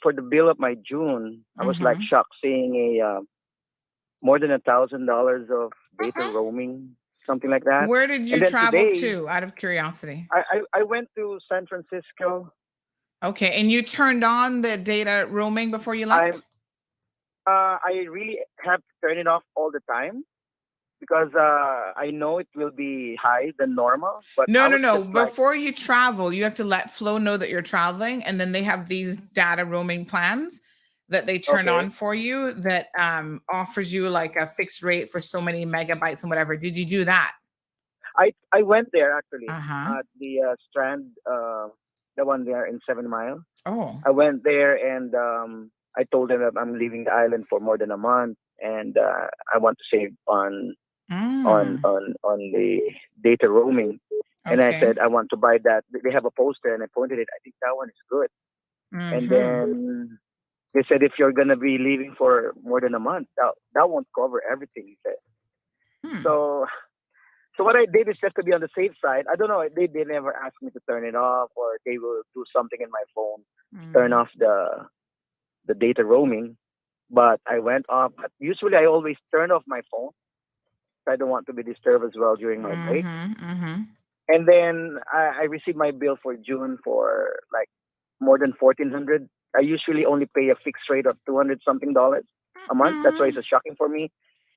for the bill of my June. I was like shocked seeing a more than $1,000 of data roaming, something like that. Where did you travel to, out of curiosity? I went to San Francisco. Okay, and you turned on the data roaming before you left? I really have to turn it off all the time because I know it will be higher than normal. But No. Before you travel, you have to let Flow know that you're traveling, and then they have these data roaming plans that they turn on for you that offers you like a fixed rate for so many megabytes and whatever. Did you do that? I went there actually at the Strand, the one there in 7 Mile. Oh. I went there and I told them that I'm leaving the island for more than a month, and I want to save on the data roaming. And I said I want to buy that. They have a poster, and I pointed it. I think that one is good. And then they said if you're gonna be leaving for more than a month, that won't cover everything. He said. So what I did is just to be on the safe side. I don't know. They never asked me to turn it off, or they will do something in my phone, turn off the data roaming. But I went off. But usually I always turn off my phone. I don't want to be disturbed as well during my break. And then I received my bill for June for like more than $1,400. I usually only pay a fixed rate of $200 something a month. That's why it's shocking for me.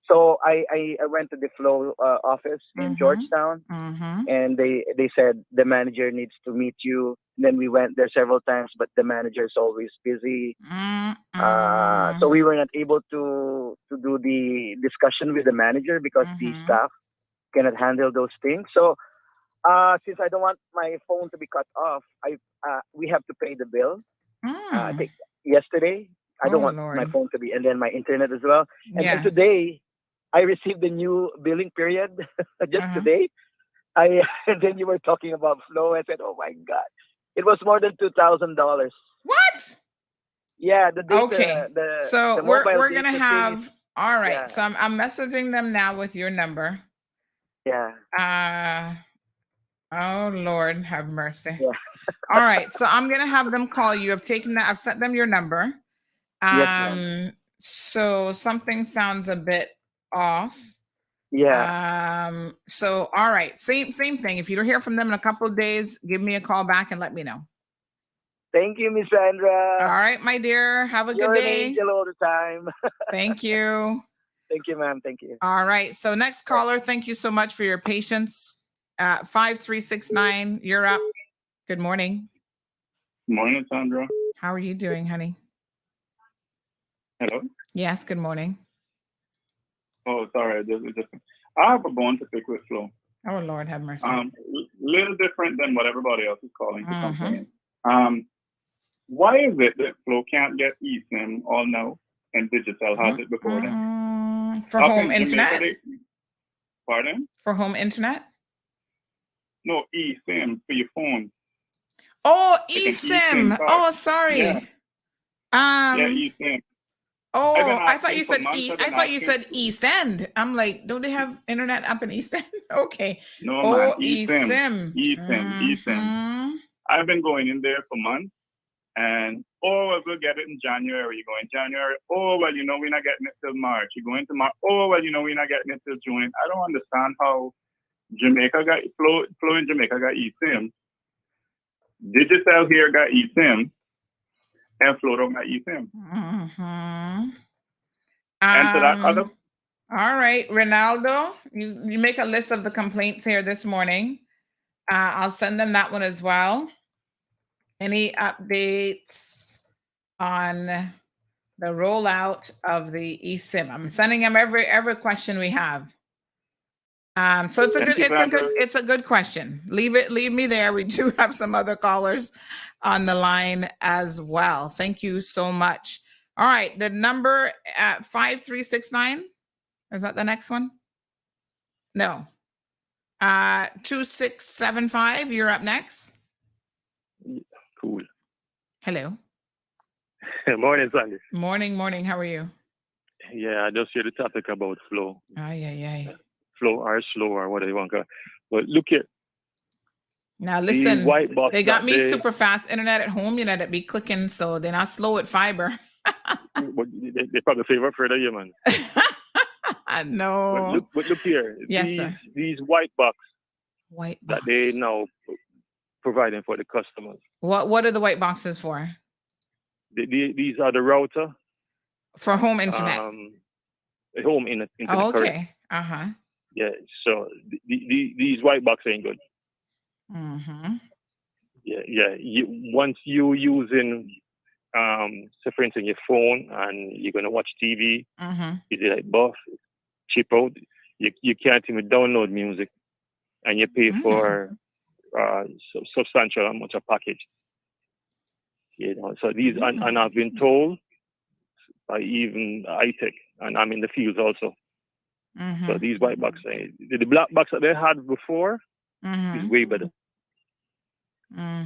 So I went to the Flow office in Georgetown, and they said the manager needs to meet you. And then we went there several times, but the manager is always busy. So we were not able to do the discussion with the manager because the staff cannot handle those things. So since I don't want my phone to be cut off, we have to pay the bill. I think yesterday. I don't want my phone to be, and then my internet as well. And then today, I received the new billing period just today. And then you were talking about Flow. I said, "Oh my God, it was more than $2,000." What? Yeah, the data. Okay. So the we're gonna have. Is, all right. Yeah. So I'm messaging them now with your number. Yeah. Oh Lord, have mercy. Yeah. All right. So I'm gonna have them call you. I've sent them your number. Yes, ma'am. So something sounds a bit off. Yeah. So all right, same thing. If you don't hear from them in a couple of days, give me a call back and let me know. Thank you, Miss Sandra. All right, my dear. Have a You're good day. An angel all the time. Thank you. Thank you, ma'am. Thank you. All right. So next caller, thank you so much for your patience. 5369, you're up. Good morning. Good morning, Sandra. How are you doing, honey? Hello? Yes, good morning. Oh, sorry. I have a bone to pick with Flo. Oh, Lord, have mercy. Little different than what everybody else is calling to complain. Why is it that Flow can't get eSIM all now and Digital has it before them? For home internet? Pardon? For home internet? No, eSIM for your phone. Oh, Like eSIM. Oh, sorry. Yeah, eSIM. Oh, I thought you said I thought you said East End. I'm like, don't they have internet up in East End? Okay. No, man. eSIM. eSIM. I've been going in there for months, and well, we'll get it in January. You go in January. Oh, well, we're not getting it till March. You go into March. Oh, well, we're not getting it till June. I don't understand how Jamaica got Flow in Jamaica got eSIM. Digital here got eSIM. And Flow don't got eSIM. And to that other. All right, Ronaldo, you make a list of the complaints here this morning. I'll send them that one as well. Any updates on the rollout of the eSIM? I'm sending them every question we have. So it's a good question. Leave me there. We do have some other callers on the line as well. Thank you so much. All right, the number at 5369. Is that the next one? No. 2675. You're up next. Cool. Hello. Morning, Sandy. Morning. How are you? Yeah, I just hear the topic about flow. Flow or slow or whatever you want to. But look at. Now listen, they got me super fast internet at home, that be clicking, so they're not slow at fiber. But they probably favor further you, man. No. But look here. Yes, sir. These white box that they now providing for the customers. What are the white boxes for? These are the router. For home internet. Home internet. Oh, okay. Correct. Yeah. So these white box ain't good. Yeah. Once you using so for instance your phone and you're gonna watch TV, is it like buff, cheap out? You can't even download music, and you pay for substantial amount of package. So these and I've been told by even iTech, and I'm in the fields also. So these white box, the black box that they had before is way better.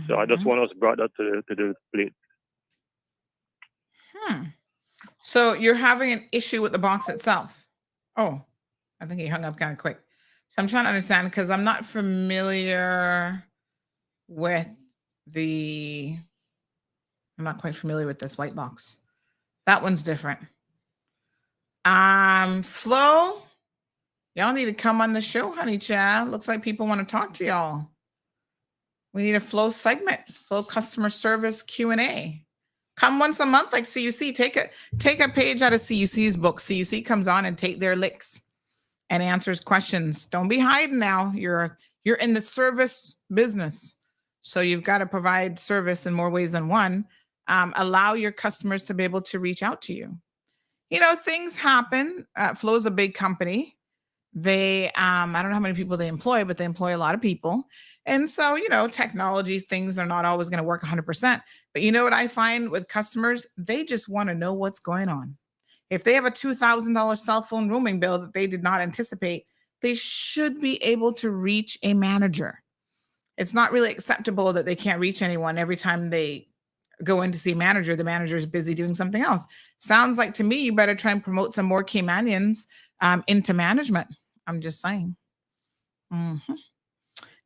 So I just want us brought that to the plate. So you're having an issue with the box itself. Oh, I think he hung up kind of quick. So I'm trying to understand because I'm not familiar with I'm not quite familiar with this white box. That one's different. Flo, y'all need to come on the show, honey child. Looks like people want to talk to y'all. We need a Flow segment, Flow customer service Q&A. Come once a month like CUC. Take a page out of CUC's book. CUC comes on and take their licks and answers questions. Don't be hiding now. You're in the service business. So you've got to provide service in more ways than one. Allow your customers to be able to reach out to you. Things happen. Flow is a big company. They, I don't know how many people they employ, but they employ a lot of people. And so, technology things are not always going to work 100%. But you know what I find with customers? They just want to know what's going on. If they have a $2,000 cell phone roaming bill that they did not anticipate, they should be able to reach a manager. It's not really acceptable that they can't reach anyone every time they go in to see a manager. The manager is busy doing something else. Sounds like to me, you better try and promote some more Caymanians into management. I'm just saying.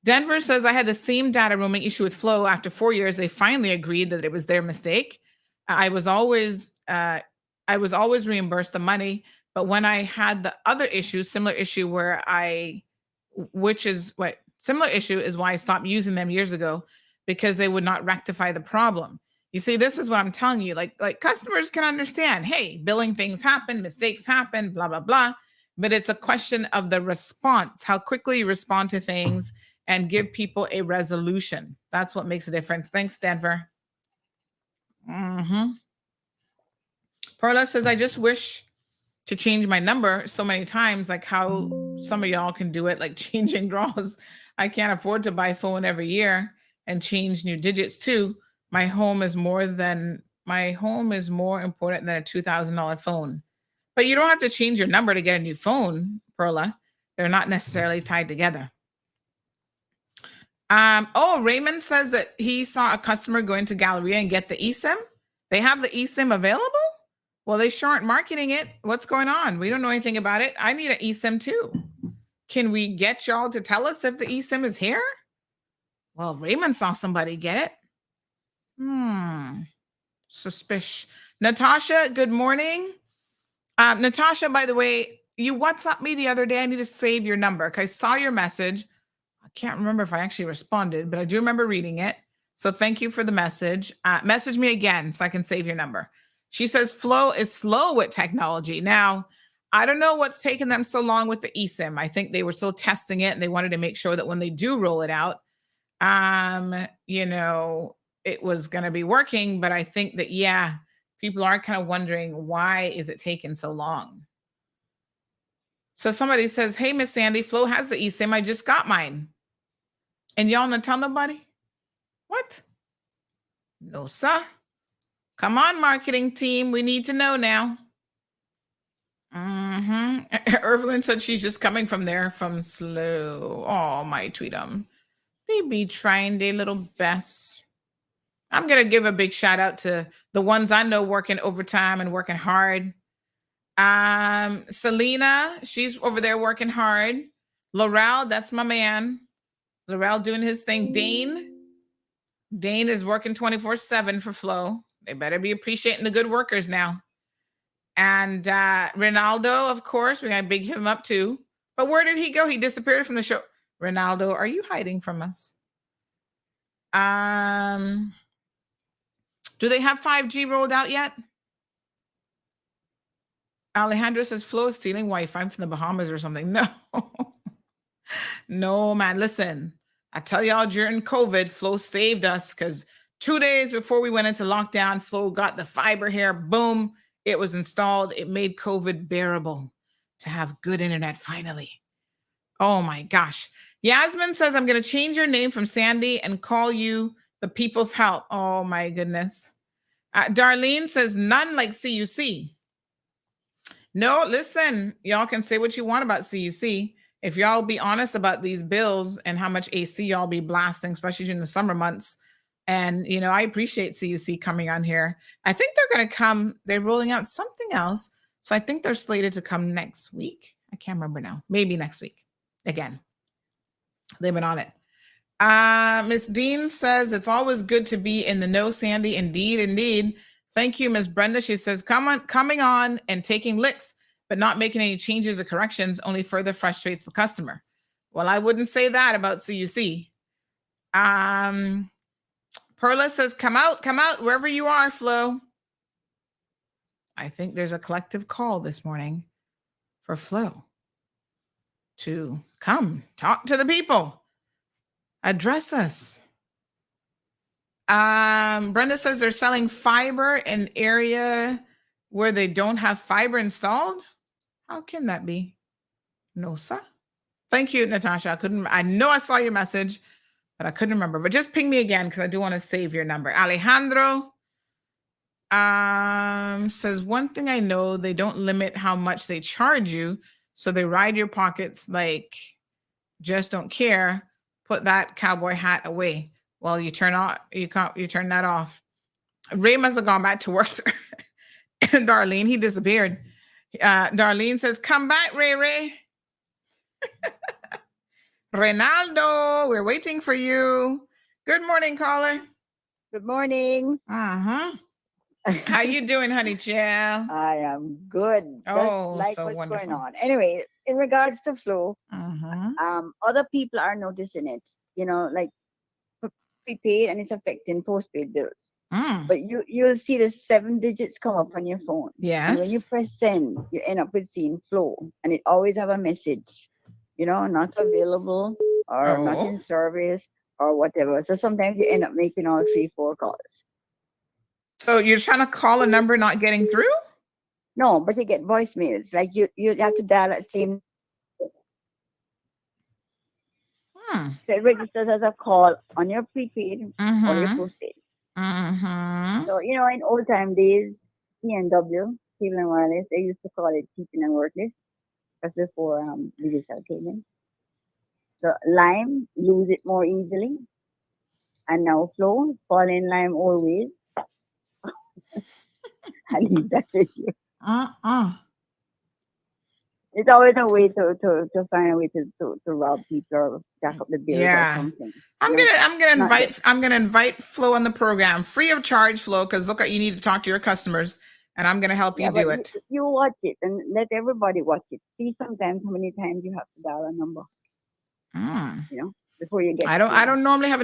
Denver says, I had the same data roaming issue with Flow. After 4 years, they finally agreed that it was their mistake. I was always reimbursed the money, but when I had the other issue, similar issue why I stopped using them years ago, because they would not rectify the problem. You see, this is what I'm telling you. Like customers can understand, hey, billing things happen, mistakes happen, blah, blah, blah. But it's a question of the response, how quickly you respond to things and give people a resolution. That's what makes a difference. Thanks, Denver. Perla says, I just wish to change my number so many times, like how some of y'all can do it, like changing draws. I can't afford to buy a phone every year and change new digits too. My home is more important than a $2,000 phone. But you don't have to change your number to get a new phone, Perla. They're not necessarily tied together. Raymond says that he saw a customer go into Galleria and get the eSIM. They have the eSIM available? Well, they sure aren't marketing it. What's going on? We don't know anything about it. I need an eSIM too. Can we get y'all to tell us if the eSIM is here? Well, Raymond saw somebody get it. Suspicious. Natasha, good morning. Natasha, by the way, you WhatsApped me the other day. I need to save your number because I saw your message. I can't remember if I actually responded, but I do remember reading it. So thank you for the message. Message me again so I can save your number. She says Flow is slow with technology. Now, I don't know what's taking them so long with the eSIM. I think they were still testing it and they wanted to make sure that when they do roll it out, it was going to be working. But I think that, people are kind of wondering, why is it taking so long? So somebody says, hey, Miss Sandy, Flo has the eSIM. I just got mine. And y'all not tell nobody? What? No, sir. Come on, marketing team. We need to know now. Evelyn said she's just coming from slow. Oh, my Tweetum. They be trying their little best. I'm going to give a big shout out to the ones I know working overtime and working hard. Selena, she's over there working hard. Laurel, that's my man. Laurel doing his thing. Dane is working 24/7 for Flo. They better be appreciating the good workers now. And Ronaldo, of course, we gotta big him up too. But where did he go? He disappeared from the show. Ronaldo, are you hiding from us? Do they have 5G rolled out yet? Alejandro says Flo is stealing Wi-Fi from the Bahamas or something. No. No, man. Listen, I tell y'all during COVID, Flo saved us because 2 days before we went into lockdown, Flo got the fiber here. Boom. It was installed. It made COVID bearable to have good internet finally. Oh my gosh. Yasmin says, I'm going to change your name from Sandy and call you the People's Help. Oh my goodness. Darlene says, none like CUC. No, listen, y'all can say what you want about CUC. If y'all be honest about these bills and how much AC y'all be blasting, especially during the summer months. And, I appreciate CUC coming on here. I think they're going to come. They're rolling out something else. So I think they're slated to come next week. I can't remember now. Maybe next week. Again, they've been on it. Miss Dean says, it's always good to be in the know, Sandy. Indeed. Thank you, Miss Brenda. She says, coming on and taking licks, but not making any changes or corrections only further frustrates the customer. Well, I wouldn't say that about CUC. Perla says, come out, wherever you are, Flo. I think there's a collective call this morning for Flo to come talk to the people, address us. Brenda says they're selling fiber in area where they don't have fiber installed. How can that be? No, sir. Thank you, Natasha. I know I saw your message, but I couldn't remember. But just ping me again because I do want to save your number. Alejandro says, one thing I know, they don't limit how much they charge you. So they ride your pockets like just don't care. Put that cowboy hat away. Well, you turn that off. Ray must have gone back to work. Darlene, he disappeared. Darlene says, come back, Ray. Ronaldo, we're waiting for you. Good morning, caller. Good morning. How you doing, honey child? I am good. Just like so what's wonderful. Going on. Anyway, in regards to Flo, other people are noticing it. Like prepaid, and it's affecting postpaid bills. But you'll see the 7 digits come up on your phone. Yes. And when you press send, you end up with seeing Flo, and it always have a message, not available or not in service or whatever. So sometimes you end up making all 3-4 calls. So you're trying to call a number not getting through? No, but you get voicemails. Like you have to dial at the same. So it registers as a call on your prepaid or your postpaid. So in old time days, CNW, Cable and Wireless, they used to call it keeping and worthless. That's before digital came in. So Lime lose it more easily, and now Flow fall in line always. I leave that with you. It's always a way to find a way to rob people or jack up the bills or something. I'm gonna invite Flo on the program, free of charge, Flo, because look, you need to talk to your customers, and I'm gonna help you do it. You watch it and let everybody watch it. See sometimes how many times you have to dial a number. Before you get. I don't normally have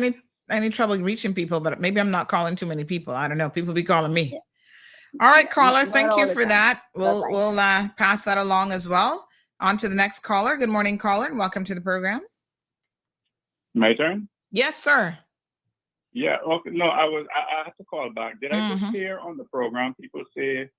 any trouble reaching people, but maybe I'm not calling too many people. I don't know. People be calling me. Yeah. All right, caller. Thank you for that. We'll pass that along as well. On to the next caller. Good morning, caller, and welcome to the program. My turn? Yes, sir. Yeah. Okay. No, I have to call back. Did I just hear on the program people say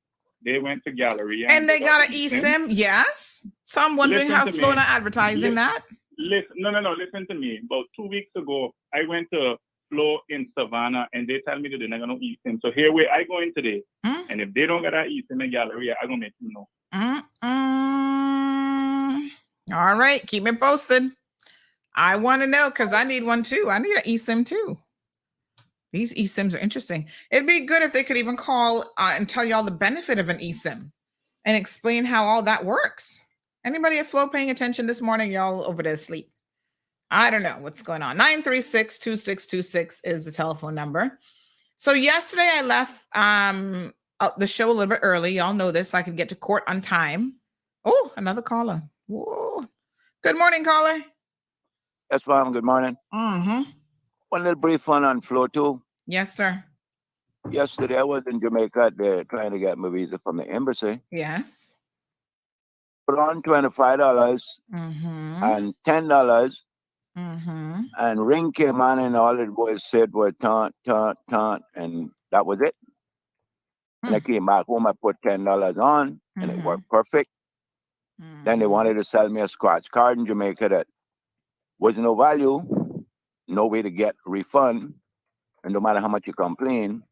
they went to Gallery and they got an eSIM? Yes. So I'm wondering how Flo not advertising that. Listen, no. Listen to me. About 2 weeks ago, I went to Flo in Savannah, and they tell me that they're not gonna eSIM. So here I go in today, and if they don't get that eSIM in Gallery, I'm gonna make you know. All right, keep me posted. I want to know because I need one too. I need an eSIM too. These eSIMs are interesting. It'd be good if they could even call and tell y'all the benefit of an eSIM and explain how all that works. Anybody at Flo paying attention this morning? Y'all over there asleep. I don't know what's going on. 936-2626 is the telephone number. So yesterday I left the show a little bit early. Y'all know this. So I could get to court on time. Oh, another caller. Whoa. Good morning, caller. Yes, ma'am. Good morning. One little brief one on Flo too. Yes, sir. Yesterday I was in Jamaica there trying to get my visa from the embassy. Yes. Put on $25 and $10. And ring came on and all it was said was taunt, and that was it. And I came back home, I put $10 on and it worked perfect. Then they wanted to sell me a scratch card in Jamaica that was no value, no way to get refund, and no matter how much you complain.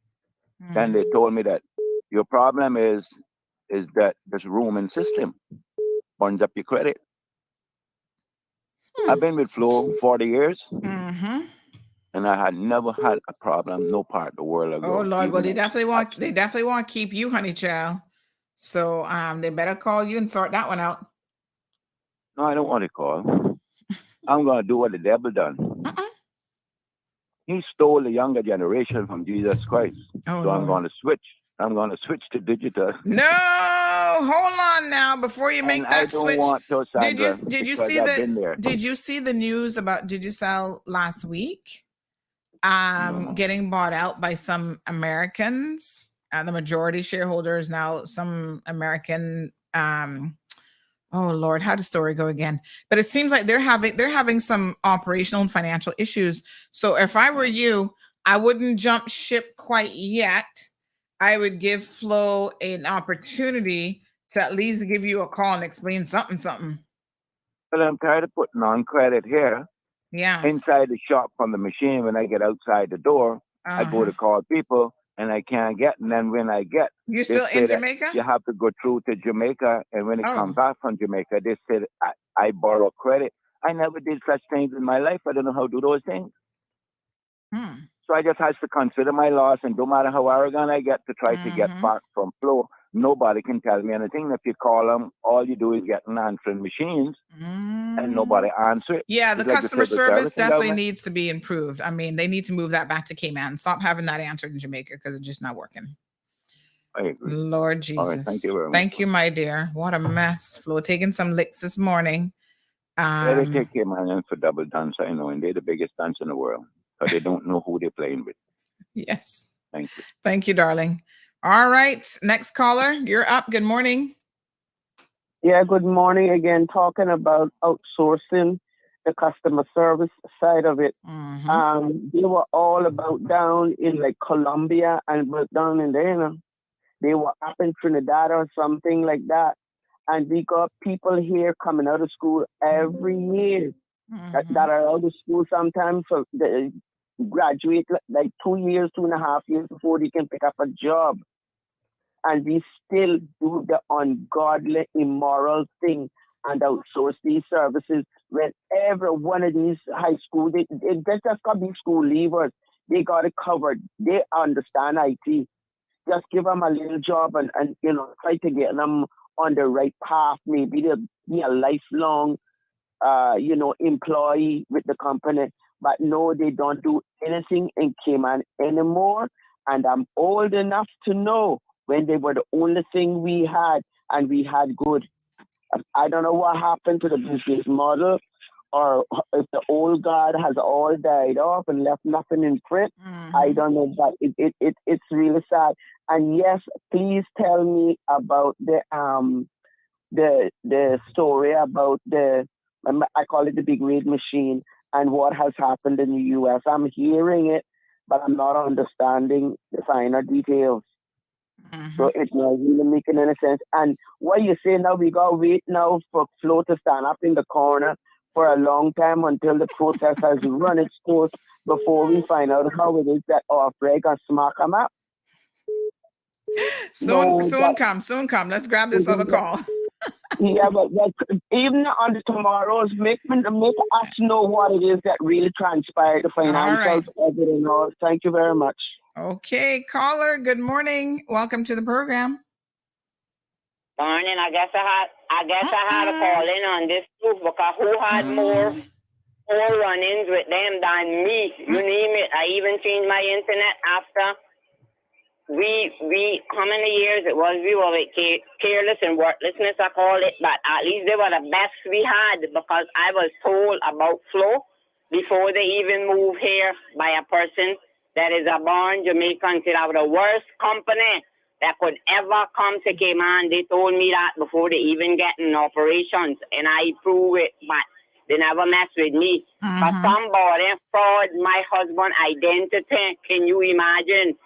Then they told me that your problem is that this roaming system burns up your credit. I've been with Flo 40 years, and I had never had a problem, no part of the world ago. Oh Lord, well they definitely want to keep you, honey child. So they better call you and sort that one out. No, I don't want to call. I'm gonna do what the devil done. He stole the younger generation from Jesus Christ. Oh, so I'm gonna switch. I'm gonna switch to digital. No, hold on now before you make that switch. Did you see the news about Digicel last week? Getting bought out by some Americans. The majority shareholders now some American. Oh Lord, how does the story go again? But it seems like they're having some operational and financial issues. So if I were you, I wouldn't jump ship quite yet. I would give Flo an opportunity to at least give you a call and explain something. But I'm tired of putting on credit here. Yeah. Inside the shop from the machine, when I get outside the door, I go to call people and I can't get. And then when I get, you're still in Jamaica? You have to go through to Jamaica. And when it comes back from Jamaica, they said I borrow credit. I never did such things in my life. I don't know how to do those things. So I just have to consider my loss, and no matter how arrogant I get to try to get back from Flo, nobody can tell me anything. If you call them, all you do is get an answering machines, and nobody answers. Yeah, the customer service definitely needs to be improved. I mean, they need to move that back to Cayman. Stop having that answered in Jamaica because it's just not working. I agree. Lord Jesus. All right, thank you very much. Thank you, my dear. What a mess. Flo taking some licks this morning. They take Cayman in for double dance, I know, and they're the biggest dance in the world. But they don't know who they're playing with. Yes. Thank you. Thank you, darling. All right. Next caller, you're up. Good morning. Yeah, good morning again. Talking about outsourcing the customer service side of it. They were all about down in like Colombia and down in there, they were up in Trinidad or something like that. And we got people here coming out of school every year that are out of school sometimes. So they graduate like 2 years, 2.5 years before they can pick up a job. And we still do the ungodly, immoral thing and outsource these services. Whenever one of these high school, they just got these school leavers, they got it covered. They understand IT. Just give them a little job and try to get them on the right path. Maybe they'll be a lifelong, employee with the company. But no, they don't do anything in Cayman anymore. And I'm old enough to know when they were the only thing we had, and we had good. I don't know what happened to the business model, or if the old guard has all died off and left nothing in print. I don't know, but it's really sad. And yes, please tell me about the story about I call it the big red machine, and what has happened in the U.S. I'm hearing it, but I'm not understanding the finer details. So it's not really making any sense. And what you say now, we got to wait now for Flo to stand up in the corner for a long time until the protest has run its course before we find out how it is that our break and smack them up. Soon come. Let's grab this other call. Yeah, but even on the tomorrows, make us know what it is that really transpired, the financials of it and all. Thank you very much. Okay, caller, good morning. Welcome to the program. Morning. I guess I had to call in on this too, because who had more run-ins with them than me? You name it. I even changed my internet after we how many years it was, we were like careless and worthlessness, I call it, but at least they were the best we had, because I was told about Flo before they even moved here by a person that is a born Jamaican. Said I was the worst company that could ever come to Cayman. They told me that before they even get in operations, and I prove it, but they never mess with me. But somebody fraud my husband's identity. Can you imagine?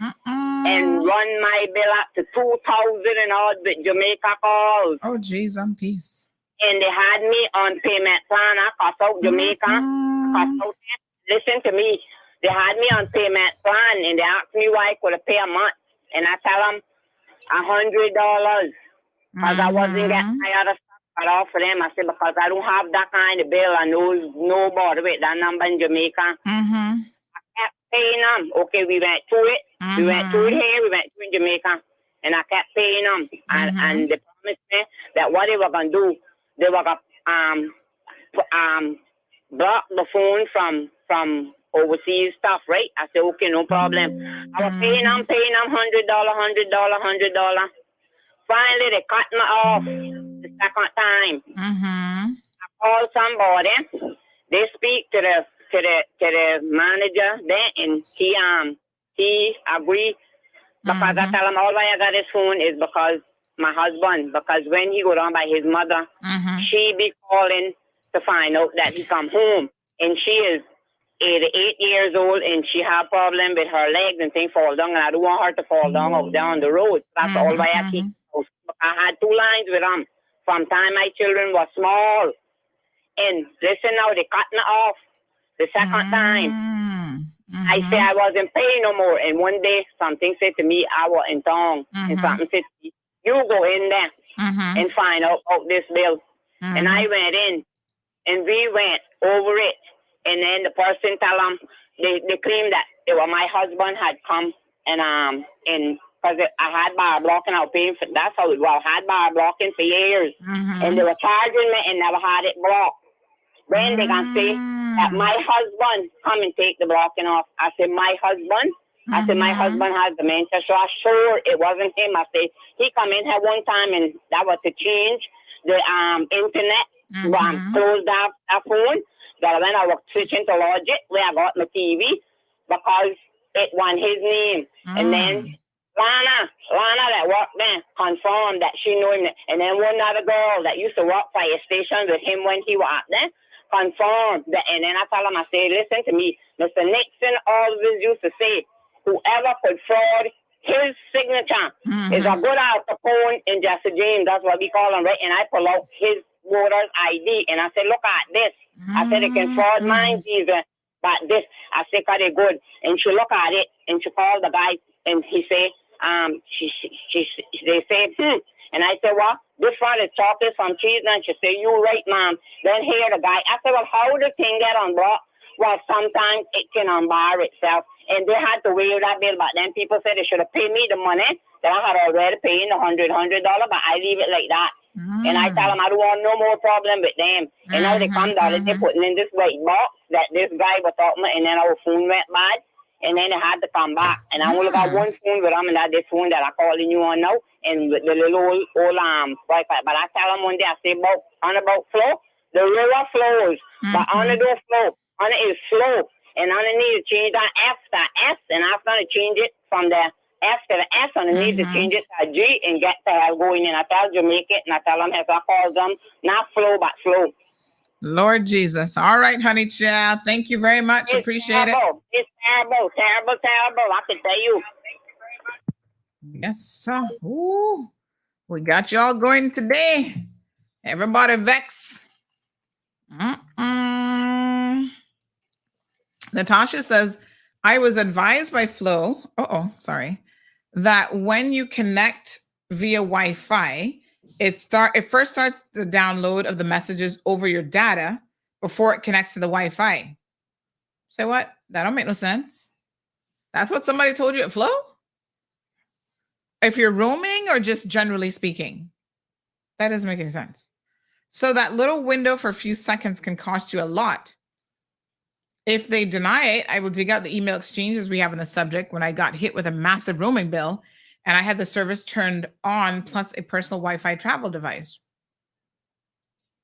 And run my bill up to 2,000 and odd with Jamaica calls. Oh, geez, I'm peace. And they had me on payment plan. I cost out Jamaica. Listen to me. They had me on payment plan, and they asked me why I could pay a month. And I tell them $100 because I wasn't getting tired of stuff cut off for them. I said, because I don't have that kind of bill. I know nobody with that number in Jamaica. I kept paying them. Okay, we went through it. We went through it here. We went through in Jamaica. And I kept paying them. And they promised me that what they were going to do, they were going to block the phone from overseas stuff, right? I said, okay, no problem. I was paying them $100. Finally, they cut me off the second time. I called somebody. They speak to the manager there, and he agreed, because I tell him all why I got his phone is because my husband, because when he go down by his mother, she be calling to find out that he come home, and she is 88 years old, and she have problem with her legs and things fall down, and I don't want her to fall down out down the road. That's all why I keep. I had 2 lines with them from time my children were small. And listen now, they cut me off the second time. I say I wasn't paying no more. And one day something said to me, I was in town, and something said to me, you go in there and find out about this bill. And I went in, and we went over it. And then the person tell them, they claim that it was my husband had come and because I had bar blocking, I was paying for, that's how it was. I had bar blocking for years. And they were charging me and never had it blocked. Then they can say that my husband come and take the blocking off. I said, my husband? I said, my husband has dementia. So I sure it wasn't him. I said, he come in here one time, and that was to change the internet. Closed that phone. That when I was switching to Logic, where I got my TV, because it was his name. And then Lana that worked there confirmed that she knew him. And then one other girl that used to work fire station with him when he was out there confirmed that. And then I told him, I said, listen to me, Mr. Nixon always used to say, whoever could fraud his signature is a good Al Capone and Jesse James. That's what we call him, right? And I pull out his voter's ID and I said, look at this. I said, it can fraud mine even, but this, I said, cause they good. And she look at it and she called the guy and he say, they say, And I said, well, this one is chocolate from cheese. And she said, you right, ma'am. Then here the guy. I said, well, how the thing get unblocked? Well, sometimes it can unbar itself. And they had to waive that bill. But then people said they should have paid me the money that I had already paid the $100, but I leave it like that. And I tell them I don't want no more problem with them. And now they come down and they're putting in this white box that this guy was talking about, and then our phone went bad. And then they had to come back. And I only got one phone with them, and that's the phone that I'm calling you on now. And with the little old Wi-Fi. But I tell them one day, I say, about flow, the river flows, but on it don't flow. On it is slow. And on it need to change that F to S, and I'm going to change it from the F to the S, and I need to change it to G and get the hell going. And I tell Jamaica, and I tell them, as I call them, not flow, but flow. Lord Jesus. All right, honey child. Thank you very much. It's Appreciate terrible. it. It's terrible. I can tell you. Yes, sir. Ooh, we got y'all going today. Everybody vex. Natasha says, I was advised by Flo, that when you connect via Wi-Fi, it first starts the download of the messages over your data before it connects to the Wi-Fi. Say what? That don't make no sense. That's what somebody told you at Flo? If you're roaming or just generally speaking? That doesn't make any sense. So that little window for a few seconds can cost you a lot. If they deny it, I will dig out the email exchanges we have in the subject when I got hit with a massive roaming bill and I had the service turned on plus a personal Wi-Fi travel device.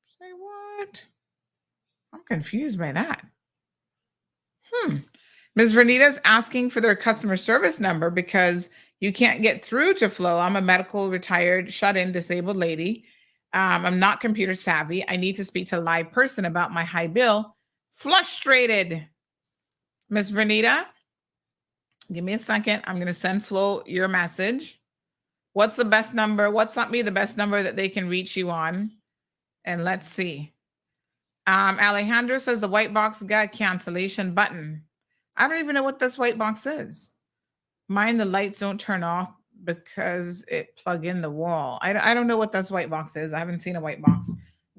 Say what? I'm confused by that. Ms. Vernita's asking for their customer service number because you can't get through to Flo. I'm a medical retired, shut-in, disabled lady. I'm not computer savvy. I need to speak to a live person about my high bill. Frustrated. Ms. Vernita, give me a second. I'm going to send Flo your message. What's the best number? What's not me the best number that they can reach you on? And let's see. Alejandro says the white box got a cancellation button. I don't even know what this white box is. Mine, the lights don't turn off because it plug in the wall. I don't know what this white box is. I haven't seen a white box.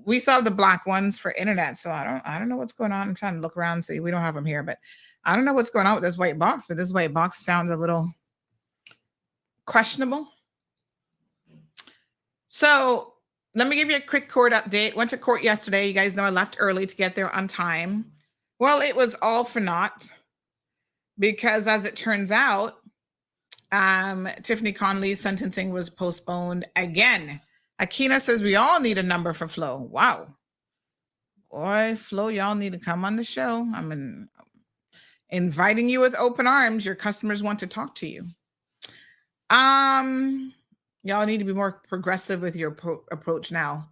We still have the black ones for internet, so I don't know what's going on. I'm trying to look around and see. We don't have them here, but I don't know what's going on with this white box, but this white box sounds a little questionable. So let me give you a quick court update. Went to court yesterday. You guys know I left early to get there on time. Well, it was all for naught because as it turns out, Tiffany Conley's sentencing was postponed again. Akina says we all need a number for Flo. Wow. Boy, Flo, y'all need to come on the show. I'm inviting you with open arms. Your customers want to talk to you. Y'all need to be more progressive with your approach now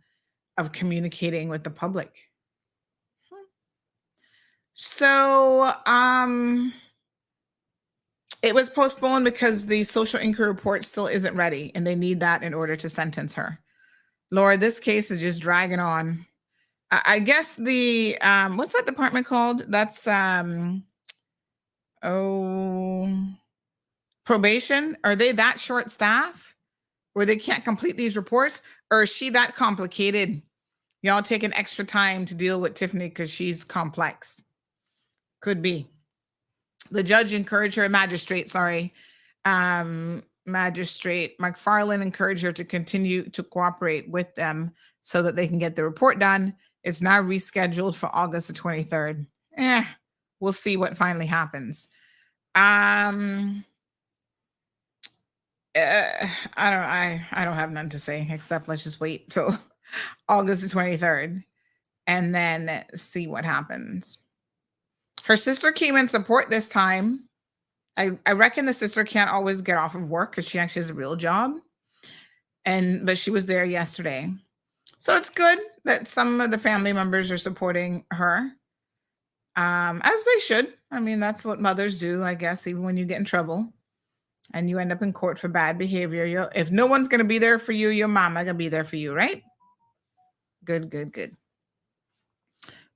of communicating with the public. So, it was postponed because the social inquiry report still isn't ready, and they need that in order to sentence her. Lord, this case is just dragging on. I guess the, what's that department called? That's, probation. Are they that short staff where they can't complete these reports? Or is she that complicated? Y'all taking extra time to deal with Tiffany because she's complex. Could be. The judge encouraged her, magistrate McFarland encouraged her to continue to cooperate with them so that they can get the report done. It's now rescheduled for August the 23rd. We'll see what finally happens. I don't have none to say except let's just wait till August the 23rd and then see what happens. Her sister came in support this time. I reckon the sister can't always get off of work because she actually has a real job. But she was there yesterday. So it's good that some of the family members are supporting her. As they should. I mean, that's what mothers do, I guess, even when you get in trouble. And you end up in court for bad behavior. If no one's going to be there for you, your mama going to be there for you, right? Good, good, good.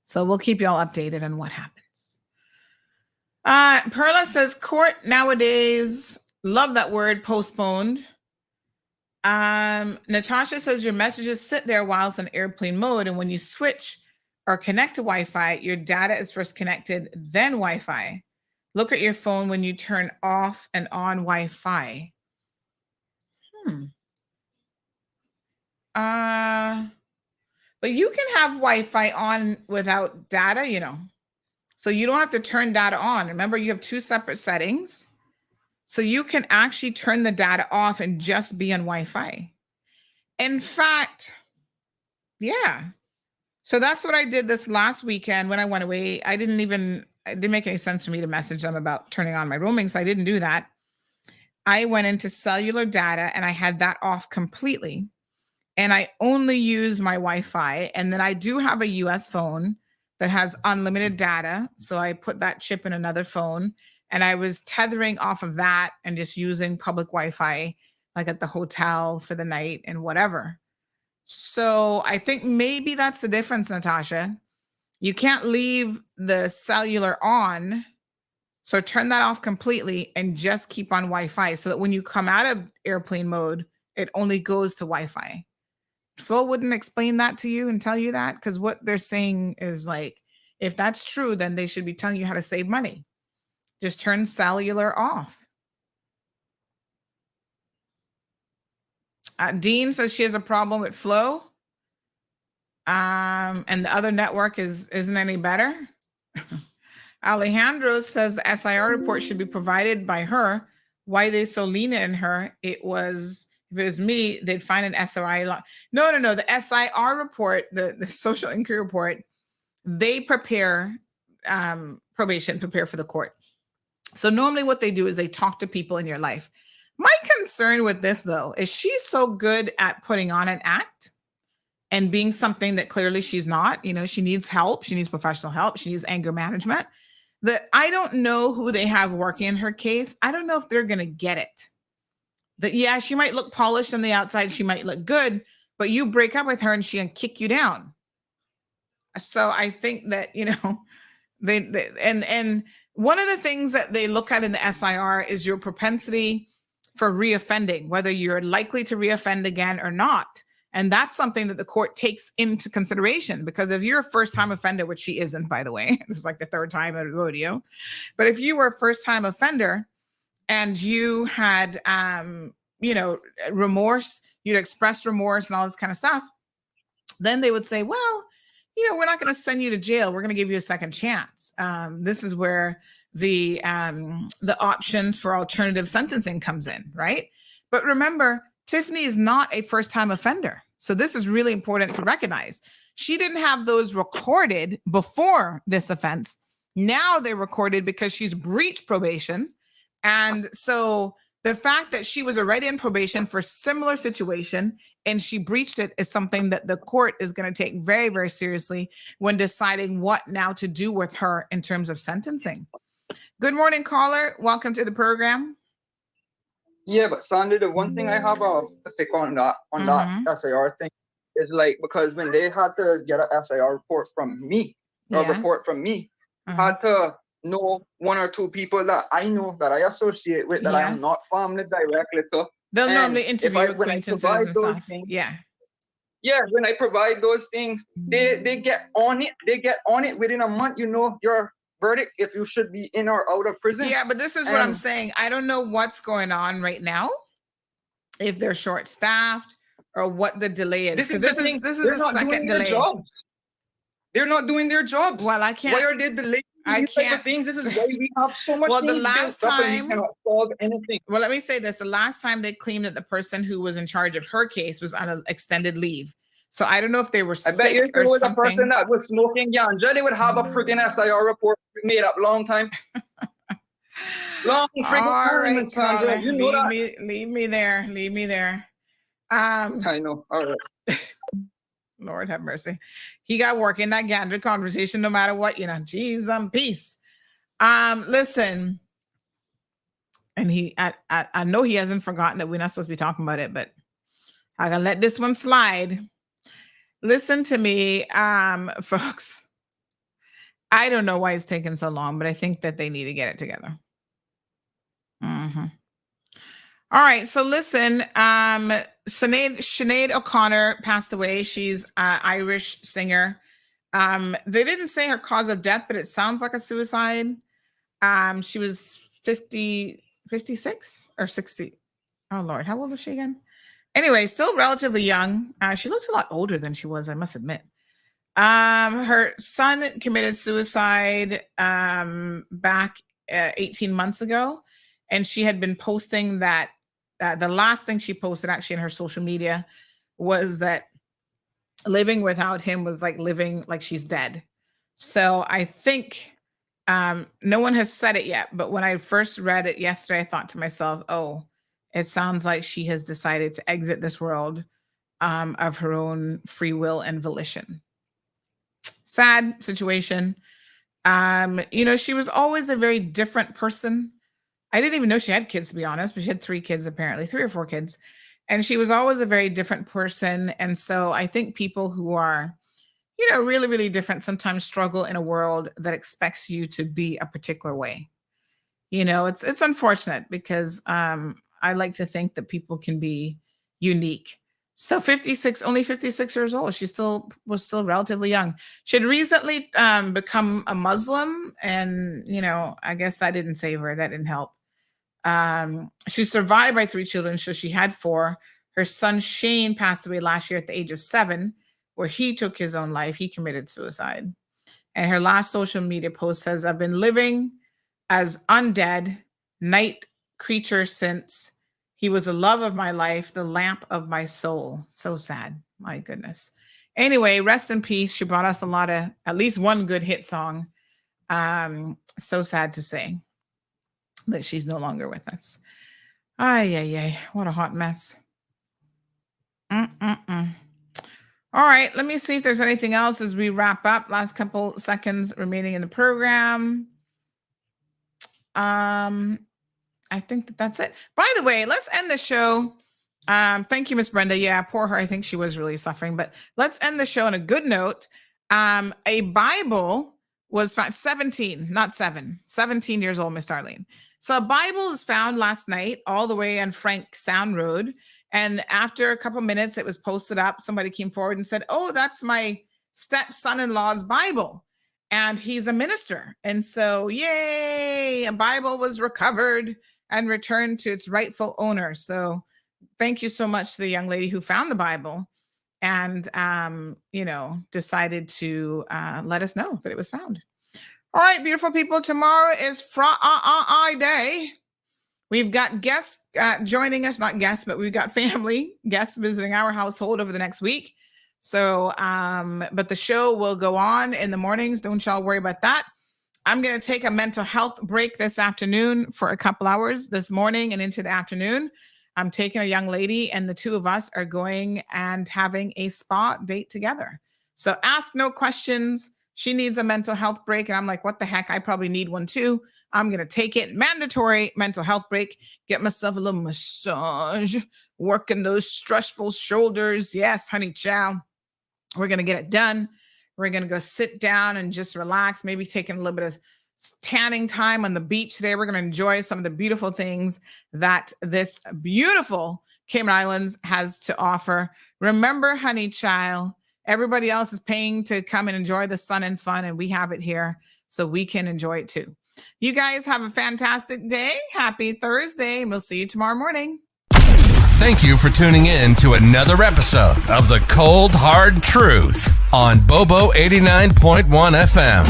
So we'll keep y'all updated on what happens. Perla says court nowadays, love that word, postponed. Natasha says your messages sit there while it's in airplane mode, and when you switch or connect to Wi-Fi, your data is first connected, then Wi-Fi. Look at your phone when you turn off and on Wi-Fi. But you can have Wi-Fi on without data, you know. So you don't have to turn data on. Remember, you have two separate settings. So you can actually turn the data off and just be on Wi-Fi. In fact, yeah. So that's what I did this last weekend when I went away. It didn't make any sense for me to message them about turning on my roaming, so I didn't do that. I went into cellular data and I had that off completely. And I only use my Wi-Fi. And then I do have a US phone that has unlimited data. So I put that chip in another phone and I was tethering off of that and just using public Wi-Fi, like at the hotel for the night and whatever. So I think maybe that's the difference, Natasha. You can't leave the cellular on. So turn that off completely and just keep on Wi-Fi so that when you come out of airplane mode, it only goes to Wi-Fi. Flo wouldn't explain that to you and tell you that, because what they're saying is like, if that's true, then they should be telling you how to save money. Just turn cellular off. Dean says she has a problem with Flo. And the other network isn't any better. Alejandro says the SIR report should be provided by her. Why they so lenient in her? If it was me, they'd find an SRI. No. The SIR report, the social inquiry report, they prepare probation, prepare for the court. So normally what they do is they talk to people in your life. My concern with this, though, is she's so good at putting on an act and being something that clearly she's not. You know, she needs help. She needs professional help. She needs anger management. I don't know who they have working in her case. I don't know if they're going to get it. That, yeah, she might look polished on the outside. She might look good, but you break up with her and she can kick you down. So I think that, you know, and one of the things that they look at in the SIR is your propensity for reoffending, whether you're likely to reoffend again or not. And that's something that the court takes into consideration, because if you're a first-time offender, which she isn't, by the way, this is like the third time at a rodeo, but if you were a first-time offender and you had, remorse, you'd express remorse and all this kind of stuff, then they would say, well, you know, we're not going to send you to jail. We're going to give you a second chance. This is where the options for alternative sentencing comes in, right? But remember, Tiffany is not a first-time offender. So this is really important to recognize. She didn't have those recorded before this offense. Now they're recorded because she's breached probation. And so the fact that she was already in probation for a similar situation and she breached it is something that the court is going to take very, very seriously when deciding what now to do with her in terms of sentencing. Good morning, caller. Welcome to the program. Yeah, but Sandy, the one thing I have to pick on that SIR thing is like, because when they had to get a SIR report from me, had to know one or two people that I know, that I associate with, that I am not family directly to. They'll normally interview acquaintances and stuff. Yeah, when I provide those things, they get on it. They get on it within a month. You know your verdict if you should be in or out of prison. Yeah, but this is what I'm saying. I don't know what's going on right now, if they're short-staffed or what the delay is. Because this is a second delay. They're not doing their jobs. Well, I can't. Why are they delaying these type of things? This is why we have so much. Well, the last time, we cannot solve anything. Well, let me say this: the last time they claimed that the person who was in charge of her case was on an extended leave. So I don't know if they were sick or something. I bet if it was a person that was smoking ganja, they would have a freaking SIR report made up long time. Long freaking time, Sandra. You know that. Leave me there. I know. All right. Lord have mercy. He got work in that ganja conversation no matter what, you know. Geez, peace. Listen, And I know he hasn't forgotten that we're not supposed to be talking about it, but I gotta let this one slide. Listen to me, folks. I don't know why it's taking so long, but I think that they need to get it together. Mm-hmm. All right, so listen, Sinead O'Connor passed away. She's an Irish singer. They didn't say her cause of death, but it sounds like a suicide. She was 56 or 60. Oh, Lord, how old was she again? Anyway, still relatively young. She looks a lot older than she was, I must admit. Her son committed suicide back 18 months ago, and she had been posting that the last thing she posted actually in her social media was that living without him was like living like she's dead. So I think no one has said it yet, but when I first read it yesterday, I thought to myself, oh, it sounds like she has decided to exit this world of her own free will and volition. Sad situation. She was always a very different person. I didn't even know she had kids, to be honest, but she had 3 kids, apparently 3 or 4 kids. And she was always a very different person. And so I think people who are, really, really different sometimes struggle in a world that expects you to be a particular way. It's unfortunate because I like to think that people can be unique. So only 56 years old. She was still relatively young. She had recently become a Muslim, and I guess that didn't save her. That didn't help. She's survived by 3 children, so she had 4. Her son Shane passed away last year at the age of 7, where he took his own life. He committed suicide. And her last social media post says, "I've been living as undead night creature since. He was the love of my life, the lamp of my soul." So sad. My goodness. Anyway, rest in peace. She brought us at least one good hit song. So sad to say that she's no longer with us. Ay. What a hot mess. All right, let me see if there's anything else as we wrap up. Last couple seconds remaining in the program. I think that's it. By the way, let's end the show. Thank you, Miss Brenda. Yeah, poor her. I think she was really suffering, but let's end the show on a good note. A Bible was found, 17, not 7, 17 years old, Miss Darlene. So a Bible was found last night all the way on Frank Sound Road. And after a couple minutes, it was posted up. Somebody came forward and said, "Oh, that's my step-son-in-law's Bible. And he's a minister." And so, yay, a Bible was recovered and returned to its rightful owner. So thank you so much to the young lady who found the Bible and, decided to let us know that it was found. All right, beautiful people, tomorrow is Friday Day. We've got guests joining us, not guests, but we've got family guests visiting our household over the next week. So, but the show will go on in the mornings. Don't y'all worry about that. I'm going to take a mental health break this afternoon for a couple hours this morning and into the afternoon. I'm taking a young lady and the 2 of us are going and having a spa date together. So ask no questions. She needs a mental health break. And I'm like, what the heck? I probably need one too. I'm going to take it. Mandatory mental health break. Get myself a little massage. Working those stressful shoulders. Yes, honey child. We're going to get it done. We're going to go sit down and just relax. Maybe taking a little bit of tanning time on the beach today. We're going to enjoy some of the beautiful things that this beautiful Cayman Islands has to offer. Remember, honey child, everybody else is paying to come and enjoy the sun and fun, and we have it here so we can enjoy it too. You guys have a fantastic day. Happy Thursday, and we'll see you tomorrow morning. Thank you for tuning in to another episode of The Cold Hard Truth on Bobo 89.1 FM.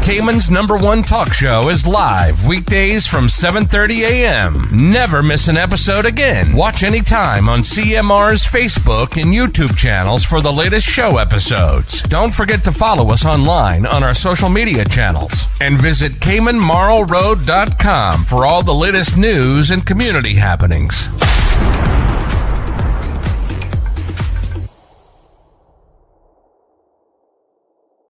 Cayman's #1 talk show is live weekdays from 7:30 a.m. Never miss an episode again. Watch anytime on CMR's Facebook and YouTube channels for the latest show episodes. Don't forget to follow us online on our social media channels. And visit CaymanMarlRoad.com for all the latest news and community happenings.